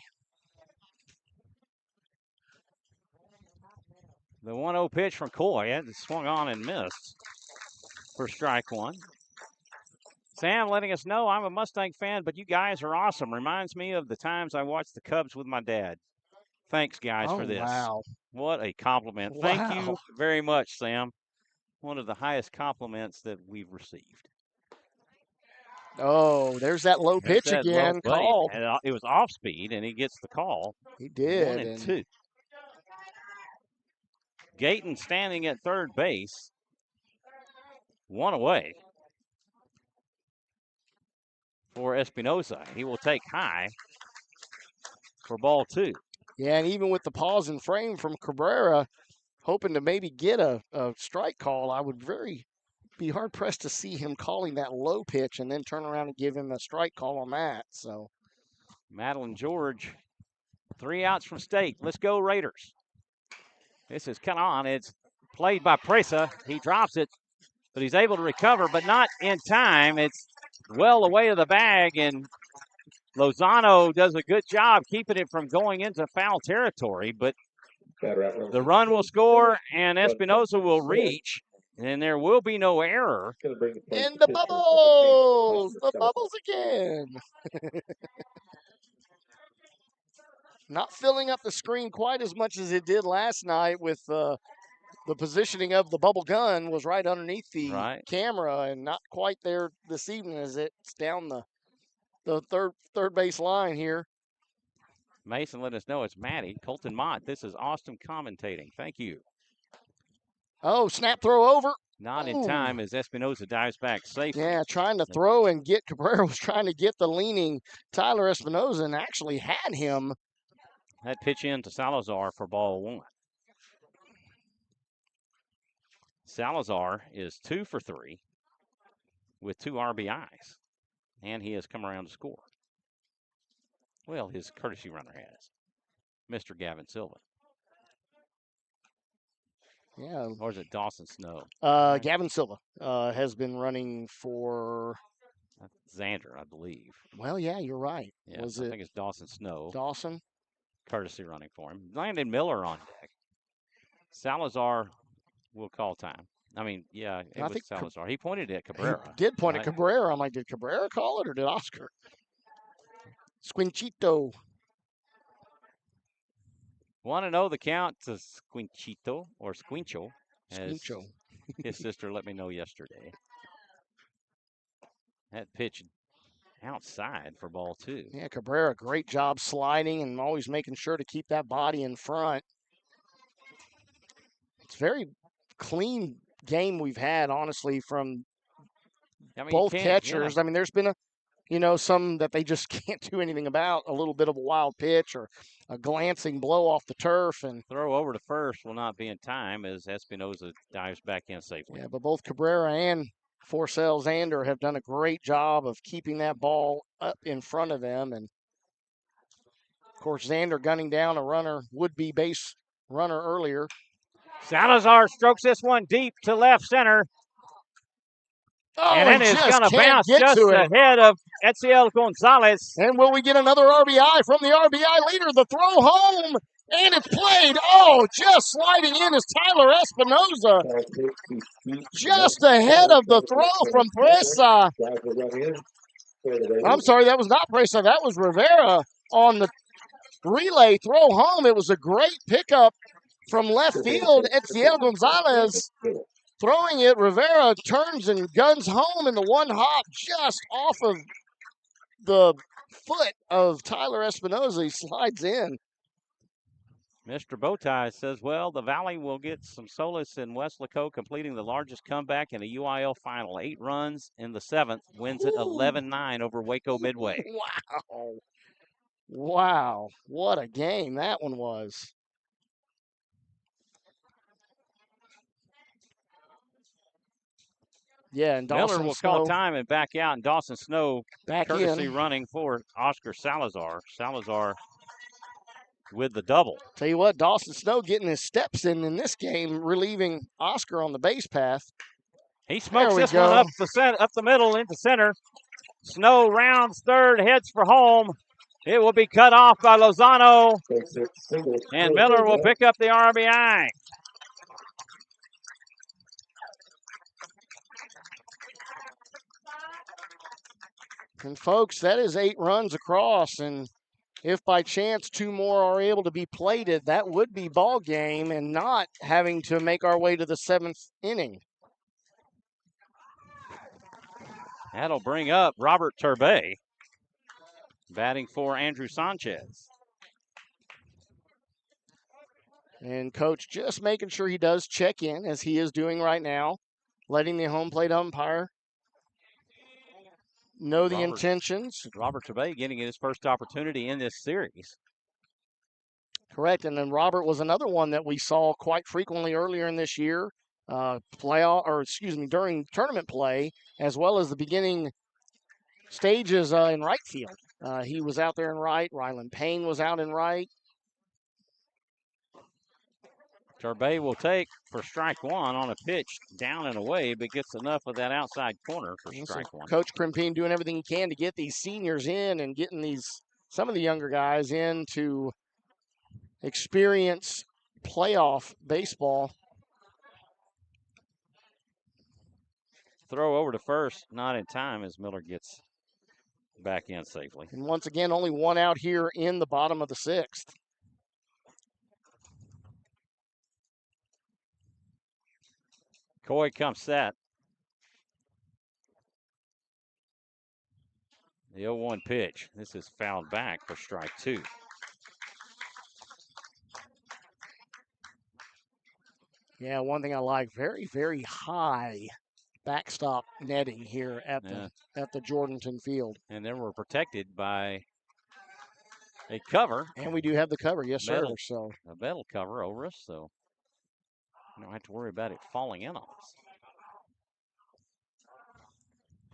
The 1-0 pitch from Coy. It swung on and missed for strike 1. Sam letting us know, I'm a Mustang fan, but you guys are awesome. Reminds me of the times I watched the Cubs with my dad. Thanks, guys, for this. Wow. What a compliment. Wow. Thank you very much, Sam. One of the highest compliments that we've received. Oh, there's that low pitch again. Called. And it was off speed, and he gets the call. He did. 1-2. Gayton standing at third base. 1 away for Espinoza. He will take high for ball 2. Yeah, and even with the pause in frame from Cabrera, hoping to maybe get a strike call, I would very be hard-pressed to see him calling that low pitch and then turn around and give him a strike call on that. So Madeline George, 3 outs from State. Let's go Raiders. This is cut on. It's played by Presa. He drops it, but he's able to recover, but not in time. It's well away of the bag, and Lozano does a good job keeping it from going into foul territory, but the run will score, and Espinoza will reach, and there will be no error. And the bubbles again. Not filling up the screen quite as much as it did last night with the positioning of the bubble gun was right underneath the camera and not quite there this evening as it's down the third base line here. Mason let us know it's Maddie. Colton Mott, this is Austin commentating. Thank you. Oh, snap throw over. Not in time as Espinoza dives back safely. Yeah, trying to throw and get Cabrera was trying to get the leaning Tyler Espinoza and actually had him. That pitch in to Salazar for ball 1. Salazar is 2 for 3 with 2 RBIs, and he has come around to score. Well, his courtesy runner has, Mr. Gavin Silva. Yeah. Or is it Dawson Snow? Gavin Silva has been running for Xander, I believe. Well, yeah, you're right. Yeah, I think it's Dawson Snow. Dawson? Courtesy running for him. Landon Miller on deck. Salazar will call time. I mean, yeah, it was Salazar. He pointed at Cabrera. He did point at Cabrera. I'm like, did Cabrera call it or did Oscar? Squinchito. Want to know the count to Squinchito or Squincho? Squincho. His sister let me know yesterday. That pitch outside for ball 2. Yeah, Cabrera, great job sliding and always making sure to keep that body in front. It's a very clean game we've had, honestly, from both catchers. Yeah. I mean, there's been some that they just can't do anything about. A little bit of a wild pitch or a glancing blow off the turf. And throw over to first will not be in time as Espinoza dives back in safely. Yeah, but both Cabrera and Forcell Xander have done a great job of keeping that ball up in front of them. And, of course, Xander gunning down a would-be base runner earlier. Salazar strokes this one deep to left center. Oh, and then it's going to bounce just ahead of Etziel Gonzalez. And will we get another RBI from the RBI leader? The throw home, and it's played. Oh, just sliding in is Tyler Espinoza. Just ahead of the throw from Presa. I'm sorry, that was not Presa. That was Rivera on the relay throw home. It was a great pickup from left field. Etziel Gonzalez throwing it. Rivera turns and guns home in the one hop just off of the foot of Tyler Espinoza. He slides in. Mr. Bowtie says, well, the Valley will get some solace in Weslaco completing the largest comeback in a UIL final. 8 runs in the 7th, wins it 11-9 over Waco Midway. Wow. Wow. What a game that one was. Yeah, and Dawson Miller will Snow call time and back out, and Dawson Snow back courtesy in. running for Oscar Salazar. Salazar with the double. Tell you what, Dawson Snow getting his steps in this game, relieving Oscar on the base path. He smokes this one up the middle into center. Snow rounds third, heads for home. It will be cut off by Lozano, and Miller will pick up the RBI. And folks, that is 8 runs across, and if by chance 2 more are able to be plated, that would be ball game and not having to make our way to the 7th inning. That'll bring up Robert Turbay, batting for Andrew Sanchez. And Coach just making sure he does check in, as he is doing right now, letting the home plate umpire know the intentions. Robert Turbay getting his first opportunity in this series. Correct, and then Robert was another one that we saw quite frequently earlier in this year. during tournament play, as well as the beginning stages in right field. He was out there in right. Ryland Payne was out in right. Turbay will take for strike one on a pitch down and away, but gets enough of that outside corner for strike one. Coach Crimpine doing everything he can to get these seniors in and getting some of the younger guys in to experience playoff baseball. Throw over to first, not in time as Miller gets back in safely. And once again, only one out here in the bottom of the sixth. Coy comes set. The 0-1 pitch. This is fouled back for strike two. Yeah, one thing I like, very, very high backstop netting here at the Jordanton field. And then we're protected by a cover. And we do have the cover, yes, sir. So a metal cover over us, so we don't have to worry about it falling in on us.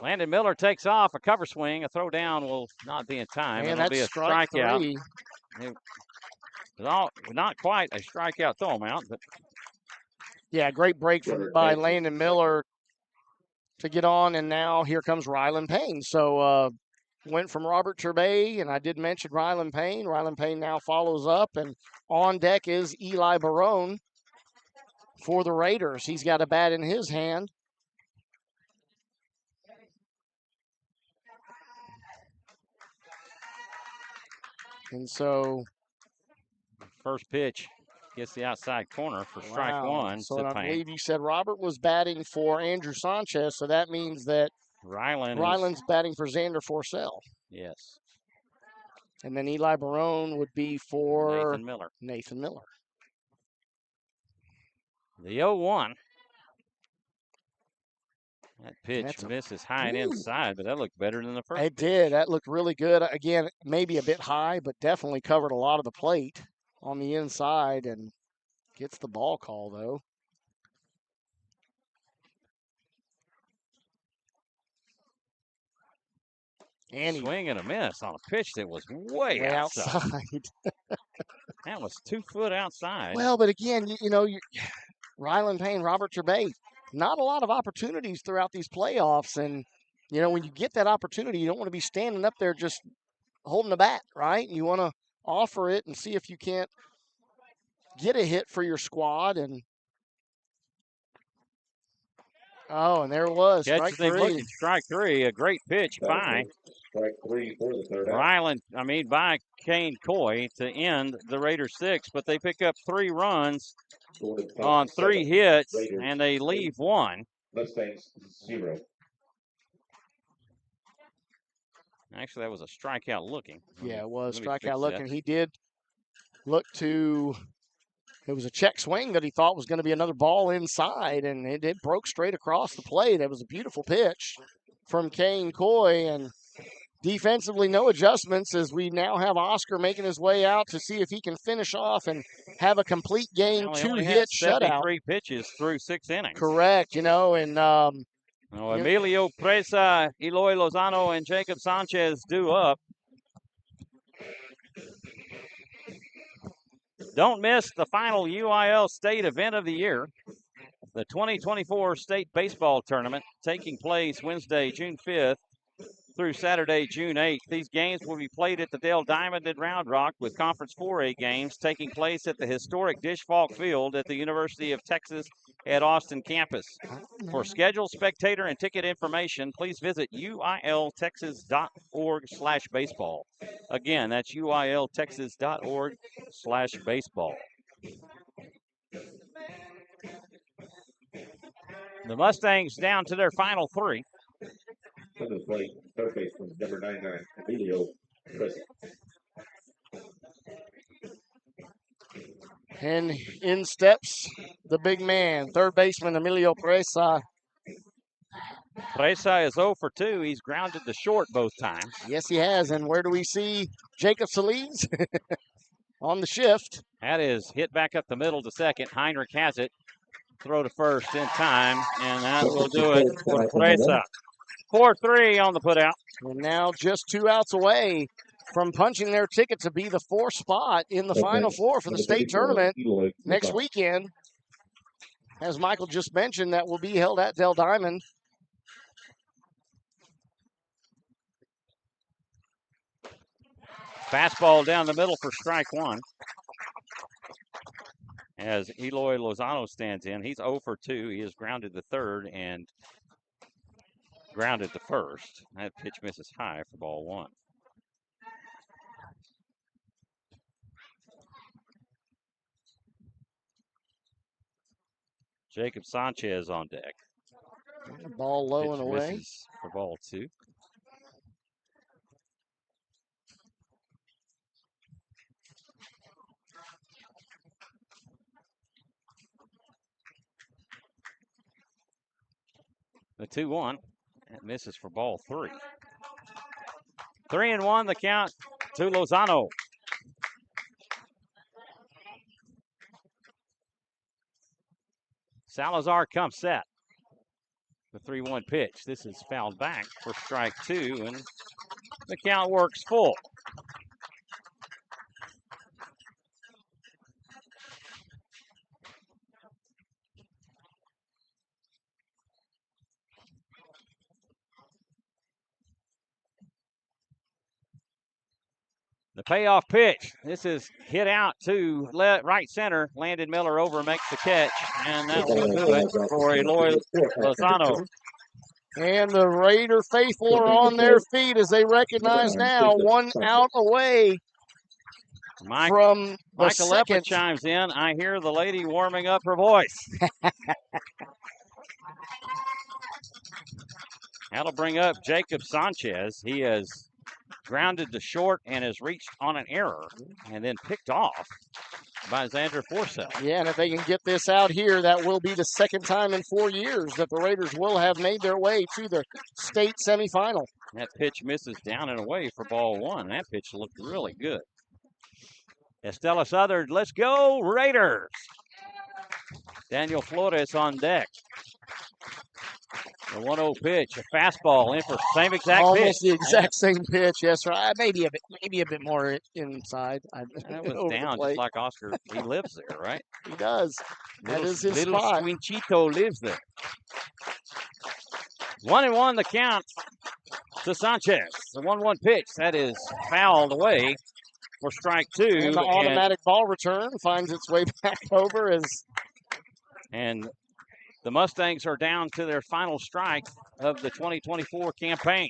Landon Miller takes off a cover swing. A throw down will not be in time. And it'll be a strikeout. Not quite a strikeout throw him out, but yeah, great break by Landon Miller to get on, and now here comes Ryland Payne. So went from Robert Turbay, and I did mention Ryland Payne. Ryland Payne now follows up, and on deck is Eli Barone for the Raiders. He's got a bat in his hand. And so first pitch gets the outside corner for strike one. So I believe you said Robert was batting for Andrew Sanchez, so that means that Ryland's batting for Xander Forcell. Yes. And then Eli Barone would be for Nathan Miller. The 0-1. That pitch misses high and inside, but that looked better than the first. It did. That looked really good. Again, maybe a bit high, but definitely covered a lot of the plate on the inside and gets the ball call, though. And swing and a miss on a pitch that was way outside. That was 2 foot outside. Well, but again, Ryland Payne, Robert Turbay, not a lot of opportunities throughout these playoffs. And, when you get that opportunity, you don't want to be standing up there just holding the bat, right? You want to offer it and see if you can't get a hit for your squad. And there it was. Strike three. Strike three. A great pitch by strike three for the third by Kane Coy to end the Raiders' 6, but they pick up 3 runs on 3 hits, and they leave 1. Mustangs 0. Actually, that was a strikeout looking. Yeah, it was strikeout looking. He did look to. It was a check swing that he thought was going to be another ball inside, and it broke straight across the plate. It was a beautiful pitch from Kane Coy, and defensively, no adjustments as we now have Oscar making his way out to see if he can finish off and have a complete game, 2-hit shutout. 3 pitches through 6 innings. Correct, and Emilio Presa, Eloy Lozano, and Jacob Sanchez due up. Don't miss the final UIL state event of the year, the 2024 state baseball tournament taking place Wednesday, June 5th through Saturday, June 8th. These games will be played at the Dale Diamond in Round Rock, with Conference 4A games taking place at the historic Dish Falk Field at the University of Texas at Austin campus. For schedule, spectator, and ticket information, please visit uiltexas.org/baseball. Again, that's uiltexas.org/baseball. The Mustangs down to their final 3. To the plate, third baseman, number 99, Emilio Presa. And in steps the big man, third baseman Emilio Presa. Presa is 0 for 2. He's grounded to short both times. Yes, he has. And where do we see Jacob Solis on the shift? That is hit back up the middle to second. Heinrich has it. throw to first in time, and that will do it for Presa. 4-3 on the putout. And now just 2 outs away from punching their ticket to be the 4th spot in the Final Four for the state tournament next weekend. As Michael just mentioned, that will be held at Dell Diamond. Fastball down the middle for strike one. As Eloy Lozano stands in, he's 0 for 2. He has grounded the third and grounded the first. That pitch misses high for ball one. Jacob Sanchez on deck. Ball low Pitch and away. misses for ball two. The 2-1. That misses for ball three. 3-1 the count to Lozano. Salazar comes set. The 3-1 pitch. This is fouled back for strike two, and the count works full. The payoff pitch. This is hit out to right center. Landon Miller over makes the catch, and that will do it for Eloy Lozano. And the Raider faithful are on their feet as they recognize now 1 out away from the Michael Leppa second. chimes in. I hear the lady warming up her voice. That'll bring up Jacob Sanchez. He has grounded to short and has reached on an error and then picked off by Xander Forsyth. Yeah, and if they can get this out here, that will be the second time in 4 years that the Raiders will have made their way to the state semifinal. That pitch misses down and away for ball one. That pitch looked really good. Estella Southern, let's go Raiders. Daniel Flores on deck. The 1-0 pitch, a fastball in for same exact pitch. Almost the exact same pitch, yes, right. Maybe a bit more inside. That was down just like Oscar. He lives there, right? He does. That is his little spot. Squinchito lives there. 1-1 the count to Sanchez. The 1-1 pitch, that is fouled away for strike two. And the automatic ball return finds its way back over and the Mustangs are down to their final strike of the 2024 campaign.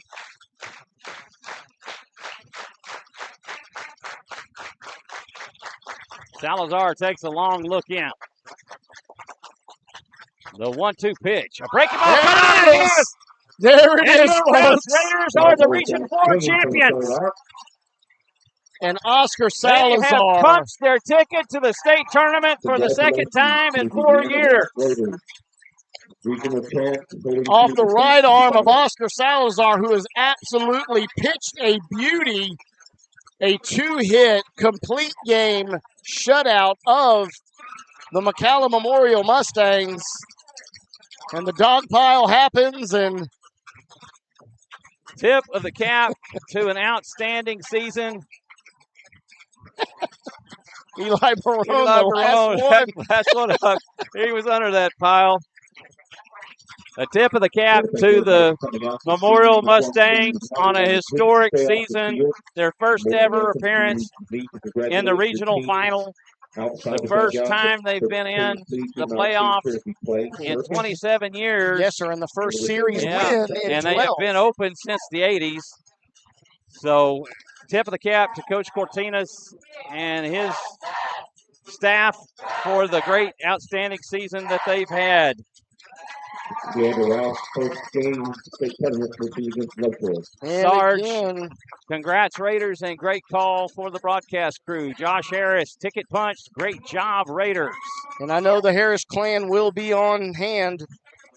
Salazar takes a long look in. The 1-2 pitch. A breaking ball. There it is, folks. Raiders are the Region 4 champions. And Oscar They have Salazar. punched their ticket to the state tournament for the second time in 4 years. Off the right arm of Oscar Salazar, who has absolutely pitched a beauty. A 2-hit, complete game shutout of the McCalla Memorial Mustangs. And the dog pile happens, and Tip of the cap to an outstanding season. Eli Barone, the last one. That's what he was under that pile. A tip of the cap to the Memorial Mustangs on a historic season, their first ever appearance in the regional final. The first time they've been in the playoffs in 27 years. Yes, sir, and the first series win in and 12. they have been open since the 80s. So, tip of the cap to Coach Cortinas and his staff for the great, outstanding season that they've had. Rouse first game state tournament will be against Local. Sarge, again, congrats Raiders, and great call for the broadcast crew. Josh Harris, ticket punched, great job Raiders. and I know the Harris clan will be on hand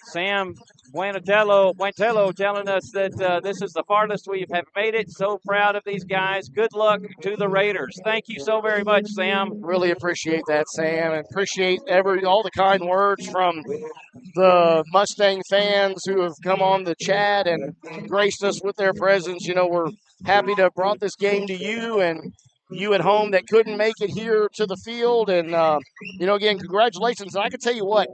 Sam Buentello telling us that this is the farthest we have made it. So proud of these guys. Good luck to the Raiders. Thank you so very much, Sam. Really appreciate that, Sam, and appreciate all the kind words from the Mustang fans who have come on the chat and graced us with their presence. We're happy to have brought this game to you and you at home that couldn't make it here to the field. And, again, congratulations. And I can tell you what,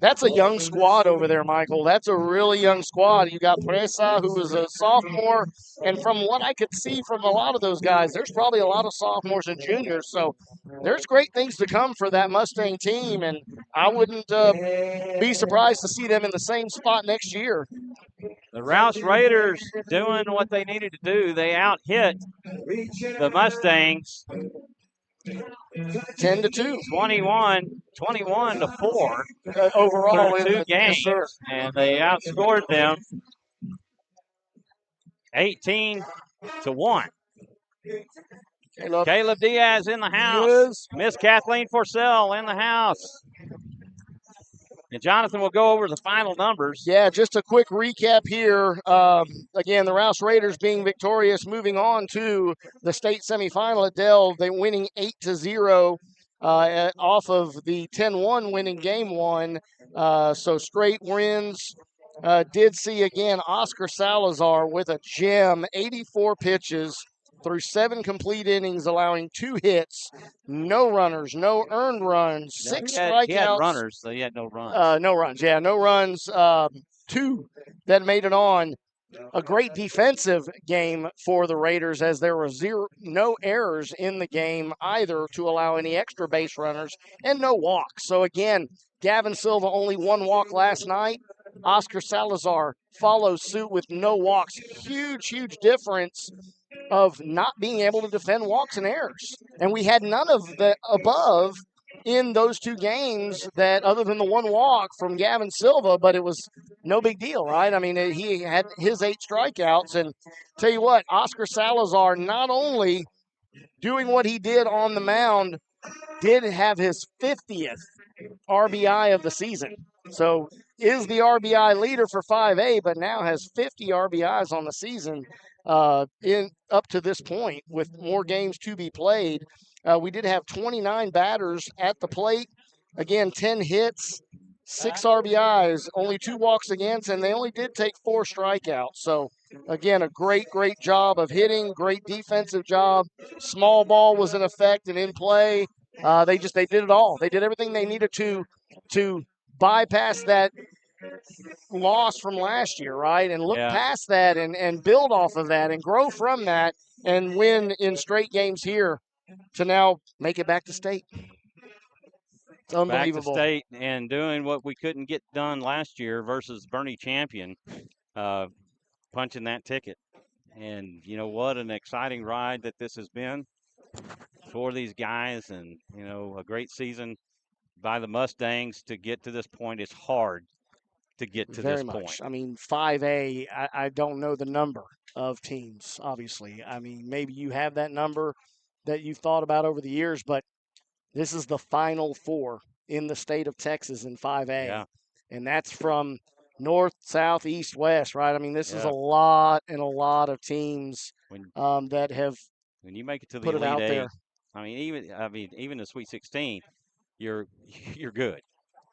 that's a young squad over there, Michael. That's a really young squad. You got Presa, who is a sophomore. And from what I could see from a lot of those guys, there's probably a lot of sophomores and juniors. So there's great things to come for that Mustang team. And I wouldn't be surprised to see them in the same spot next year. The Rouse Raiders doing what they needed to do. They out-hit the Mustangs 10-2. 21-4 overall through in 2 games. Yes, and they outscored them 18-1. Caleb Diaz in the house. Yes. Miss Kathleen Forsell in the house. And Jonathan will go over the final numbers. Yeah, just a quick recap here. Again, the Rouse Raiders being victorious, moving on to the state semifinal at Dell. They winning 8-0 off of the 10-1 winning game one. So straight wins. Did see, again, Oscar Salazar with a gem, 84 pitches through 7 complete innings, allowing 2 hits, no runners, no earned runs, 6 strikeouts. He had runners, so he had no runs. No runs, yeah, no runs. 2 that made it on. A great defensive game for the Raiders, as there were no errors in the game either to allow any extra base runners, and no walks. So again, Gavin Silva only 1 walk last night. Oscar Salazar follows suit with no walks. Huge difference of not being able to defend walks and errors. And we had none of the above in those 2 games, that other than the 1 walk from Gavin Silva, but it was no big deal, right? I mean, he had his 8 strikeouts. And tell you what, Oscar Salazar not only doing what he did on the mound, did have his 50th RBI of the season. So is the RBI leader for 5A, but now has 50 RBIs on the season up to this point, with more games to be played. We did have 29 batters at the plate. Again, 10 hits, 6 RBIs, only 2 walks against, and they only did take 4 strikeouts. So, again, a great job of hitting, great defensive job. Small ball was in effect and in play. They did it all. They did everything they needed to bypass that loss from last year, right? And look past that and build off of that and grow from that and win in straight games here to now make it back to state. It's unbelievable. Back to state and doing what we couldn't get done last year versus Bernie Champion, punching that ticket. And you know what, an exciting ride that this has been for these guys, and a great season by the Mustangs to get to this point. Is hard to get to this point. I mean, 5A, I don't know the number of teams, obviously. I mean, maybe you have that number that you've thought about over the years, but this is the final 4 in the state of Texas in 5A. Yeah. And that's from north, south, east, west, right? I mean, this is a lot of teams that have when you make it to the put it Elite out Eight, there. I mean, even the Sweet 16, you're good.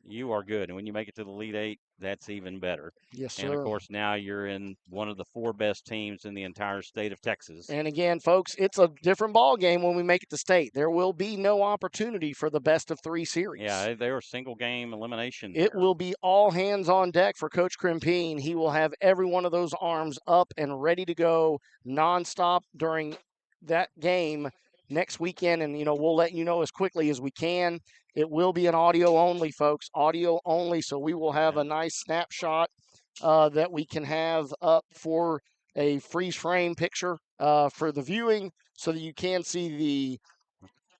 You are good. And when you make it to the Elite Eight, that's even better. Yes, sir. And, of course, now you're in one of the 4 best teams in the entire state of Texas. And, again, folks, it's a different ball game when we make it to state. There will be no opportunity for the best of 3 series. Yeah, they were single-game elimination. It will be all hands on deck for Coach Crimpine. He will have every one of those arms up and ready to go nonstop during that game next weekend. And, we'll let you know as quickly as we can. It will be an audio only, folks, audio only. So we will have a nice snapshot that we can have up for a freeze frame picture for the viewing, so that you can see the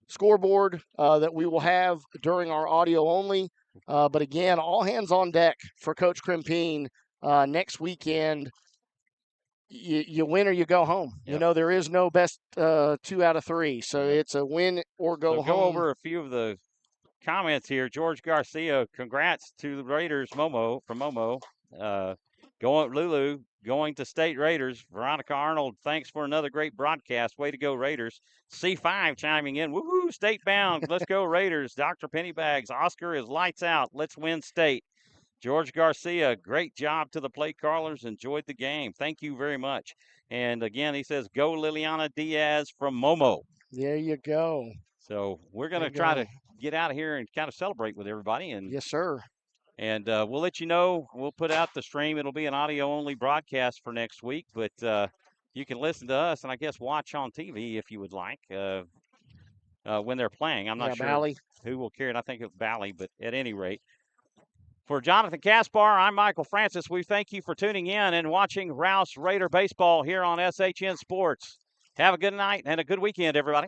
scoreboard that we will have during our audio only. But again, all hands on deck for Coach Crimpine next weekend. You win or you go home. Yep. There is no best 2 out of 3. So it's a win or go home. Go over a few of the comments here. George Garcia, congrats to the Raiders. Momo from Momo. Lulu going to State Raiders. Veronica Arnold, thanks for another great broadcast. Way to go, Raiders. C5 chiming in. Woohoo, state bound. Let's go, Raiders. Dr. Pennybags. Oscar is lights out. Let's win state. George Garcia, great job to the plate callers. Enjoyed the game. Thank you very much. And again, he says, go Liliana Diaz from Momo. There you go. So we're going to try to get out of here and kind of celebrate with everybody. And yes, sir. And we'll let you know. We'll put out the stream. It'll be an audio-only broadcast for next week, but you can listen to us and I guess watch on TV if you would like when they're playing. I'm not sure Bally. who will carry it. I think it's Bally, but at any rate. For Jonathan Kaspar, I'm Michael Francis. We thank you for tuning in and watching Rouse Raider Baseball here on SHN Sports. Have a good night and a good weekend, everybody.